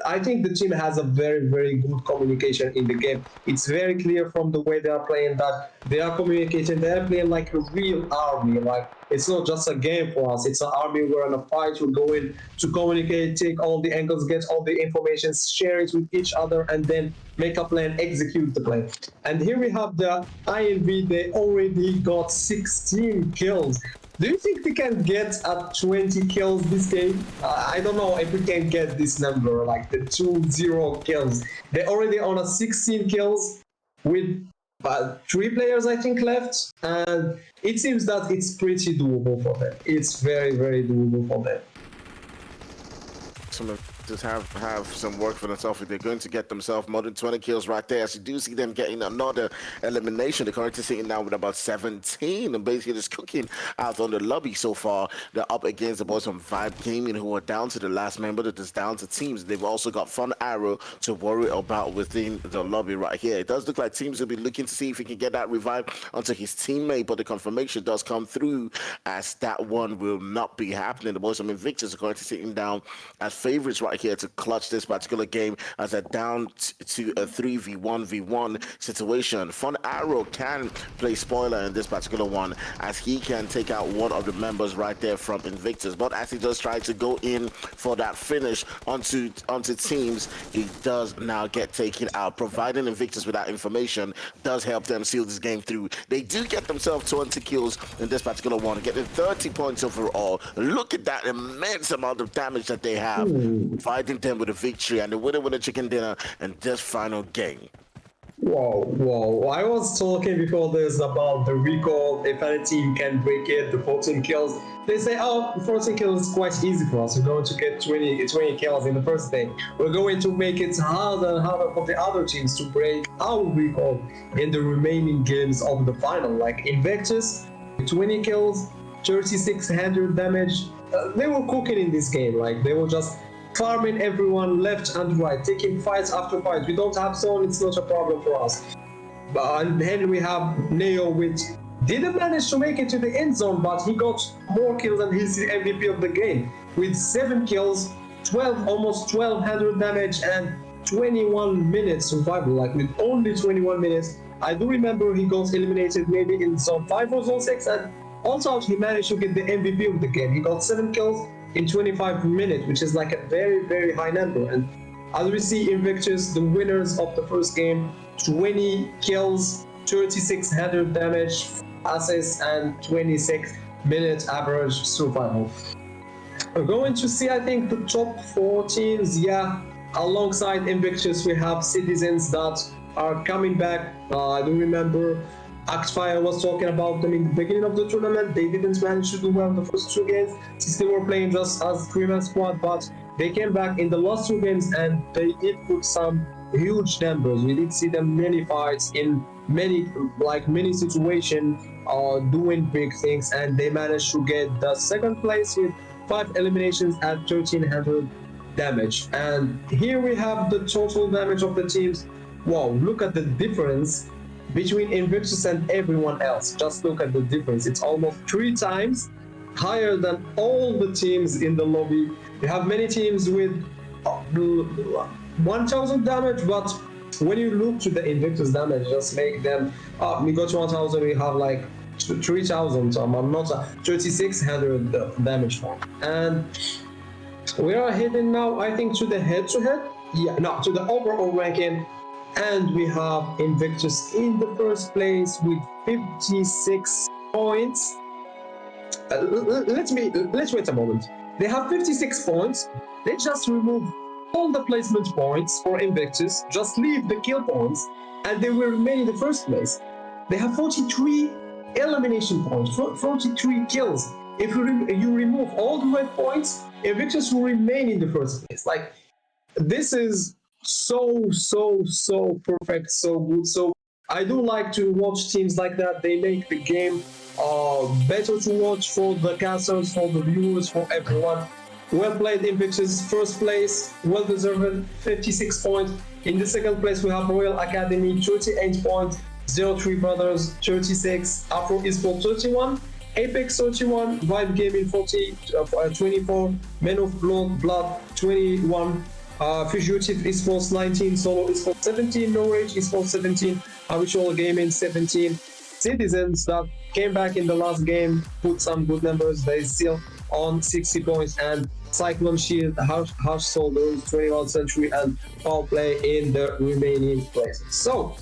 I think the team has a very, very good communication in the game. It's very clear from the way they are playing that they are communicating. They are playing like a real army. Like, it's not just a game for us. It's an army. We're in a fight. We're going to communicate, take all the angles, get all the information, share it with each other, and then make a plan, execute the plan. And here we have the INV. They already got 16 kills. Do you think we can get at 20 kills this game? I don't know if we can get this number, like the 2-0 kills. They're already on a 16 kills with 3 players, I think, left. And it seems that it's pretty doable for them. It's very, very doable for them. Just have some work for themselves. If they're going to get themselves more than 20 kills right there, as you do see them getting another elimination. They're currently sitting down with about 17 and basically just cooking out on the lobby so far. They're up against the boys from Vibe Gaming, who are down to the last member that is down to teams. They've also got Fun Arrow to worry about within the lobby right here. It does look like teams will be looking to see if he can get that revive onto his teammate, but the confirmation does come through as that one will not be happening. The boys from Invictus are currently sitting down as favorites right here to clutch this particular game as they're down to a 3v1v1 situation. Fun Arrow can play spoiler in this particular one as he can take out one of the members right there from Invictus, but as he does try to go in for that finish onto teams, he does now get taken out. Providing Invictus with that information does help them seal this game through. They do get themselves 20 kills in this particular one, getting 30 points overall. Look at that immense amount of damage that they have. Providing them with a victory and the winner with a chicken dinner in this final game. Whoa. I was talking before this about the recall. If any team can break it, the 14 kills. They say, oh, 14 kills is quite easy for us. We're going to get 20 kills in the first day. We're going to make it harder and harder for the other teams to break our recall in the remaining games of the final. Like Invictus, 20 kills, 3600 damage. They were cooking in this game. Like, they were just farming everyone left and right, taking fights after fights. We don't have zone, it's not a problem for us. And then we have Neo, which didn't manage to make it to the end zone, but he got more kills and he's the MVP of the game with 7 kills, 12, almost 1200 damage and 21 minutes survival. Like, with only 21 minutes, I do remember he got eliminated maybe in zone 5 or zone 6, and also he managed to get the MVP of the game. He got 7 kills in 25 minutes, which is like a very, very high number. And as we see Invictus, the winners of the first game, 20 kills, 3600 damage, assists, and 26 minutes average survival. We're going to see, I think, the top 4 teams. Yeah, alongside Invictus, we have Sidizens that are coming back. I do remember Axfire was talking about them in the beginning of the tournament. They didn't manage to do well in the first 2 games since they were playing just as 3-man squad, but they came back in the last 2 games and they did put some huge numbers. We did see them many fights in many situations, doing big things, and they managed to get the 2nd place with 5 eliminations at 1300 damage. And here we have the total damage of the teams. Wow, look at the difference between Invictus and everyone else. Just look at the difference. It's almost 3 times higher than all the teams in the lobby. You have many teams with 1000 damage, but when you look to the Invictus damage, just make them we got 1000, we have like 3000. I'm not a 3600 damage one. And we are heading now, I think, to the head-to-head. Yeah, no, to the overall ranking. And we have Invictus in the first place with 56 points. Let's wait a moment. They have 56 points. They just remove all the placement points for Invictus, just leave the kill points, and they will remain in the first place. They have 43 elimination points, 43 kills. If you remove all the red points, Invictus will remain in the first place. Like, this is so perfect, so good. So I do like to watch teams like that. They make the game better to watch for the casters, for the viewers, for everyone. Well played, Invictus. First place, well deserved, 56 points. In the second place, we have Royal Academy, 38 points. 03 Brothers, 36. Afro Esports, 31. Apex 31, Vibe Gaming 24, Men of Blood 21, Fugitives Esports 19, Solo Esports 17, No Rage Esports 17, Habitual Gaming 17, Sidizens that came back in the last game, put some good numbers, they still on 60 points, and Cyclone Shield, Harsh Soldiers, 21st Century, and Fowl in the remaining places. So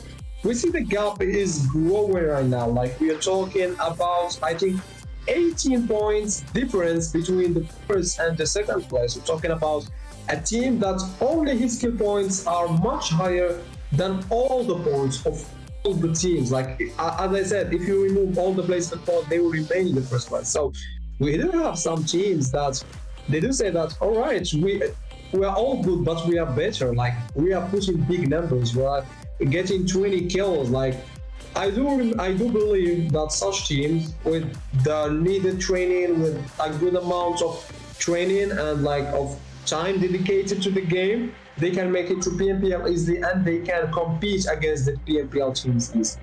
we see the gap is growing right now. Like we are talking about, I think, 18 points difference between the first and the second place. We're talking about a team that only his skill points are much higher than all the points of all the teams. Like as I said, if you remove all the placement points, they will remain in the first place. So we do have some teams that they do say that, all right, we are all good, but we are better. Like we are pushing big numbers. We are getting 20 kills. Like I do believe that such teams with the needed training, with a good amount of training and like of time dedicated to the game, they can make it to PMPL easily, and they can compete against the PMPL teams easily.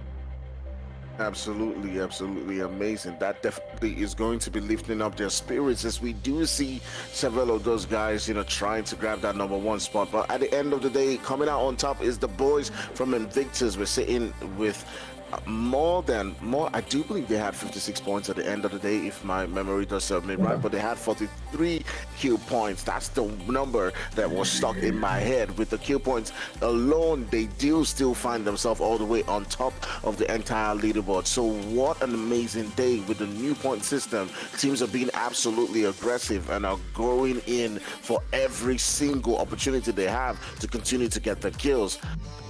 Absolutely, absolutely amazing. That definitely is going to be lifting up their spirits, as we do see several of those guys, trying to grab that #1 spot. But at the end of the day, coming out on top is the boys from Invictus. We're sitting with more. I do believe they had 56 points at the end of the day, if my memory does serve me right, but they had 43 kill points. That's the number that was stuck in my head. With the kill points alone, they do still find themselves all the way on top of the entire leaderboard. So what an amazing day with the new point system. Teams are being absolutely aggressive and are going in for every single opportunity they have to continue to get the kills.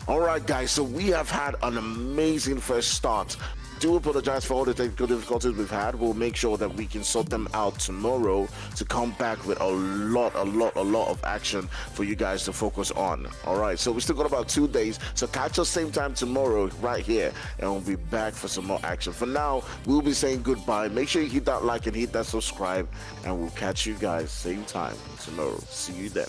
All right, guys, so we have had an amazing first start. Do apologize for all the technical difficulties we've had. We'll make sure that we can sort them out tomorrow to come back with a lot of action for you guys to focus on. All right, so we still got about 2 days, so catch us same time tomorrow right here, and we'll be back for some more action. For now, we'll be saying goodbye. Make sure you hit that like and hit that subscribe, and we'll catch you guys same time tomorrow. See you then.